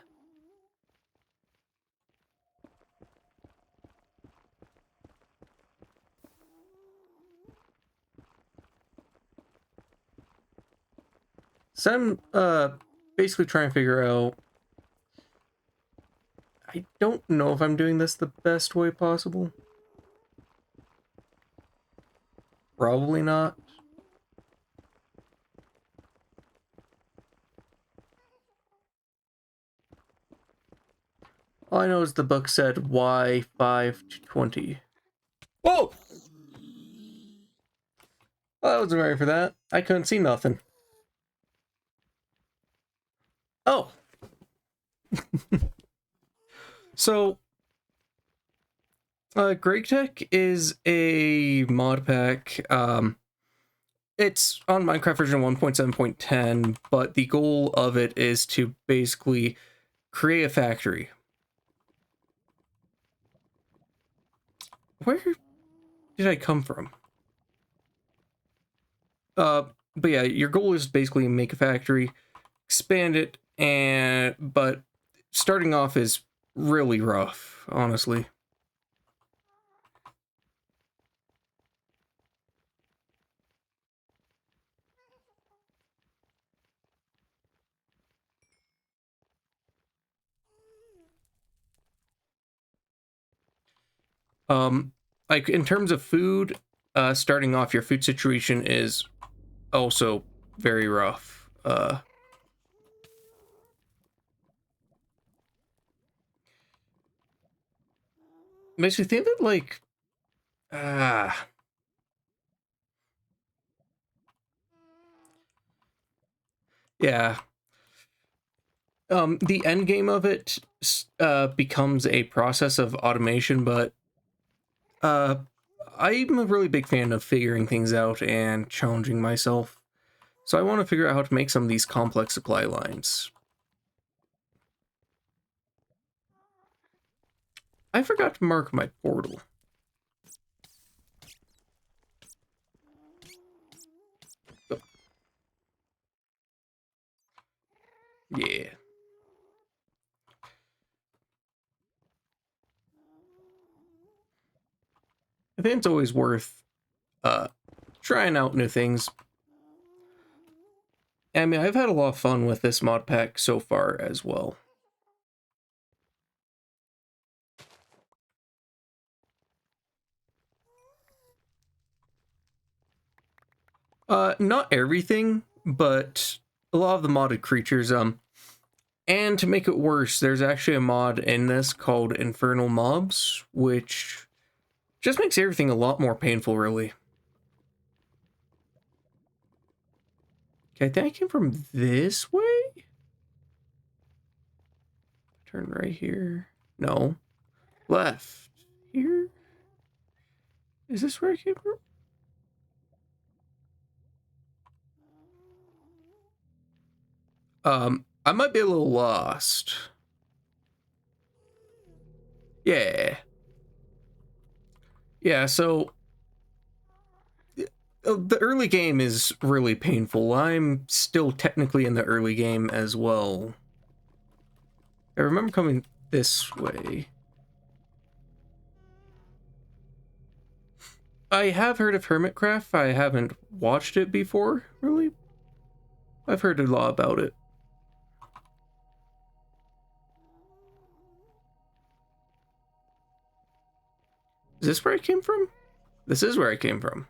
So I'm basically trying to figure out. I don't know if I'm doing this the best way possible. Probably not. All I know is the book said Y 5 to 20. Whoa! Well, I wasn't ready for that. I couldn't see nothing. Oh! So, Great Tech is a mod pack. It's on Minecraft version 1.7.10, but the goal of it is to basically create a factory. Where did I come from? But yeah, your goal is basically make a factory, expand it, but starting off is really rough, honestly. Um, like in terms of food, starting off, your food situation is also very rough. Makes me think that like, ah, yeah. The end game of it becomes a process of automation, but uh, I'm a really big fan of figuring things out and challenging myself. So I want to figure out how to make some of these complex supply lines. I forgot to mark my portal. Oh, yeah. I think it's always worth uh, trying out new things. I mean, I've had a lot of fun with this mod pack so far as well. Not everything, but a lot of the modded creatures, and to make it worse, there's actually a mod in this called Infernal Mobs, which just makes everything a lot more painful, really. Okay, I think I came from this way? Turn right here. No. Left. Here? Is this where I came from? I might be a little lost. Yeah. Yeah, so the early game is really painful. I'm still technically in the early game as well. I remember coming this way. I have heard of Hermitcraft. I haven't watched it before, really. I've heard a lot about it. Is this where I came from? This is where I came from.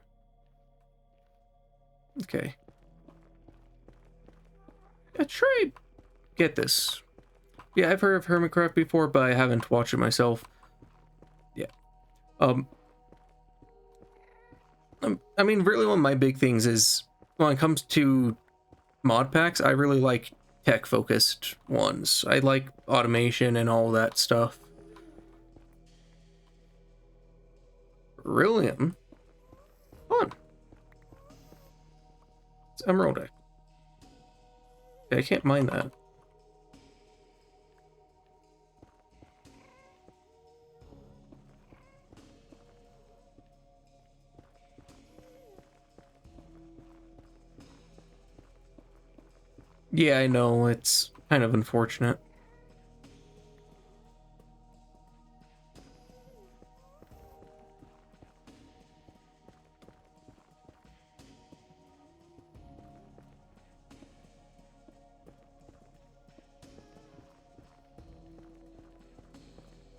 Okay. Yeah, try get this. Yeah, I've heard of Hermitcraft before, but I haven't watched it myself. Yeah. I mean, really one of my big things is when it comes to mod packs, I really like tech-focused ones. I like automation and all that stuff. Beryllium? Fun. It's emerald. Okay, I can't mine that. Yeah, I know, it's kind of unfortunate.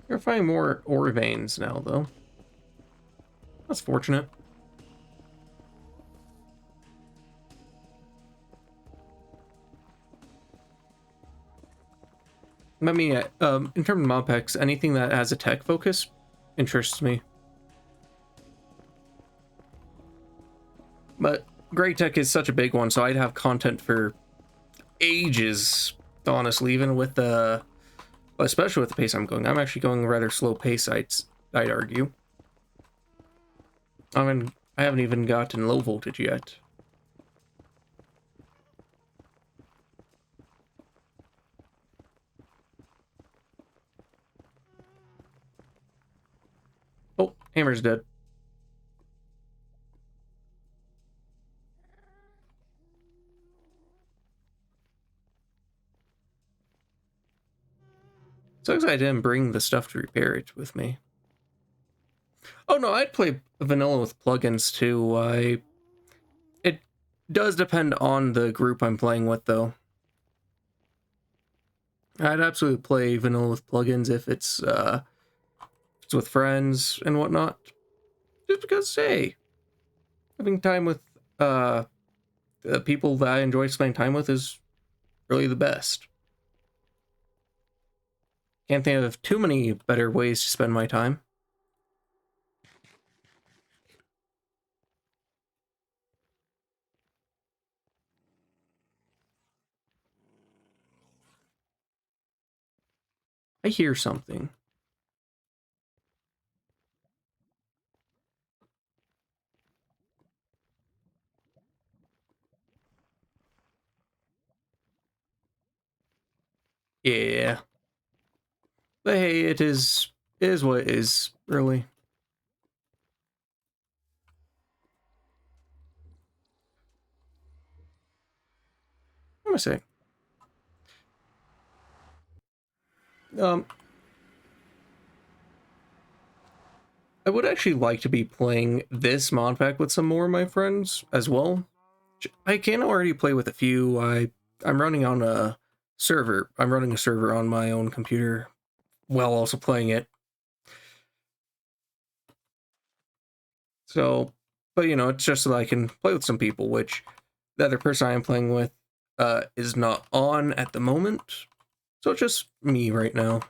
You're finding more ore veins now, though. That's fortunate. I mean, in terms of mod packs, anything that has a tech focus interests me. But great tech is such a big one, so I'd have content for ages, honestly, even with the... especially with the pace I'm going. I'm actually going rather slow pace, I'd argue. I haven't even gotten low voltage yet. Oh, hammer's dead. Sucks I didn't bring the stuff to repair it with me. Oh no, I'd play vanilla with plugins too. It does depend on the group I'm playing with, though. I'd absolutely play vanilla with plugins if it's with friends and whatnot. Just because, hey, having time with the people that I enjoy spending time with is really the best. Can't think of too many better ways to spend my time. I hear something. Yeah. But hey, it is what it is, really. Let me say. Um, I would actually like to be playing this mod pack with some more of my friends as well. I can already play with a few. I'm running on a server. I'm running a server on my own computer while also playing it. So, but you know, it's just so that I can play with some people, which the other person I am playing with is not on at the moment. So it's just me right now.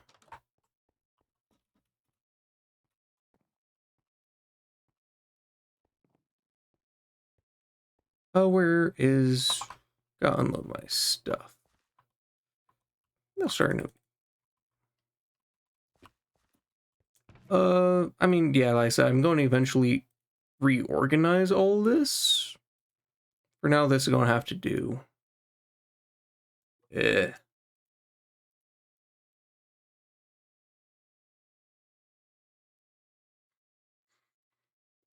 Where is... Gotta unload my stuff. I'll start a new... I mean, yeah, like I said, I'm going to eventually reorganize all this. For now, this is going to have to do. Eh.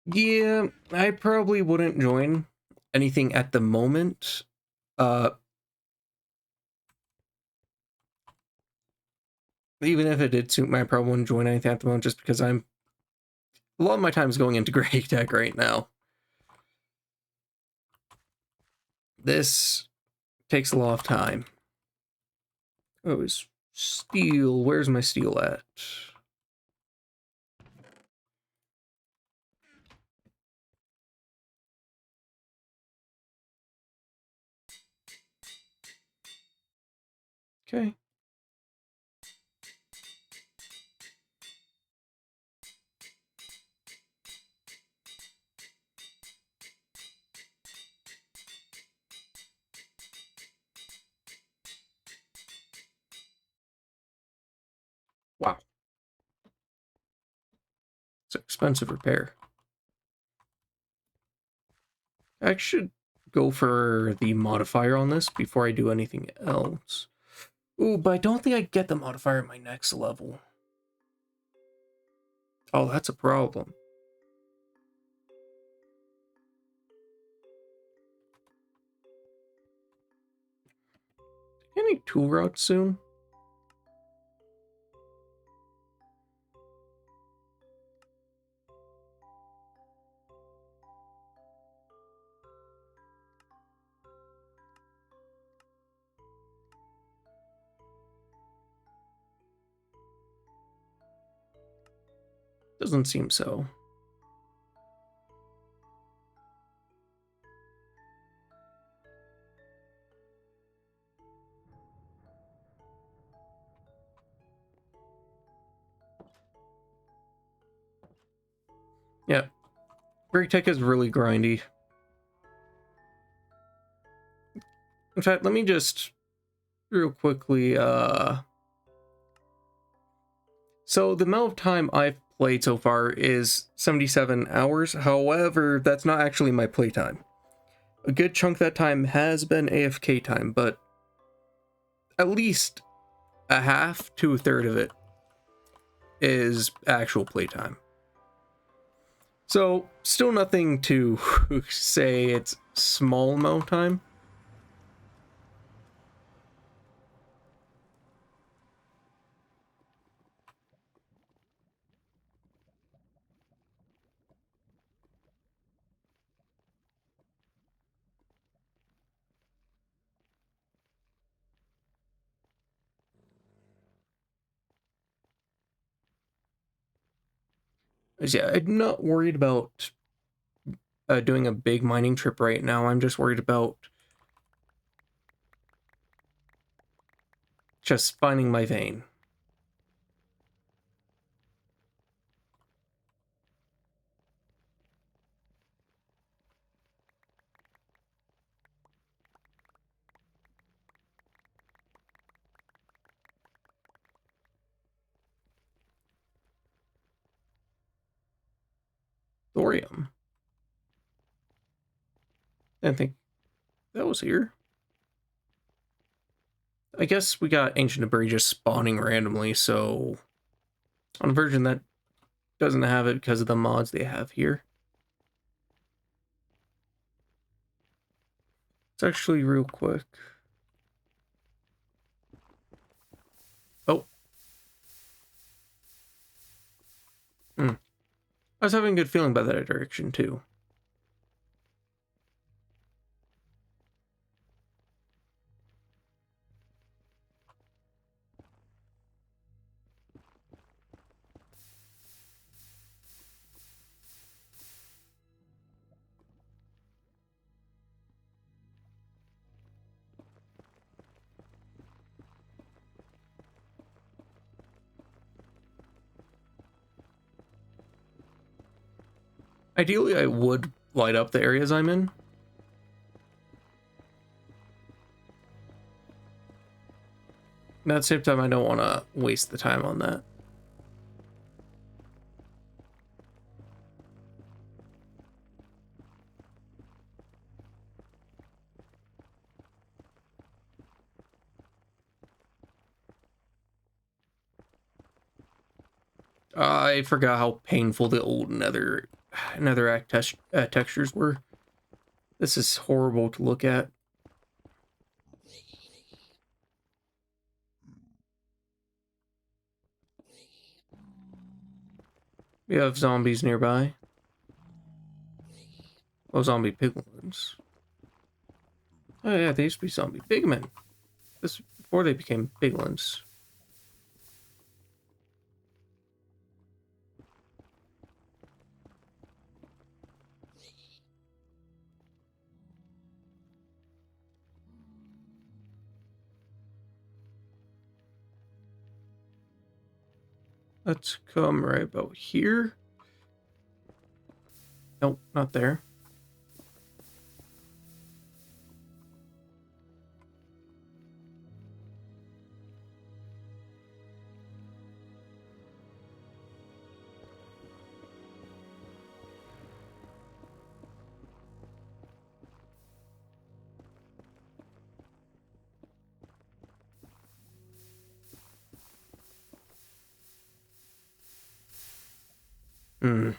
Yeah, I probably wouldn't join anything at the moment. Even if it did suit me, I probably wouldn't join anything at the moment just because a lot of my time is going into gray tech right now. This takes a lot of time. Oh, is steel. Where's my steel at? Okay. Wow. It's an expensive repair. I should go for the modifier on this before I do anything else. Ooh, but I don't think I get the modifier at my next level. Oh, that's a problem. Any tool routes soon? Doesn't seem so. Yeah. Break tech is really grindy. In fact, let me just real quickly, so the amount of time I've played so far is 77 hours. However, that's not actually my playtime. A good chunk of that time has been AFK time, but at least a half to a third of it is actual playtime. So, still nothing to say it's small amount of time. Yeah, I'm not worried about doing a big mining trip right now. I'm just worried about just finding my vein. Thorium. Didn't think that was here. I guess we got ancient debris just spawning randomly, so on a version that doesn't have it because of the mods they have here. It's actually real quick. Oh. I was having a good feeling about that direction too. Ideally, I would light up the areas I'm in. At the same time, I don't want to waste the time on that. I forgot how painful the old netherrack textures were. This is horrible to look at. We have zombies nearby. Oh, zombie piglins. Oh yeah, they used to be zombie pigmen. This before they became piglins. Let's come right about here. Nope, not there. Hmm.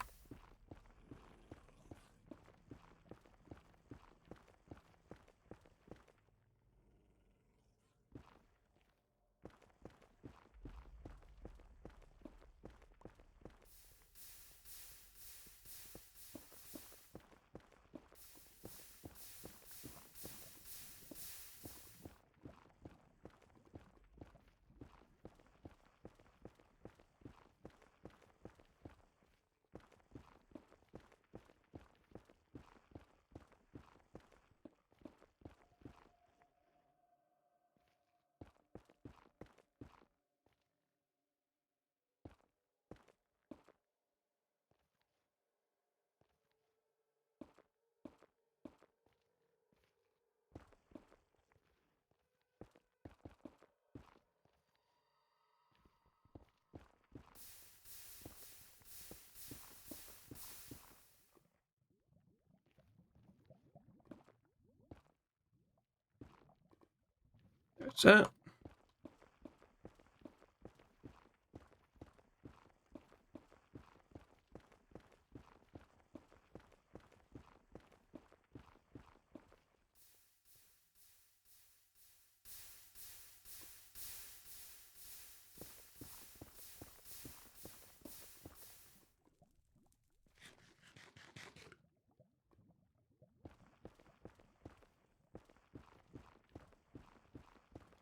That's it.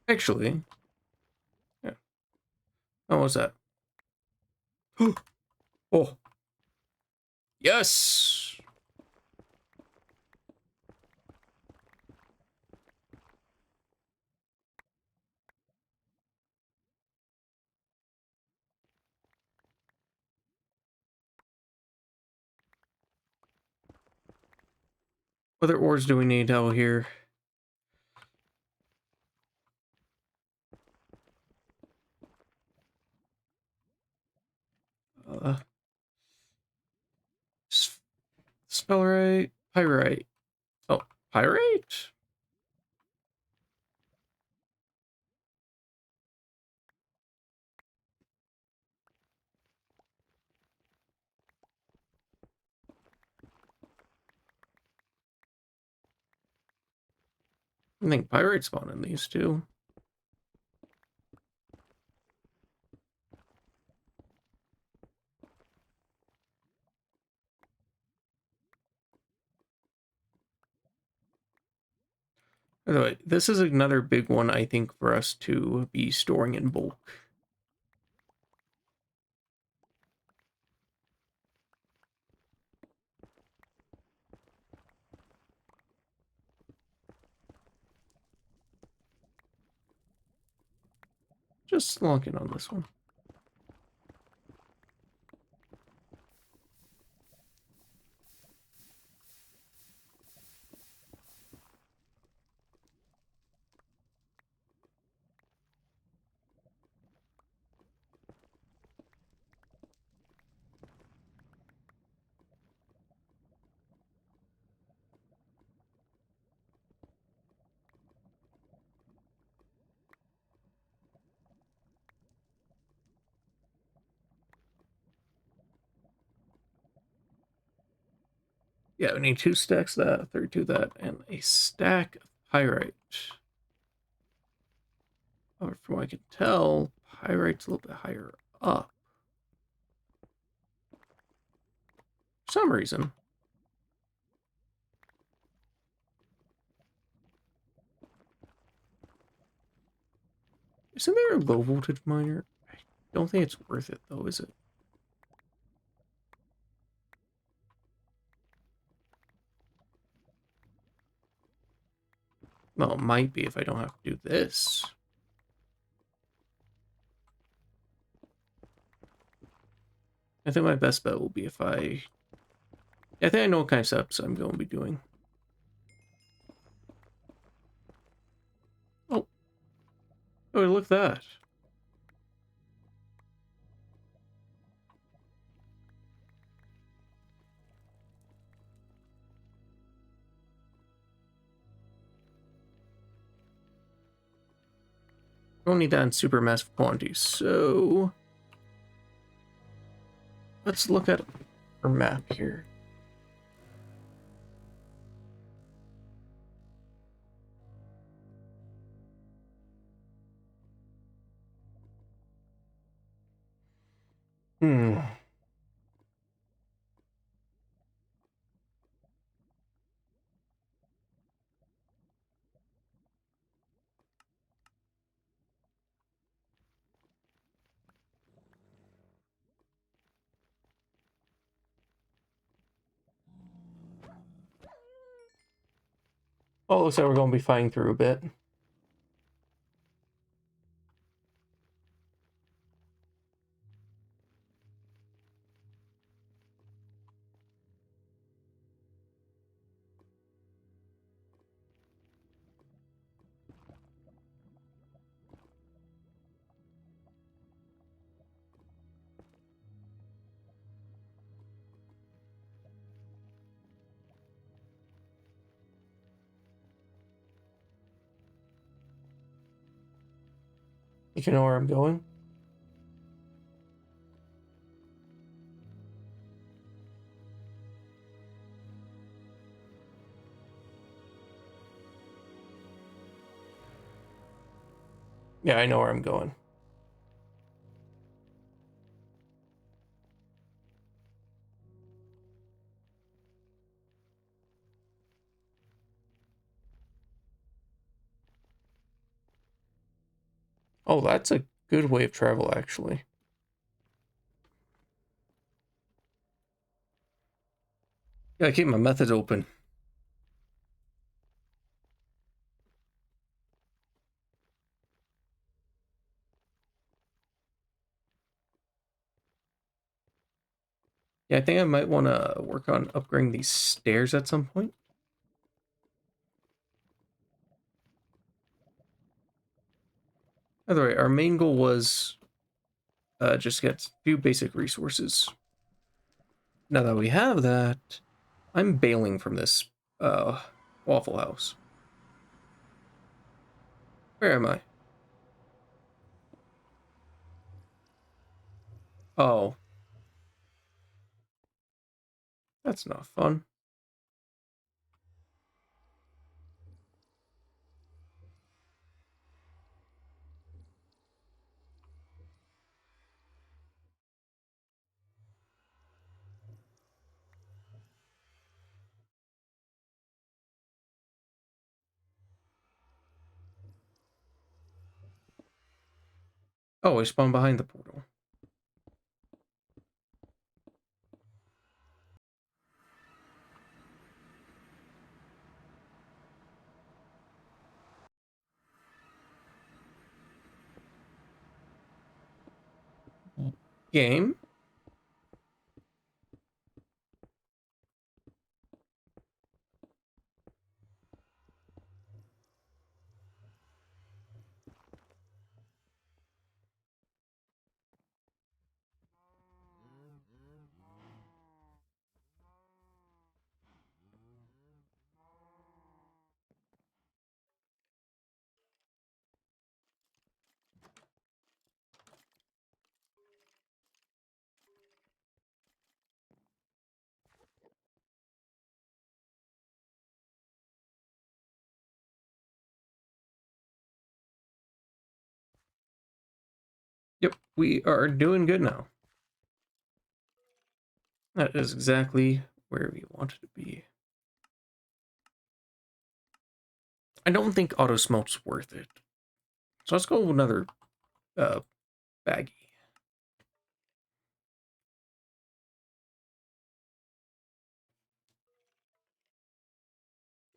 Actually, yeah. Oh, what's that? Oh, yes. What other ores do we need out here? Uh, spellrite, pyrite. Oh, pyrite? I think pyrite spawn in these too. By the way, this is another big one I think for us to be storing in bulk. Just lock in on this one. Yeah, we need 2 stacks of that, 32 of that, and a stack of pyrite. Oh, from what I can tell, pyrite's a little bit higher up. For some reason. Isn't there a low voltage miner? I don't think it's worth it though, is it? Well, it might be if I don't have to do this. I think my best bet will be if I think I know what kind of steps I'm going to be doing. Oh, oh, look at that. I don't need that in super massive quantities, so let's look at our map here. Hmm. Oh, looks like we're going to be fighting through a bit. You know where I'm going? Yeah, I know where I'm going. Oh, that's a good way of travel, actually. Yeah, I keep my methods open. Yeah, I think I might want to work on upgrading these stairs at some point. By the way, our main goal was just get a few basic resources. Now that we have that, I'm bailing from this uh, Waffle House. Where am I? Oh, that's not fun. Oh, I spawned behind the portal. Game? Yep, we are doing good now. That is exactly where we wanted to be. I don't think auto smelt's worth it. So let's go with another baggie.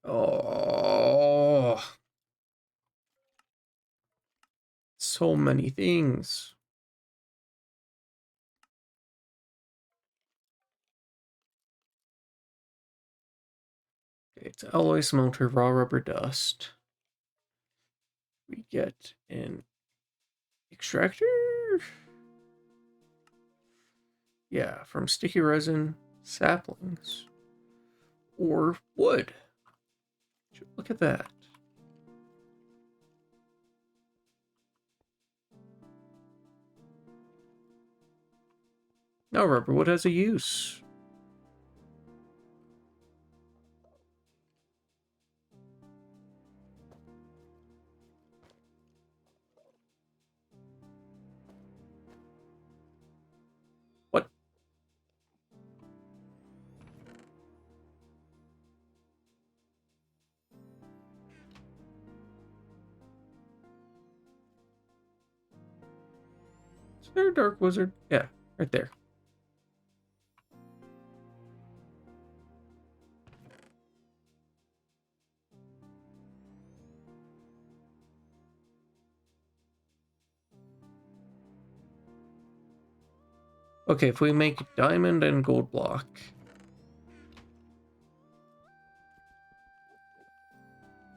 Oh, so many things. Okay, it's alloy smelter, raw rubber dust. We get an extractor. Yeah, from sticky resin, saplings, or wood. Look at that. Now rubber wood has a use. What? Is there a dark wizard? Yeah, right there. Okay, if we make diamond and gold block,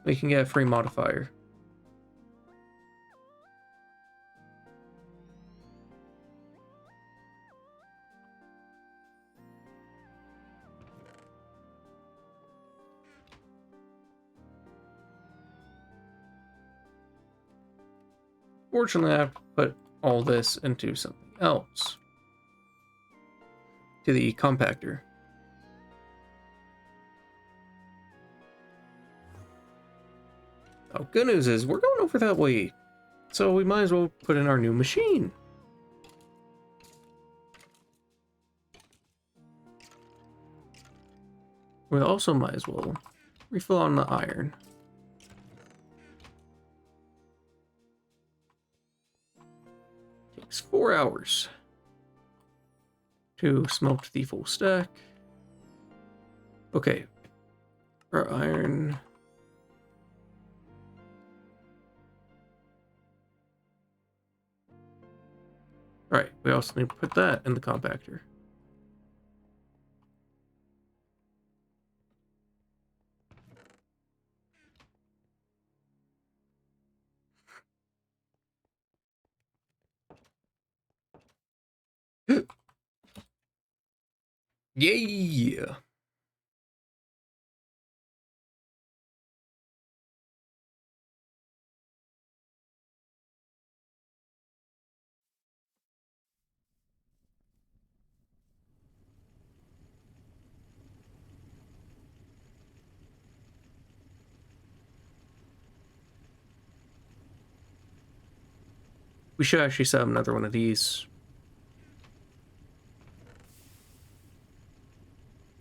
we can get a free modifier. Fortunately, I have to put all this into something else. To the compactor. Oh, good news is we're going over that way. So we might as well put in our new machine. We also might as well refill on the iron. Takes 4 hours to smelt the full stack. Okay, our iron. Right, we also need to put that in the compactor. Yeah! We should actually set up another one of these.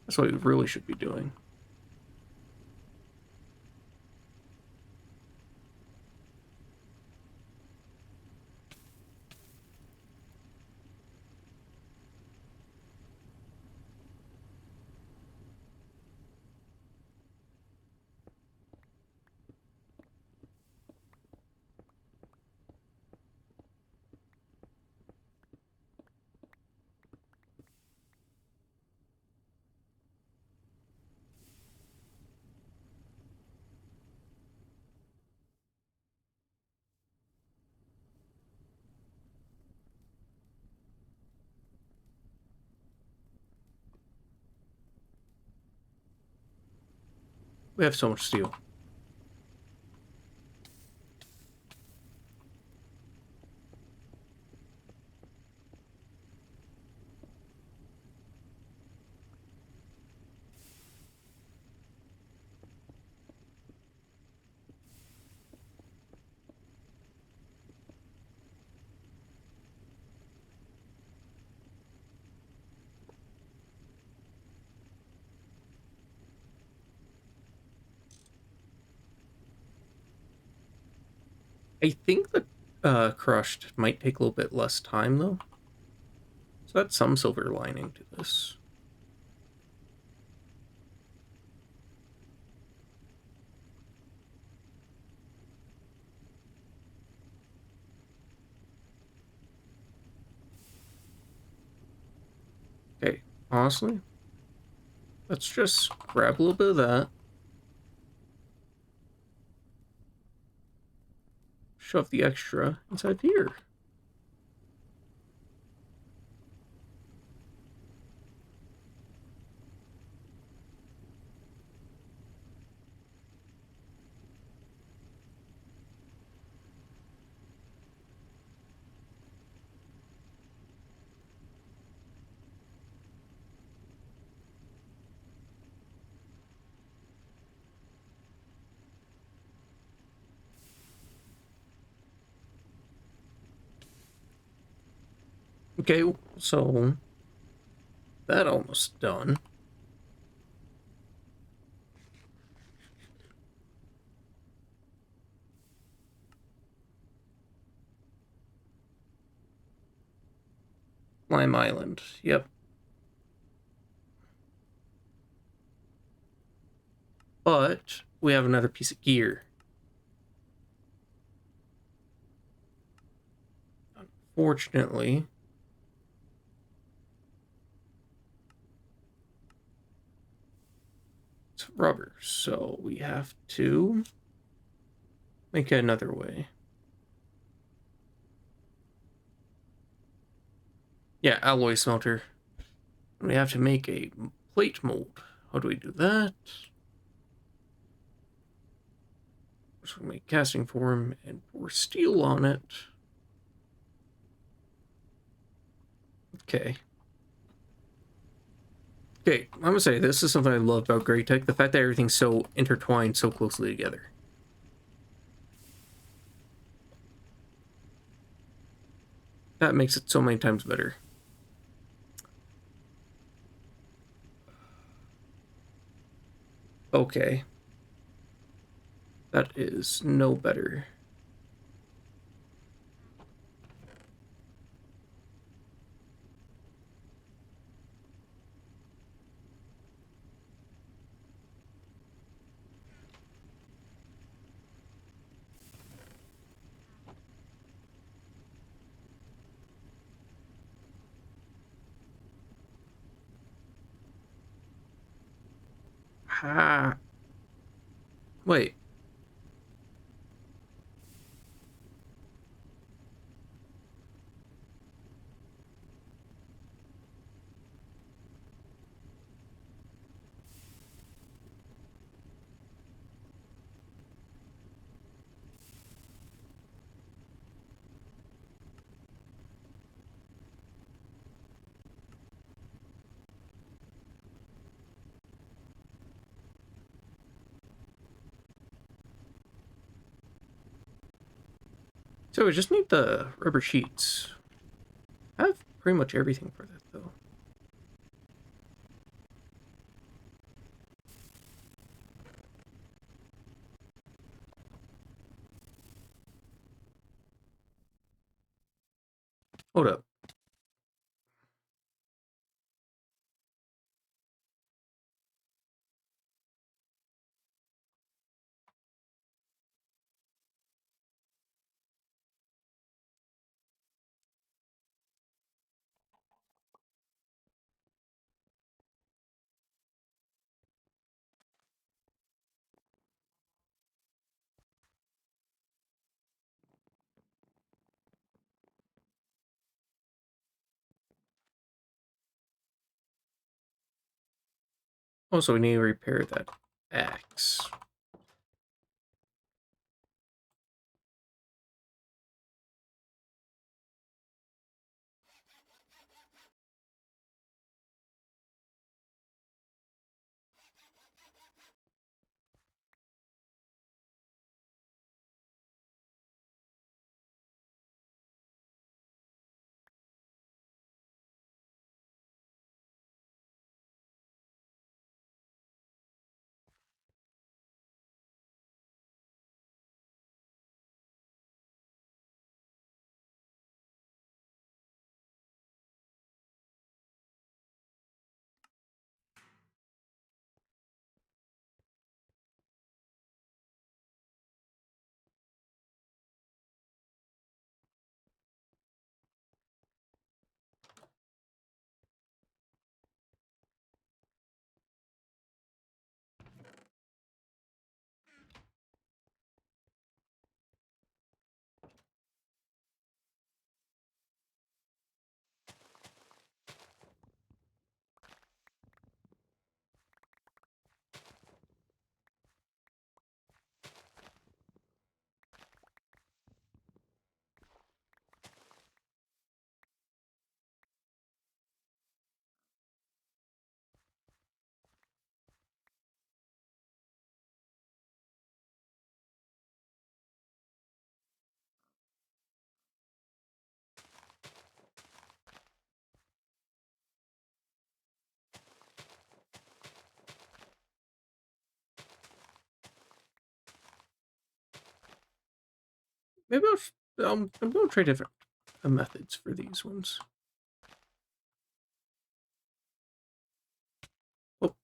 That's what we really should be doing. We have so much steel. I think the crushed might take a little bit less time though. So that's some silver lining to this. Okay, honestly, let's just grab a little bit of that. Shove the extra inside here. Okay, so that almost done. Lime Island. Yep. But we have another piece of gear. Unfortunately, it's rubber, so we have to make it another way. Yeah, alloy smelter. We have to make a plate mold. How do we do that? So we make casting form and pour steel on it. Okay. Okay, I'm gonna say this is something I love about Great Tech, the fact that everything's so intertwined so closely together. That makes it so many times better. Okay. That is no better. Ah. Wait. So we just need the rubber sheets. I have pretty much everything for that, though. Hold up. Also, we need to repair that axe. maybe I'm going to try different methods for these ones. Oh,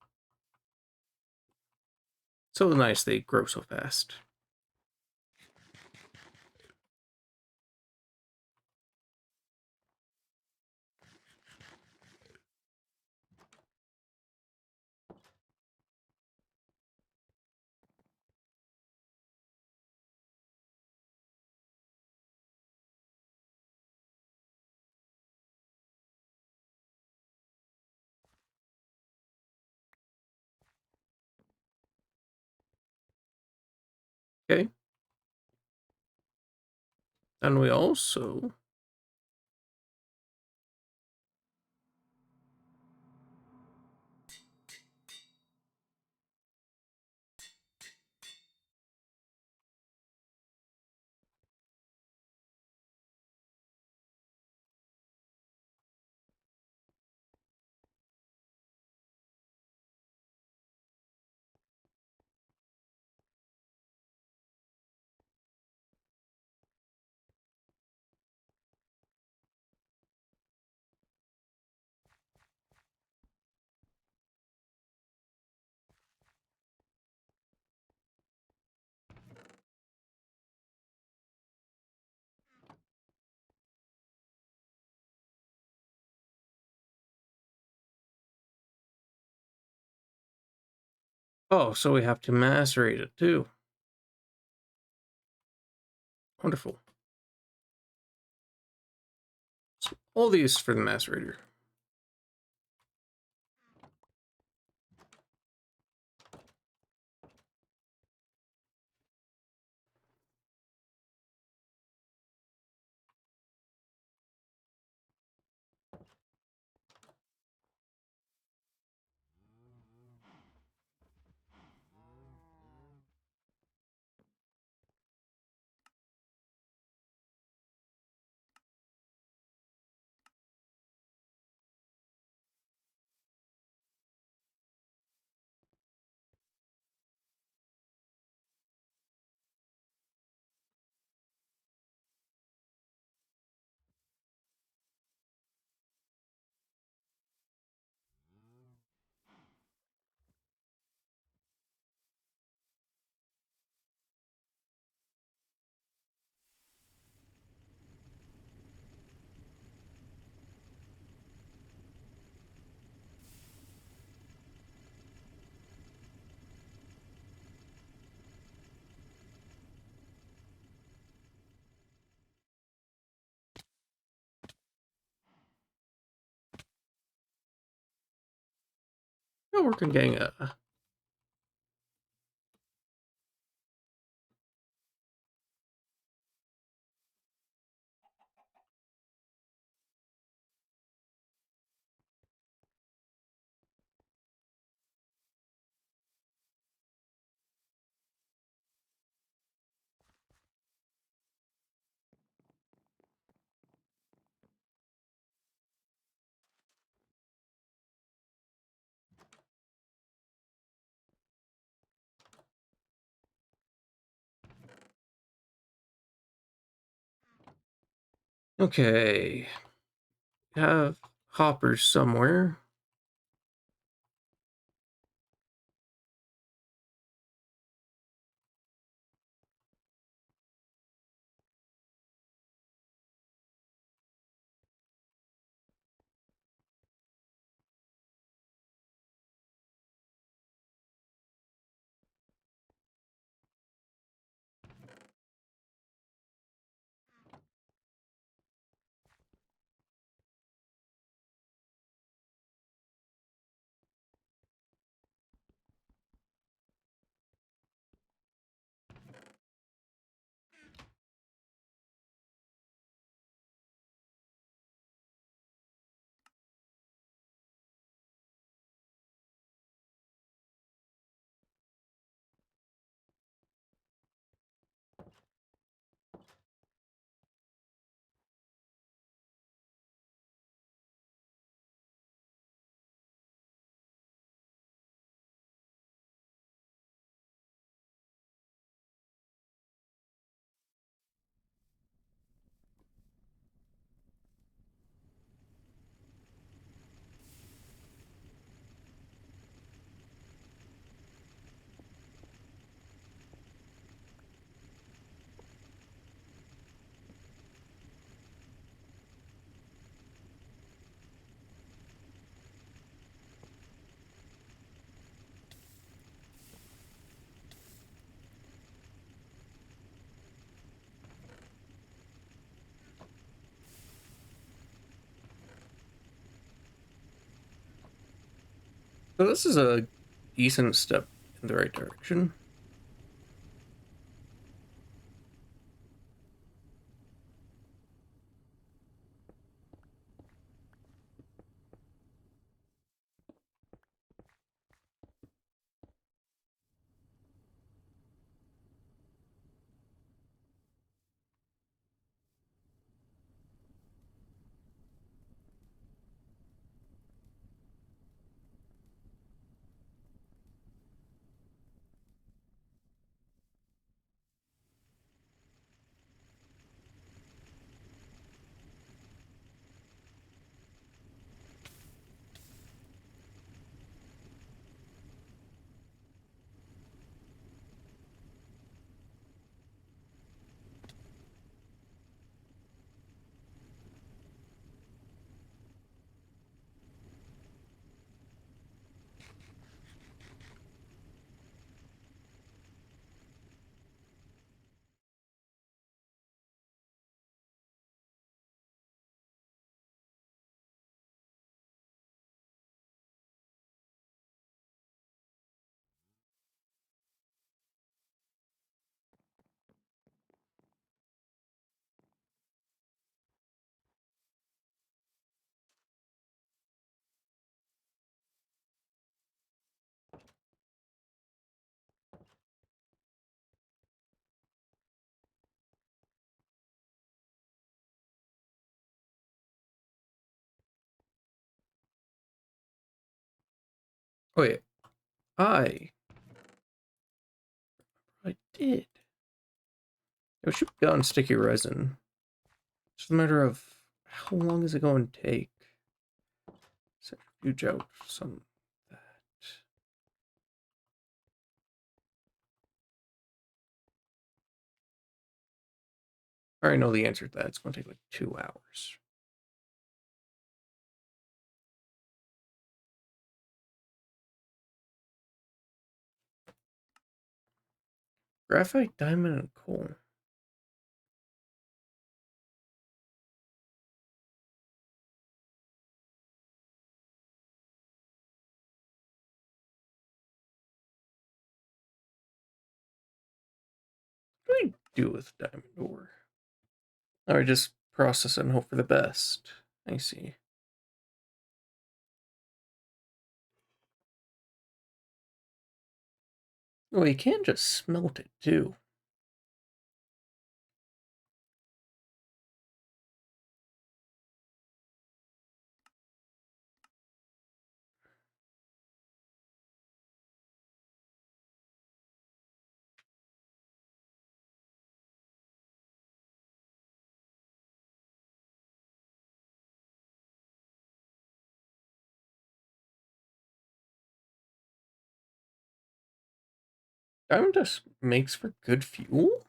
so nice they grow so fast. Okay. And we also... Oh, so we have to macerate it too. Wonderful. So all these for the macerator. Oh, we're getting a... Okay. Have hoppers somewhere. So this is a decent step in the right direction. Oh yeah, I did. It should be on sticky resin. It's just a matter of how long is it going to take? Centrifuge out some of that. I already know the answer to that. It's going to take like 2 hours. Graphite, diamond, and coal. What do I do with diamond ore? Or just process it and hope for the best. I see. Well, you can just smelt it too. Diamond dust makes for good fuel?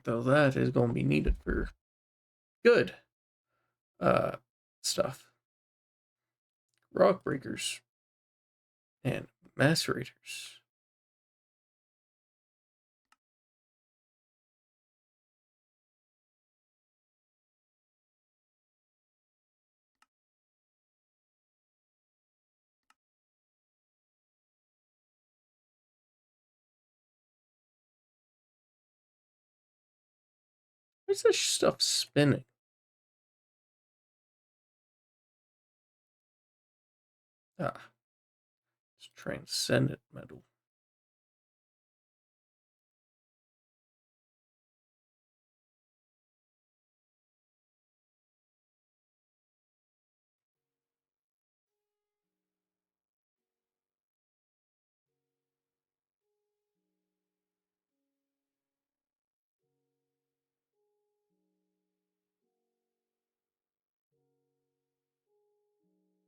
Though that is going to be needed for good uh stuff. Rock breakers and macerators. Where's this stuff spinning? Ah, it's transcendent metal.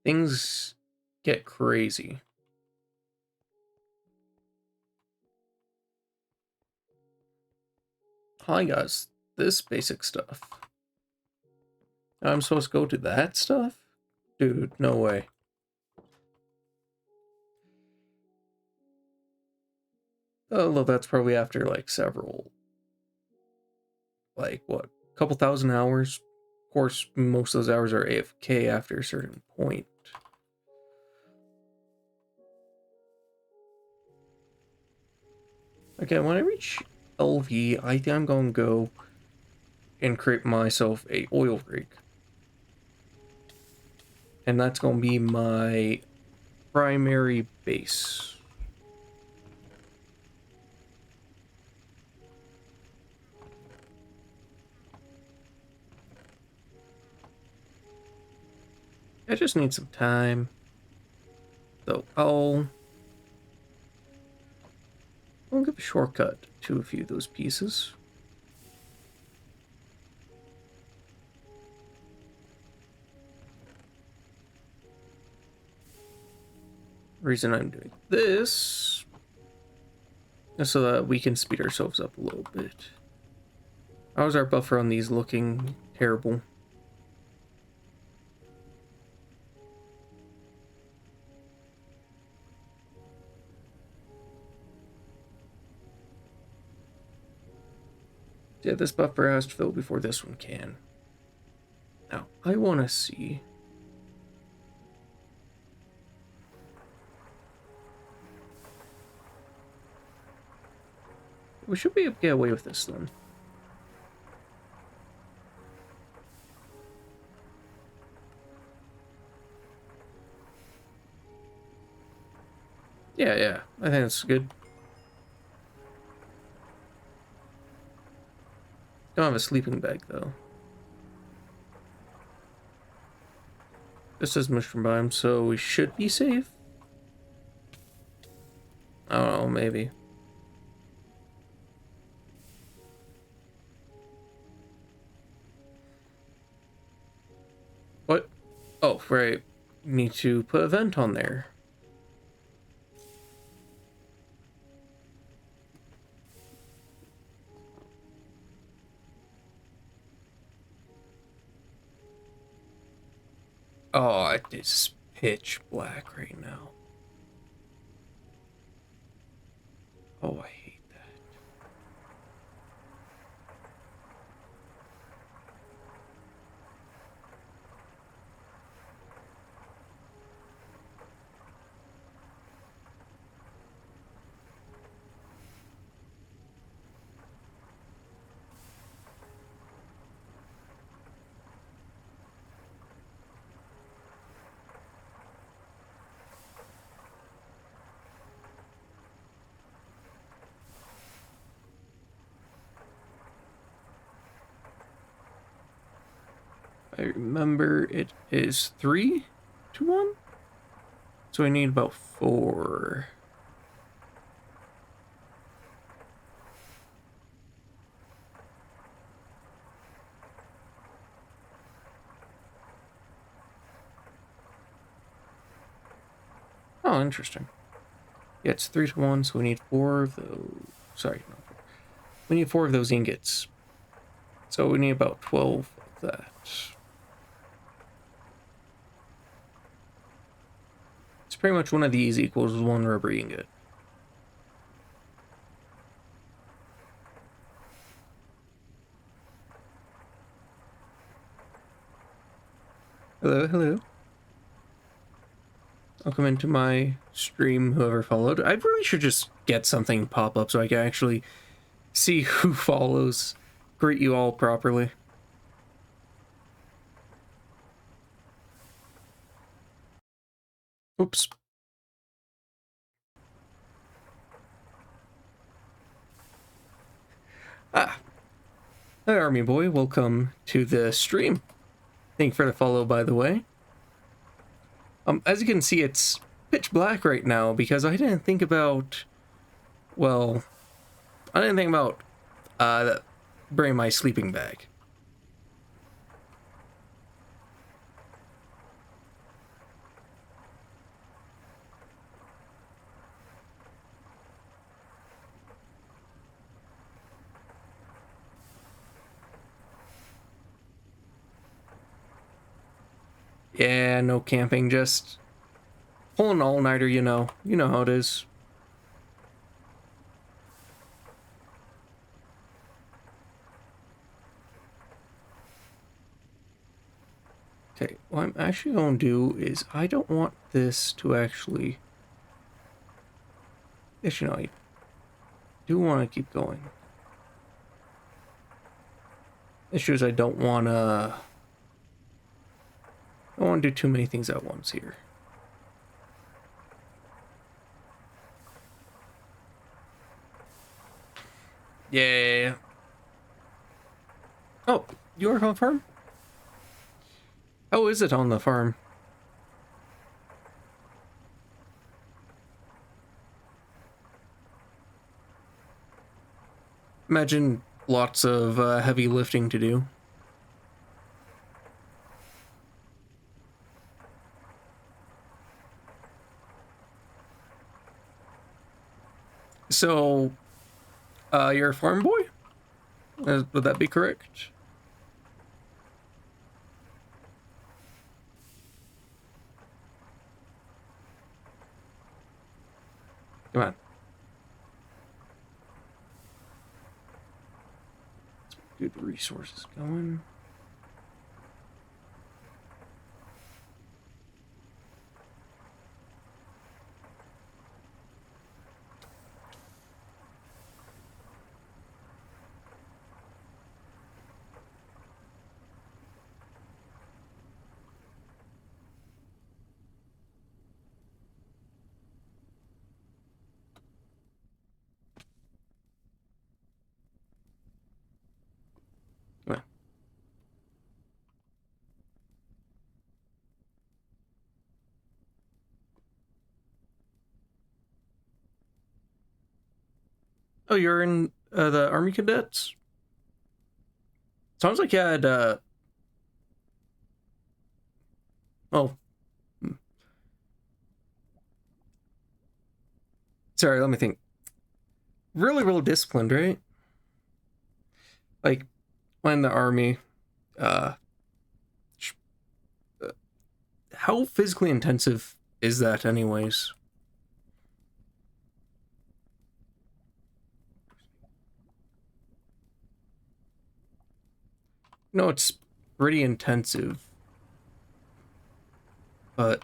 Things get crazy. Hi guys, this basic stuff. I'm supposed to go to that stuff? Dude, no way. Although that's probably after like several, like what, couple thousand hours. Of course, most of those hours are AFK after a certain point. Okay, when I reach LV, I think I'm gonna go and create myself a oil rig. And that's gonna be my primary base. I just need some time. So I'll give a shortcut to a few of those pieces. The reason I'm doing this is so that we can speed ourselves up a little bit. How's our buffer on these looking? Terrible. Yeah, this buffer has to fill before this one can. Now, I want to see. We should be able to get away with this then. Yeah, I think that's good. Don't have a sleeping bag though. This says mushroom biome, so we should be safe. I don't know, maybe. What? Oh, right. Need to put a vent on there. Oh, it's pitch black right now. Oh, I hate that. I remember it is 3 to 1. So I need about 4. Oh, interesting. Yeah, it's 3 to 1, so we need 4 of those. Sorry, not 4. We need 4 of those ingots. So we need about 12 of that. It's pretty much one of these equals 1 rubber ingot. Hello. Welcome into my stream, whoever followed. I really should just get something pop up so I can actually see who follows. Greet you all properly. Oops. Ah. Hi, Army Boy. Welcome to the stream. Thank you for the follow, by the way. As you can see, it's pitch black right now because I didn't think about, well, I didn't think about bringing my sleeping bag. Yeah, no camping, just pulling an all-nighter, you know how it is. Okay, what I'm actually going to do is I don't want this to actually... Yes, you know, I do want to keep going. Issue is I don't want to... I don't want to do too many things at once here. Yeah. Oh, you work on the farm? How is it on the farm? Imagine lots of heavy lifting to do. So, you're a farm boy? Would that be correct? Come on. Let's get the resources going. Come on. Oh, you're in the Army Cadets? Sounds like you had, oh. Sorry, let me think. Really, really disciplined, right? Like, when the Army, uh, how physically intensive is that anyways? No, it's pretty intensive, but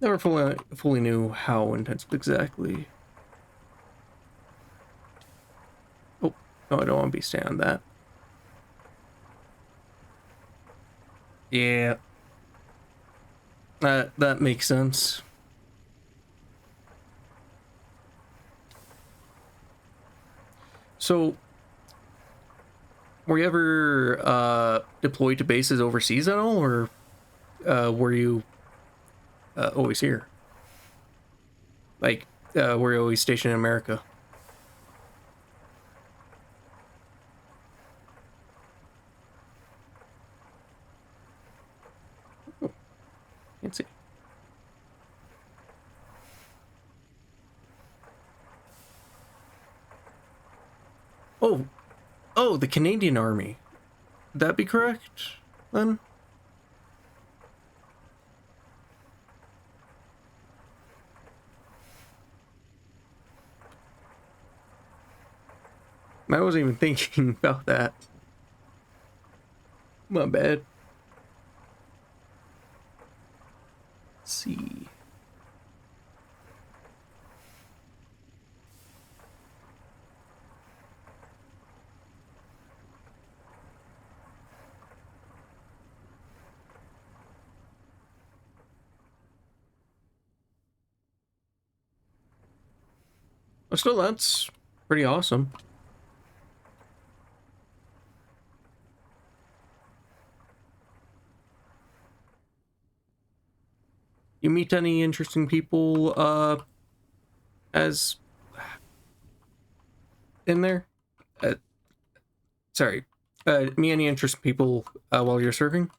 never fully knew how intensive exactly. Oh, no, I don't want to be staying on that. Yeah, that makes sense. So, were you ever deployed to bases overseas at all, or were you always here? Like, were you always stationed in America? Oh, can't see. Oh, oh, the Canadian Army. Would that be correct, then? I wasn't even thinking about that. My bad. Let's see. But still, that's pretty awesome. You meet any interesting people, as in there? Uh, sorry. Meet any interesting people, while you're serving?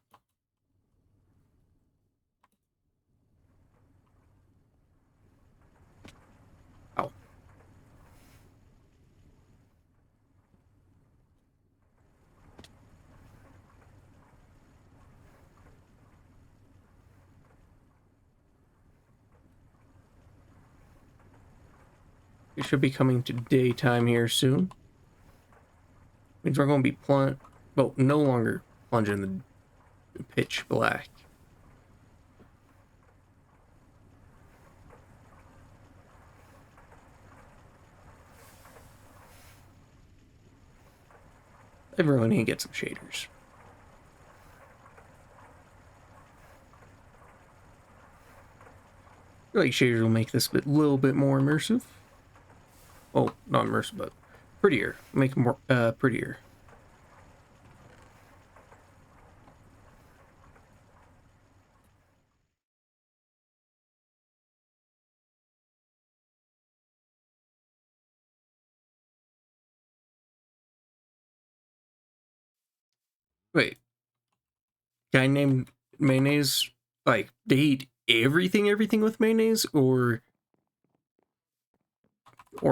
Oh, we should be coming to daytime here soon. Means we're going to be well, no longer plunging pitch black. Everyone need to get some shaders. I feel like shaders will make this a little bit more immersive. Oh, not immersive, but prettier. Make it more prettier. Wait, can I name mayonnaise like they eat everything with mayonnaise, or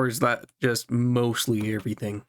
is that just mostly everything?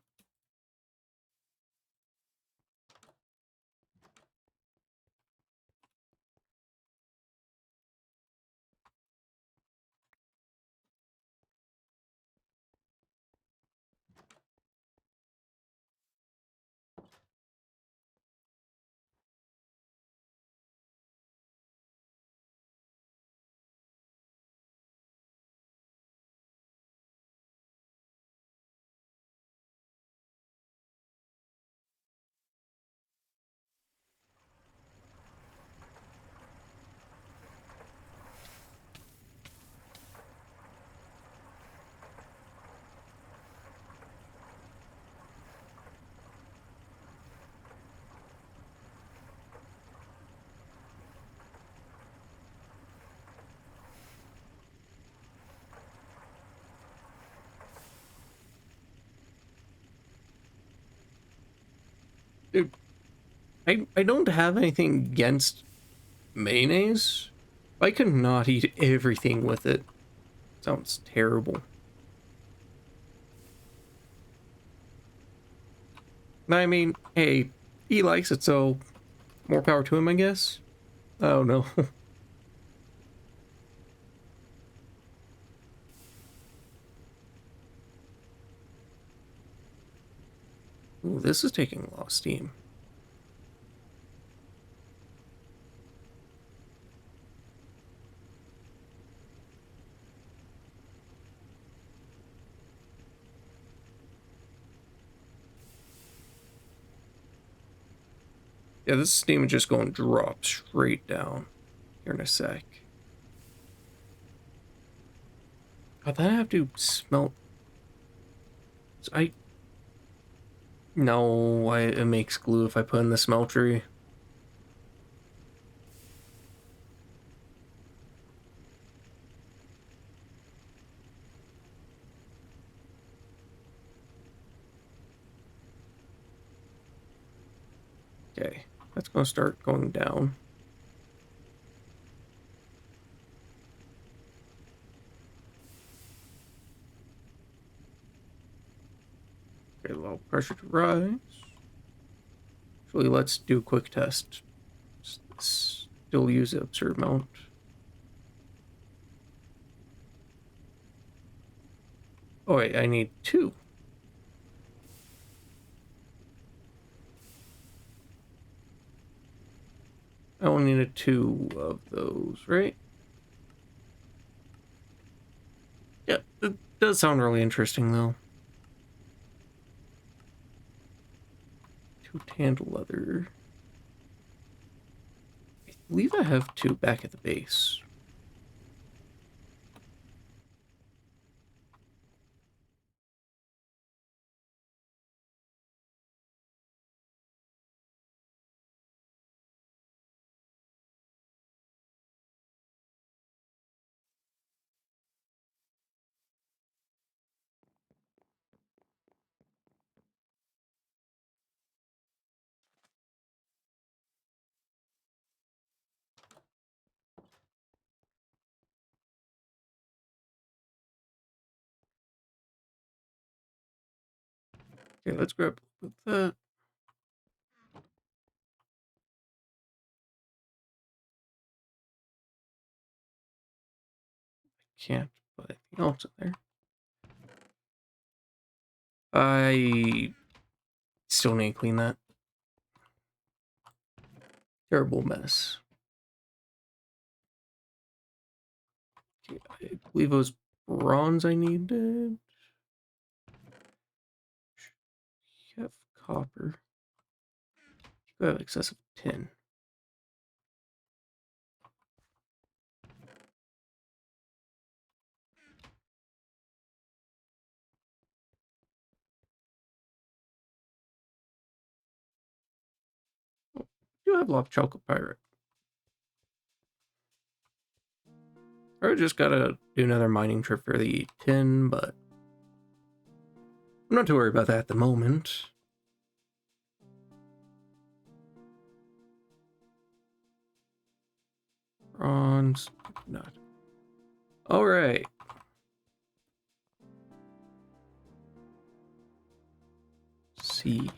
Dude, I don't have anything against mayonnaise. I could not eat everything with it. Sounds terrible. I mean, hey, he likes it, so more power to him, I guess. Oh no. Ooh, this is taking a lot of steam. Yeah, this steam is just going to drop straight down here in a sec. God, then I have to smelt. I no, it makes glue if I put in the smeltery. Okay, that's gonna start going down. Okay, low pressure to rise. Actually, let's do a quick test. Still use the absurd amount. Oh wait, I need two. I only needed two of those, right? Yeah, it does sound really interesting though. Two tanned leather. I believe I have two back at the base. Okay, let's grab that. Can't put anything else in there. I still need to clean that. Terrible mess. Okay, I believe it was bronze I needed. Have copper. I have excess of tin. I do have a lot of chocolate pirate. I just gotta do another mining trip for the tin, but I'm not too worried about that at the moment. Bronze, not. All right. C.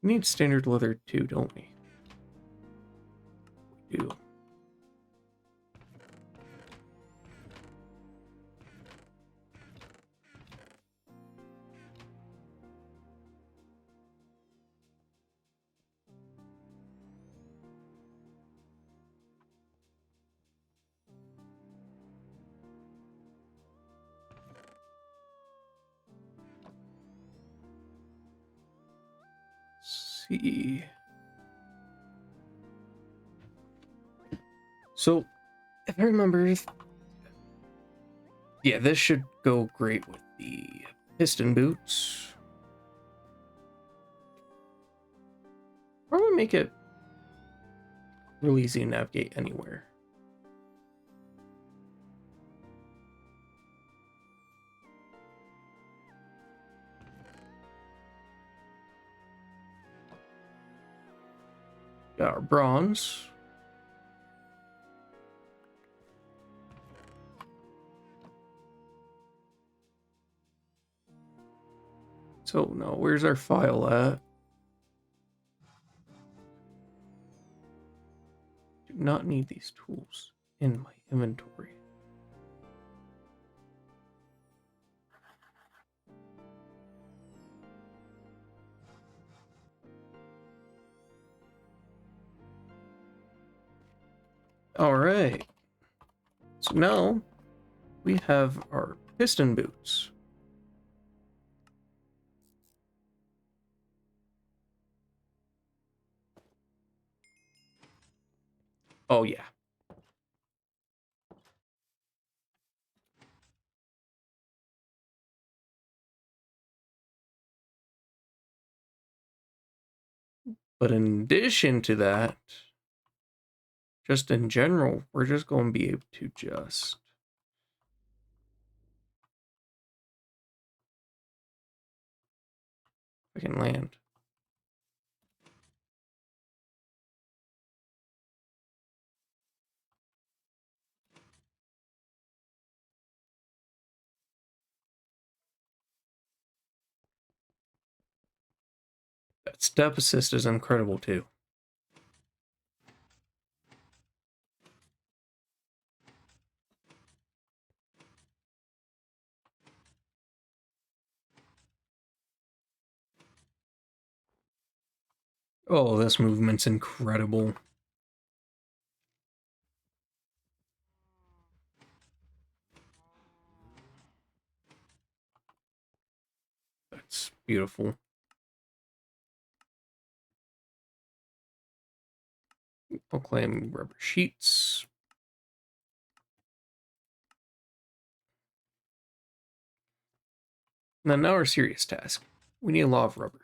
We need standard leather too, don't we? We do. See. So, if I remember, yeah, this should go great with the piston boots. Probably make it real easy to navigate anywhere. Got our bronze. So, no, where's our file at? Do not need these tools in my inventory. All right. So now we have our piston boots. Oh, yeah. But in addition to that, just in general, we're just going to be able to just fucking land. That step assist is incredible too. Oh, this movement's incredible. That's beautiful. I'll claim rubber sheets. Now our serious task. We need a lot of rubber.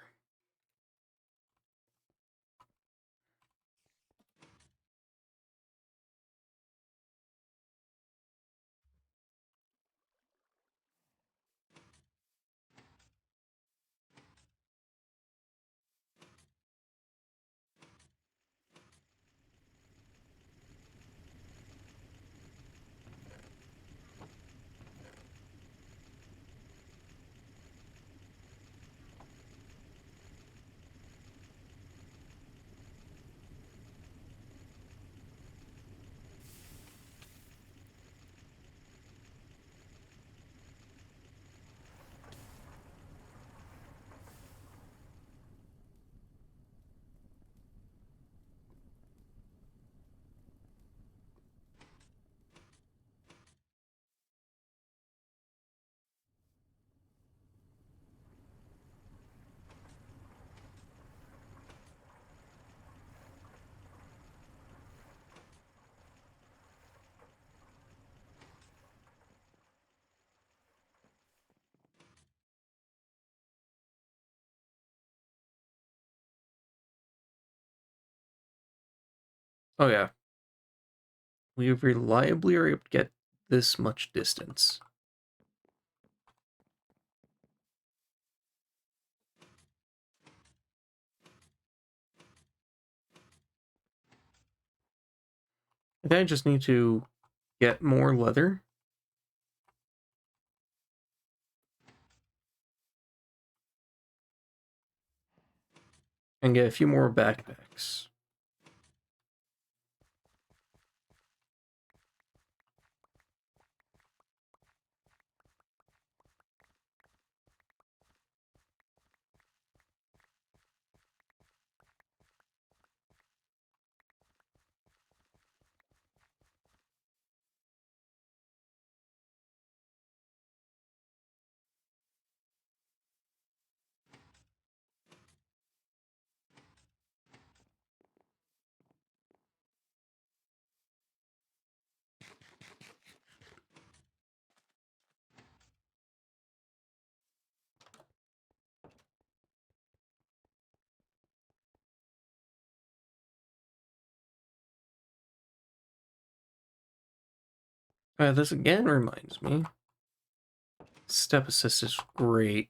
Oh yeah. We reliably are able to get this much distance. I think I just need to get more leather. And get a few more backpacks. This again reminds me. Step assist is great.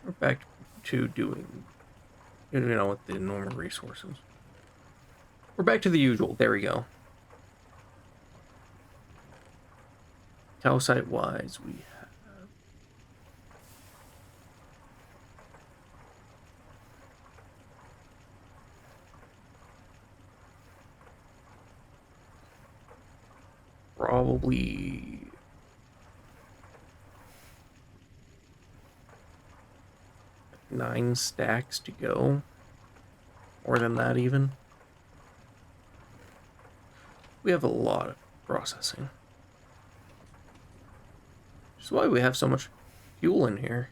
We're back to doing, with the normal resources. We're back to the usual. There we go. Calcite wise, we have probably 9 stacks to go. More than that, even. We have a lot of processing. Which is why we have so much fuel in here.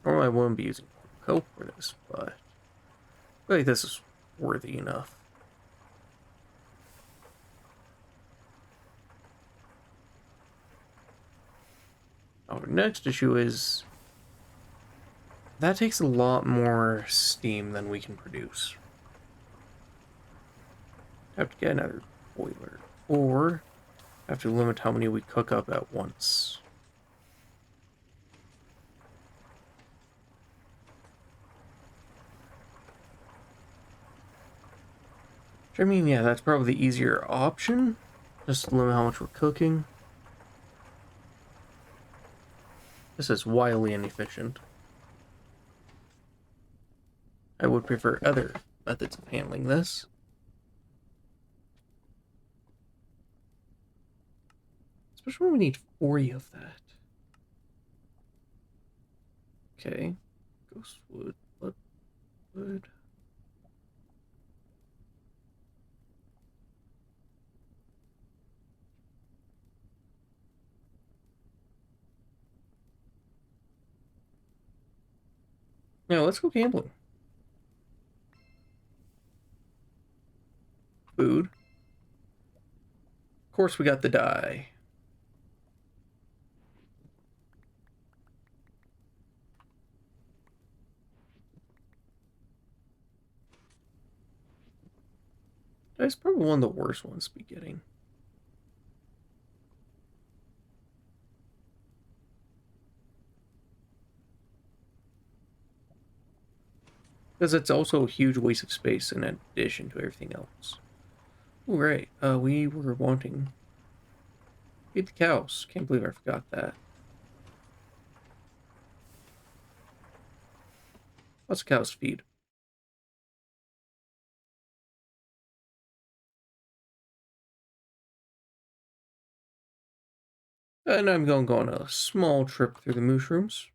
Normally I wouldn't be using coke for this, but I feel like this is worthy enough. Our next issue is that takes a lot more steam than we can produce. Have to get another boiler, or have to limit how many we cook up at once. Which, I mean, yeah, that's probably the easier option. Just limit how much we're cooking. This is wildly inefficient. I would prefer other methods of handling this. Especially when we need 40 of that. Okay. Ghost wood, blood wood. Now let's go gambling. Food. Of course, we got the dye. Dye's probably one of the worst ones to be getting. Because it's also a huge waste of space in addition to everything else. Oh, right. We were wanting... Feed the cows. Can't believe I forgot that. Lots of cows to feed. And I'm going to go on a small trip through the mushrooms.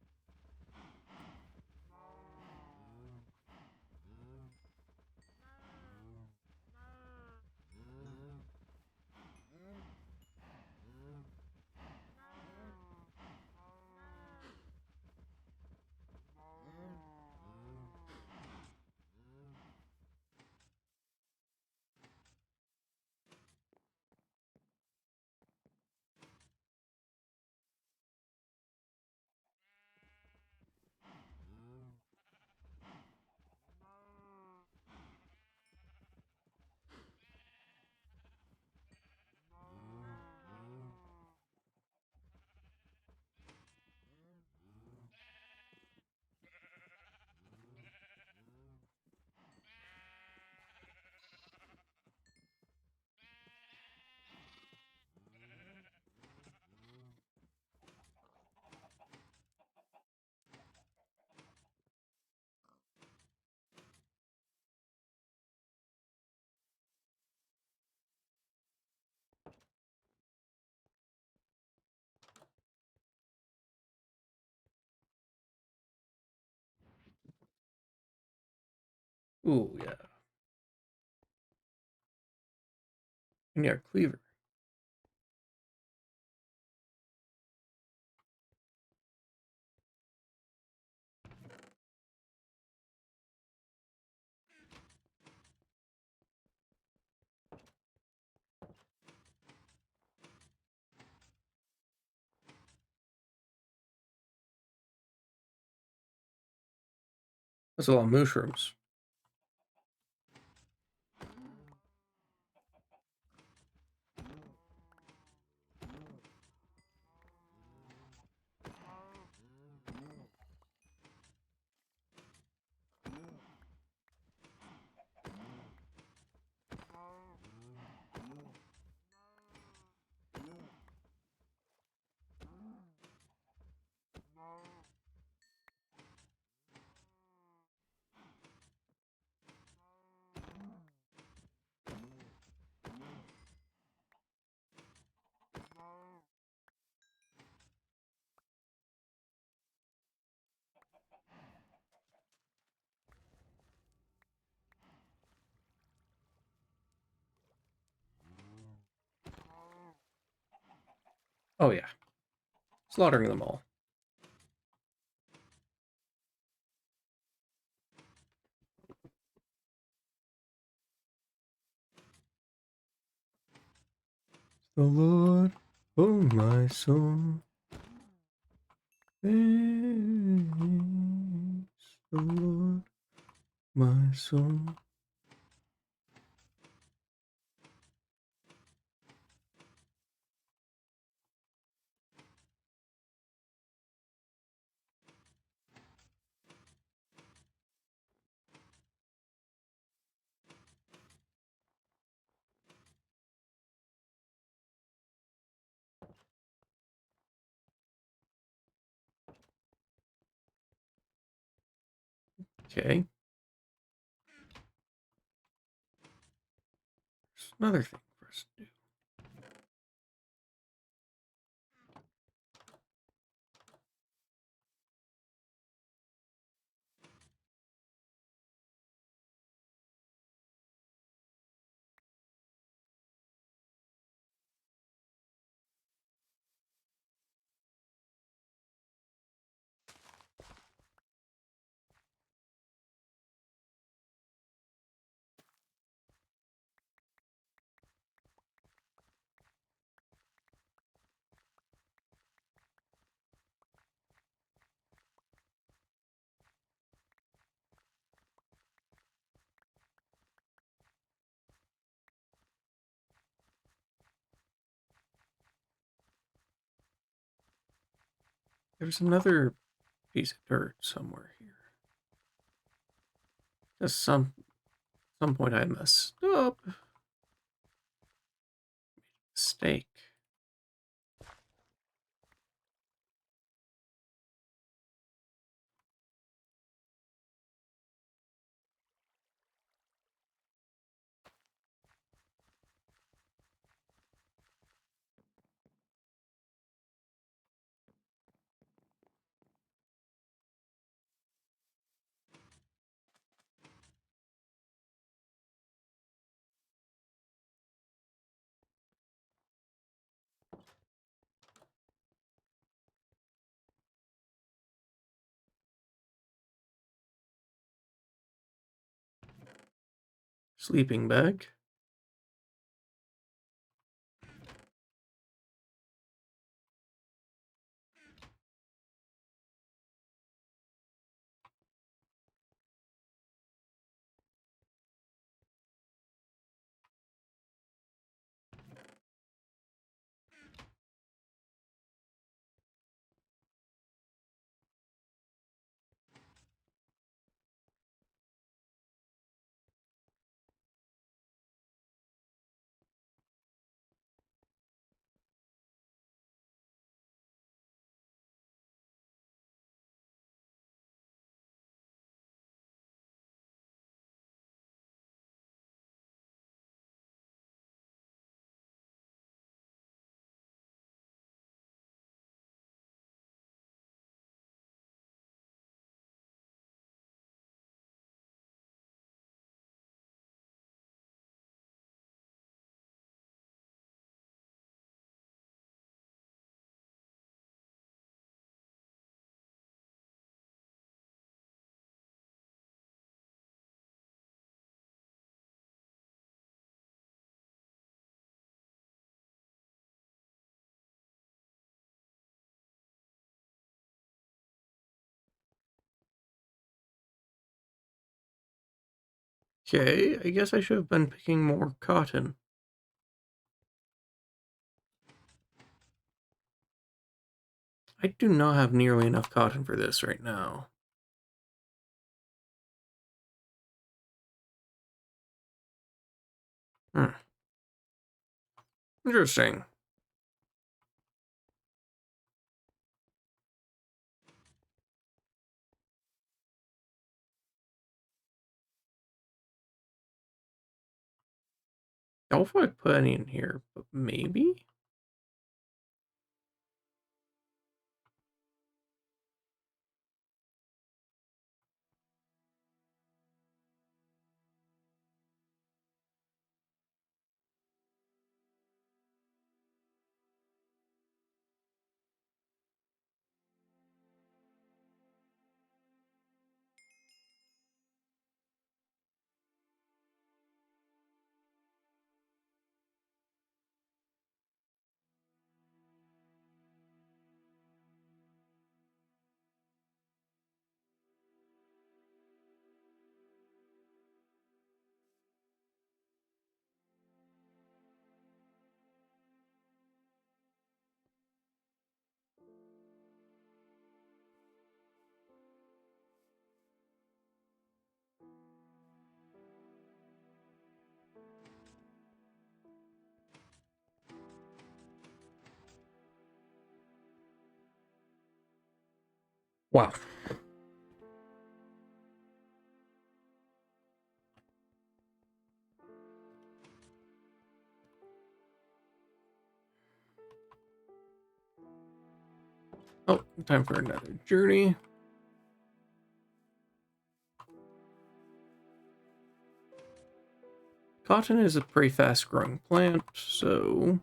Ooh, yeah. And yeah, cleaver. That's a lot of mushrooms. Oh yeah, slaughtering them all. The Lord, oh my soul, thanks the Lord, my soul. Okay. There's another thing for us to do. There's another piece of dirt somewhere here. Just some point I messed up. Mistake. Sleeping bag. Okay, I guess I should have been picking more cotton. I do not have nearly enough cotton for this right now. Hmm. Interesting. I don't know if I put any in here, but maybe? Wow. Oh, time for another journey. Cotton is a pretty fast growing plant, so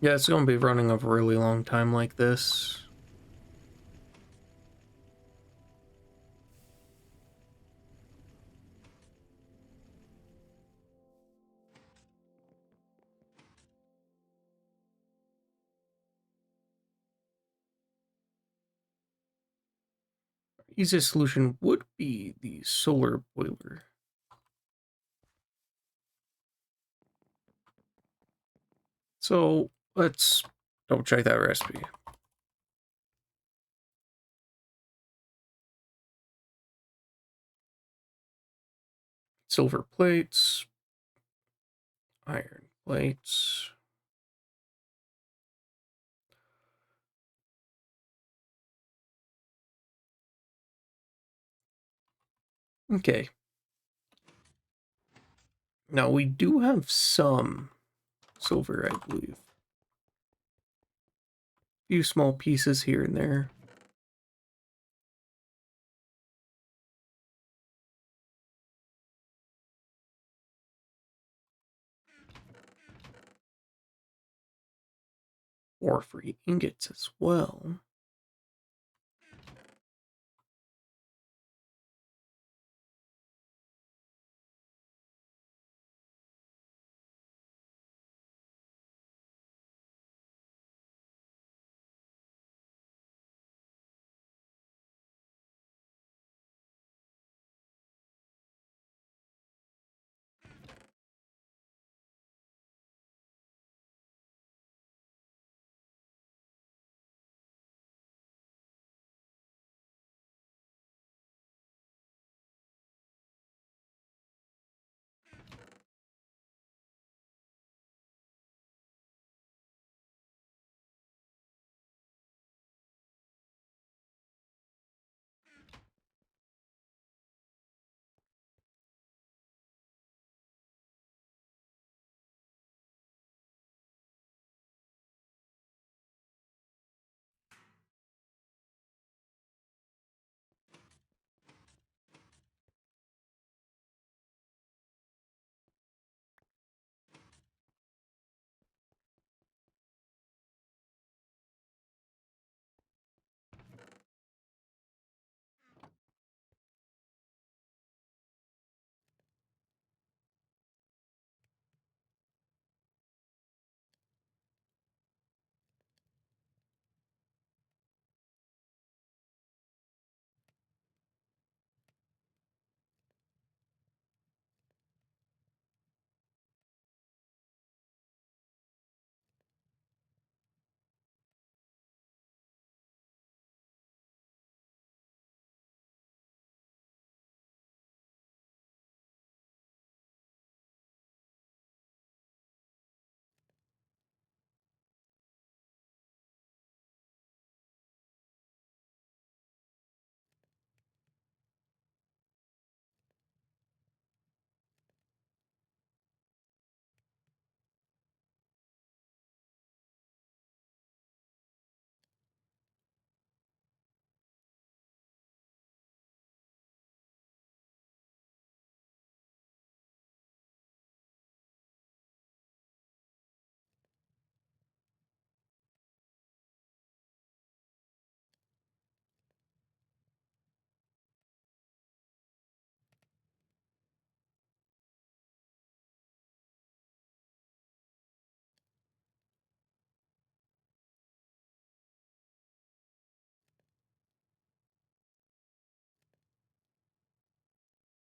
yeah, it's gonna be running a really long time like this. Easiest solution would be the solar boiler. So let's double check that recipe. Silver plates, iron plates. Okay. Now we do have some silver, I believe. A few small pieces here and there. Or free ingots as well.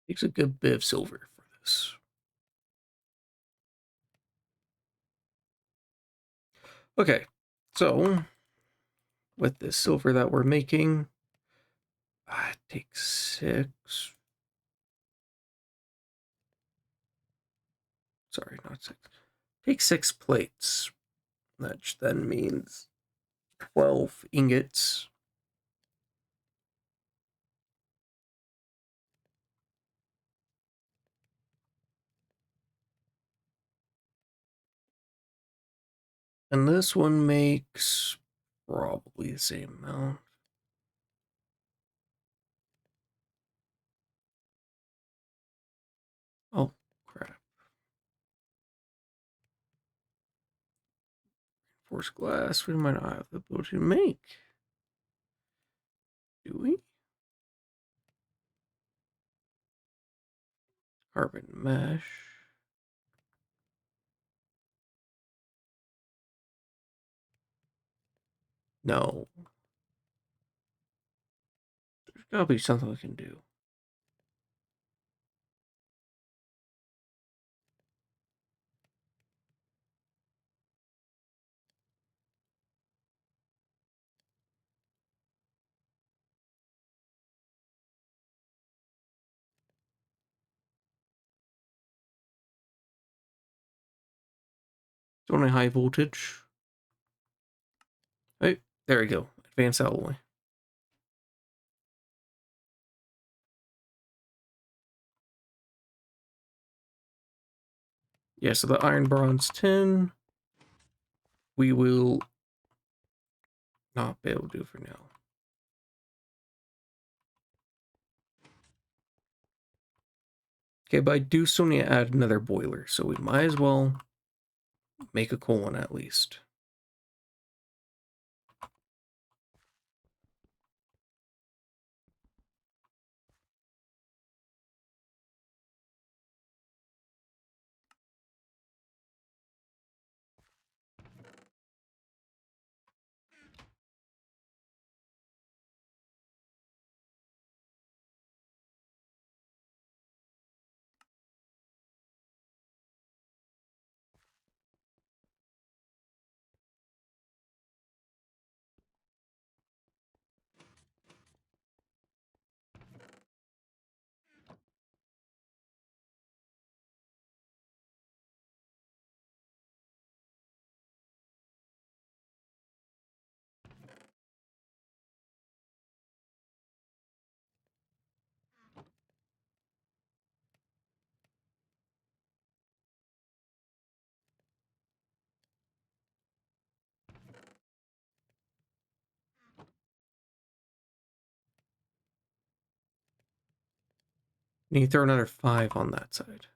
Takes a good bit of silver for this. Okay, so with this silver that we're making, it takes 6. Sorry, not 6. Take 6 plates. That then means 12 ingots. And this one makes probably the same amount. Oh, crap. Forced glass, we might not have the ability to make. Do we? Carbon mesh. No. There's gotta be something we can do. It's only high voltage. Hey, there we go. Advanced alloy. Yeah, so the iron bronze tin, we will not be able to do for now. Okay, but I do still need to add another boiler, so we might as well make a coal one at least. Need to throw another 5 on that side.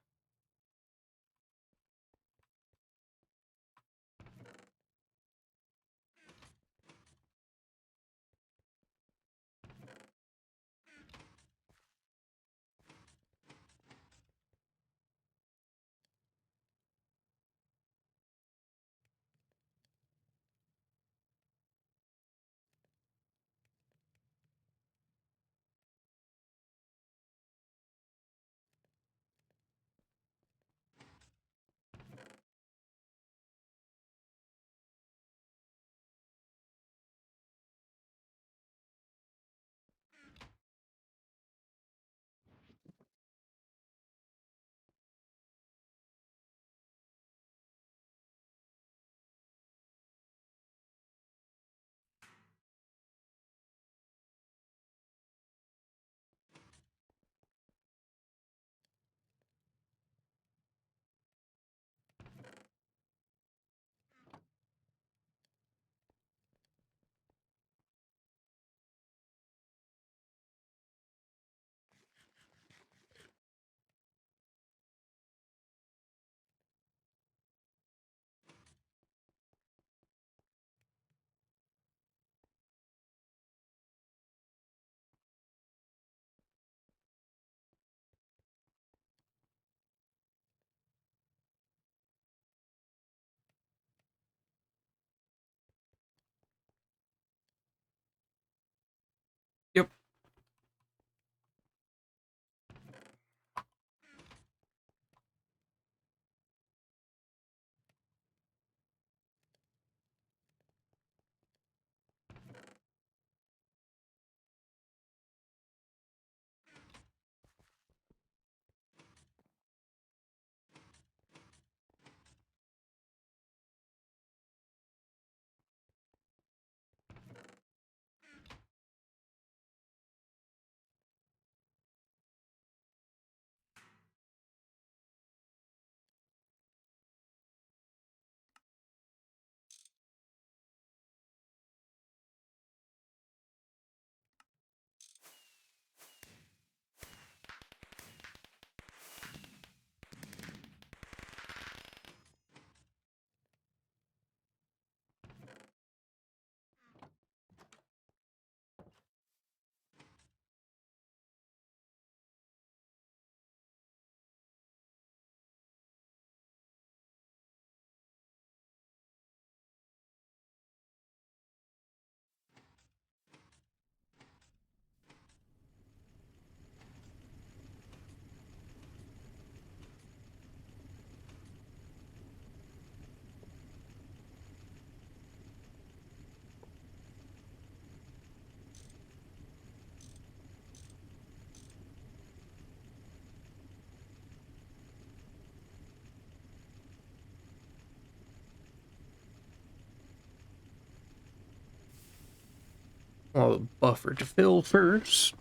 Well, the buffer to fill first.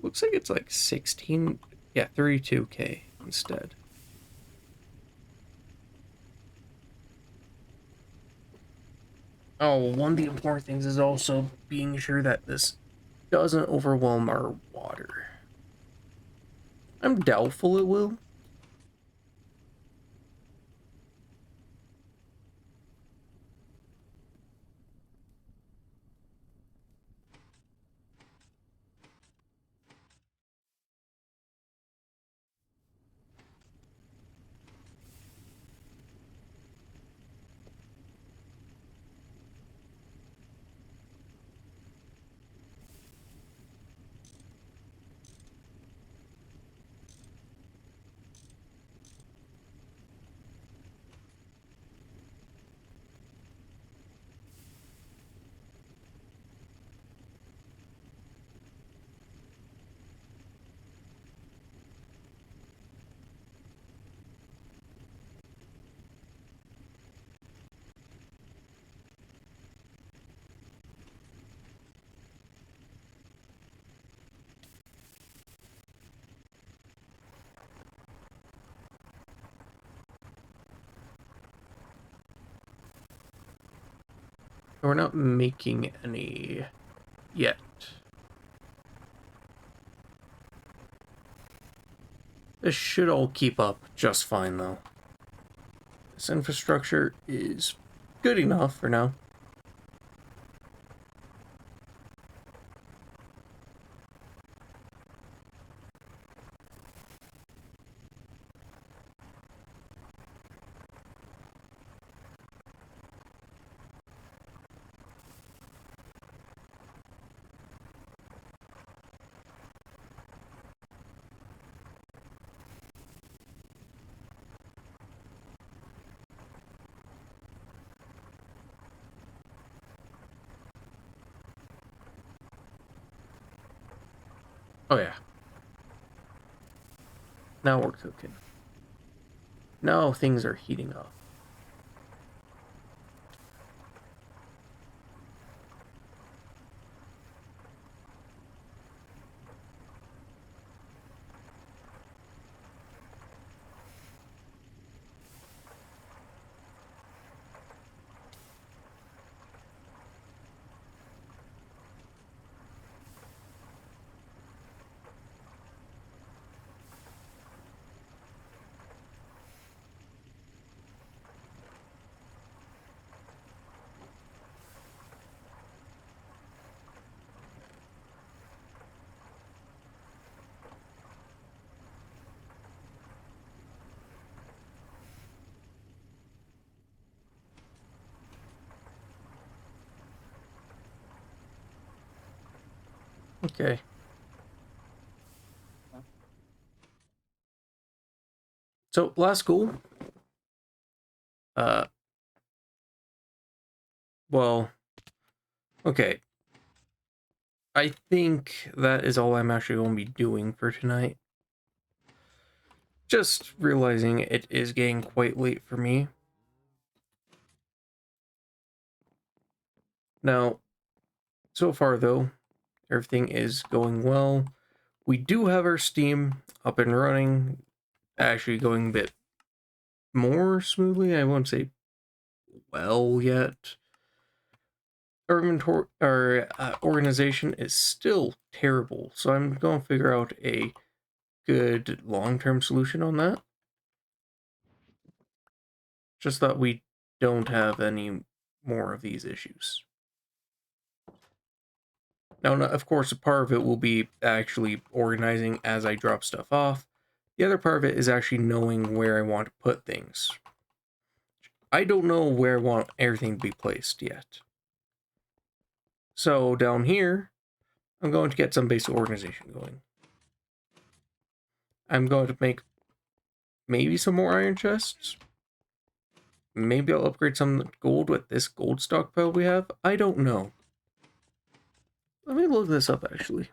Looks like it's like 16, yeah, 32K instead. Oh, one of the important things is also being sure that this doesn't overwhelm our water. I'm doubtful it will. We're not making any yet. This should all keep up just fine, though. This infrastructure is good enough for now. Oh yeah. Now we're cooking. Now things are heating up. Okay. So last goal. Uh. Well. Okay. I think that is all I'm actually going to be doing for tonight. Just realizing it is getting quite late for me. Now, so far though, everything is going well. We do have our Steam up and running, actually going a bit more smoothly. I won't say well yet. Our inventory, our organization is still terrible, so I'm going to figure out a good long-term solution on that. Just that we don't have any more of these issues. Now, of course, a part of it will be actually organizing as I drop stuff off. The other part of it is actually knowing where I want to put things. I don't know where I want everything to be placed yet. So down here, I'm going to get some basic organization going. I'm going to make maybe some more iron chests. Maybe I'll upgrade some gold with this gold stockpile we have. I don't know. Let me look this up, actually.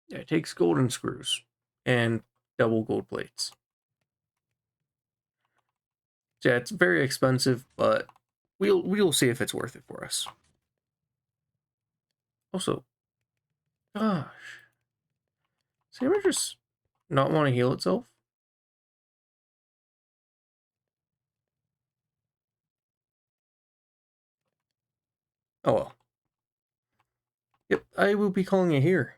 Yeah, it takes golden screws and double gold plates. So yeah, it's very expensive, but we'll see if it's worth it for us. Also, gosh, does Hammer just not want to heal itself? Oh well. Yep, I will be calling it here.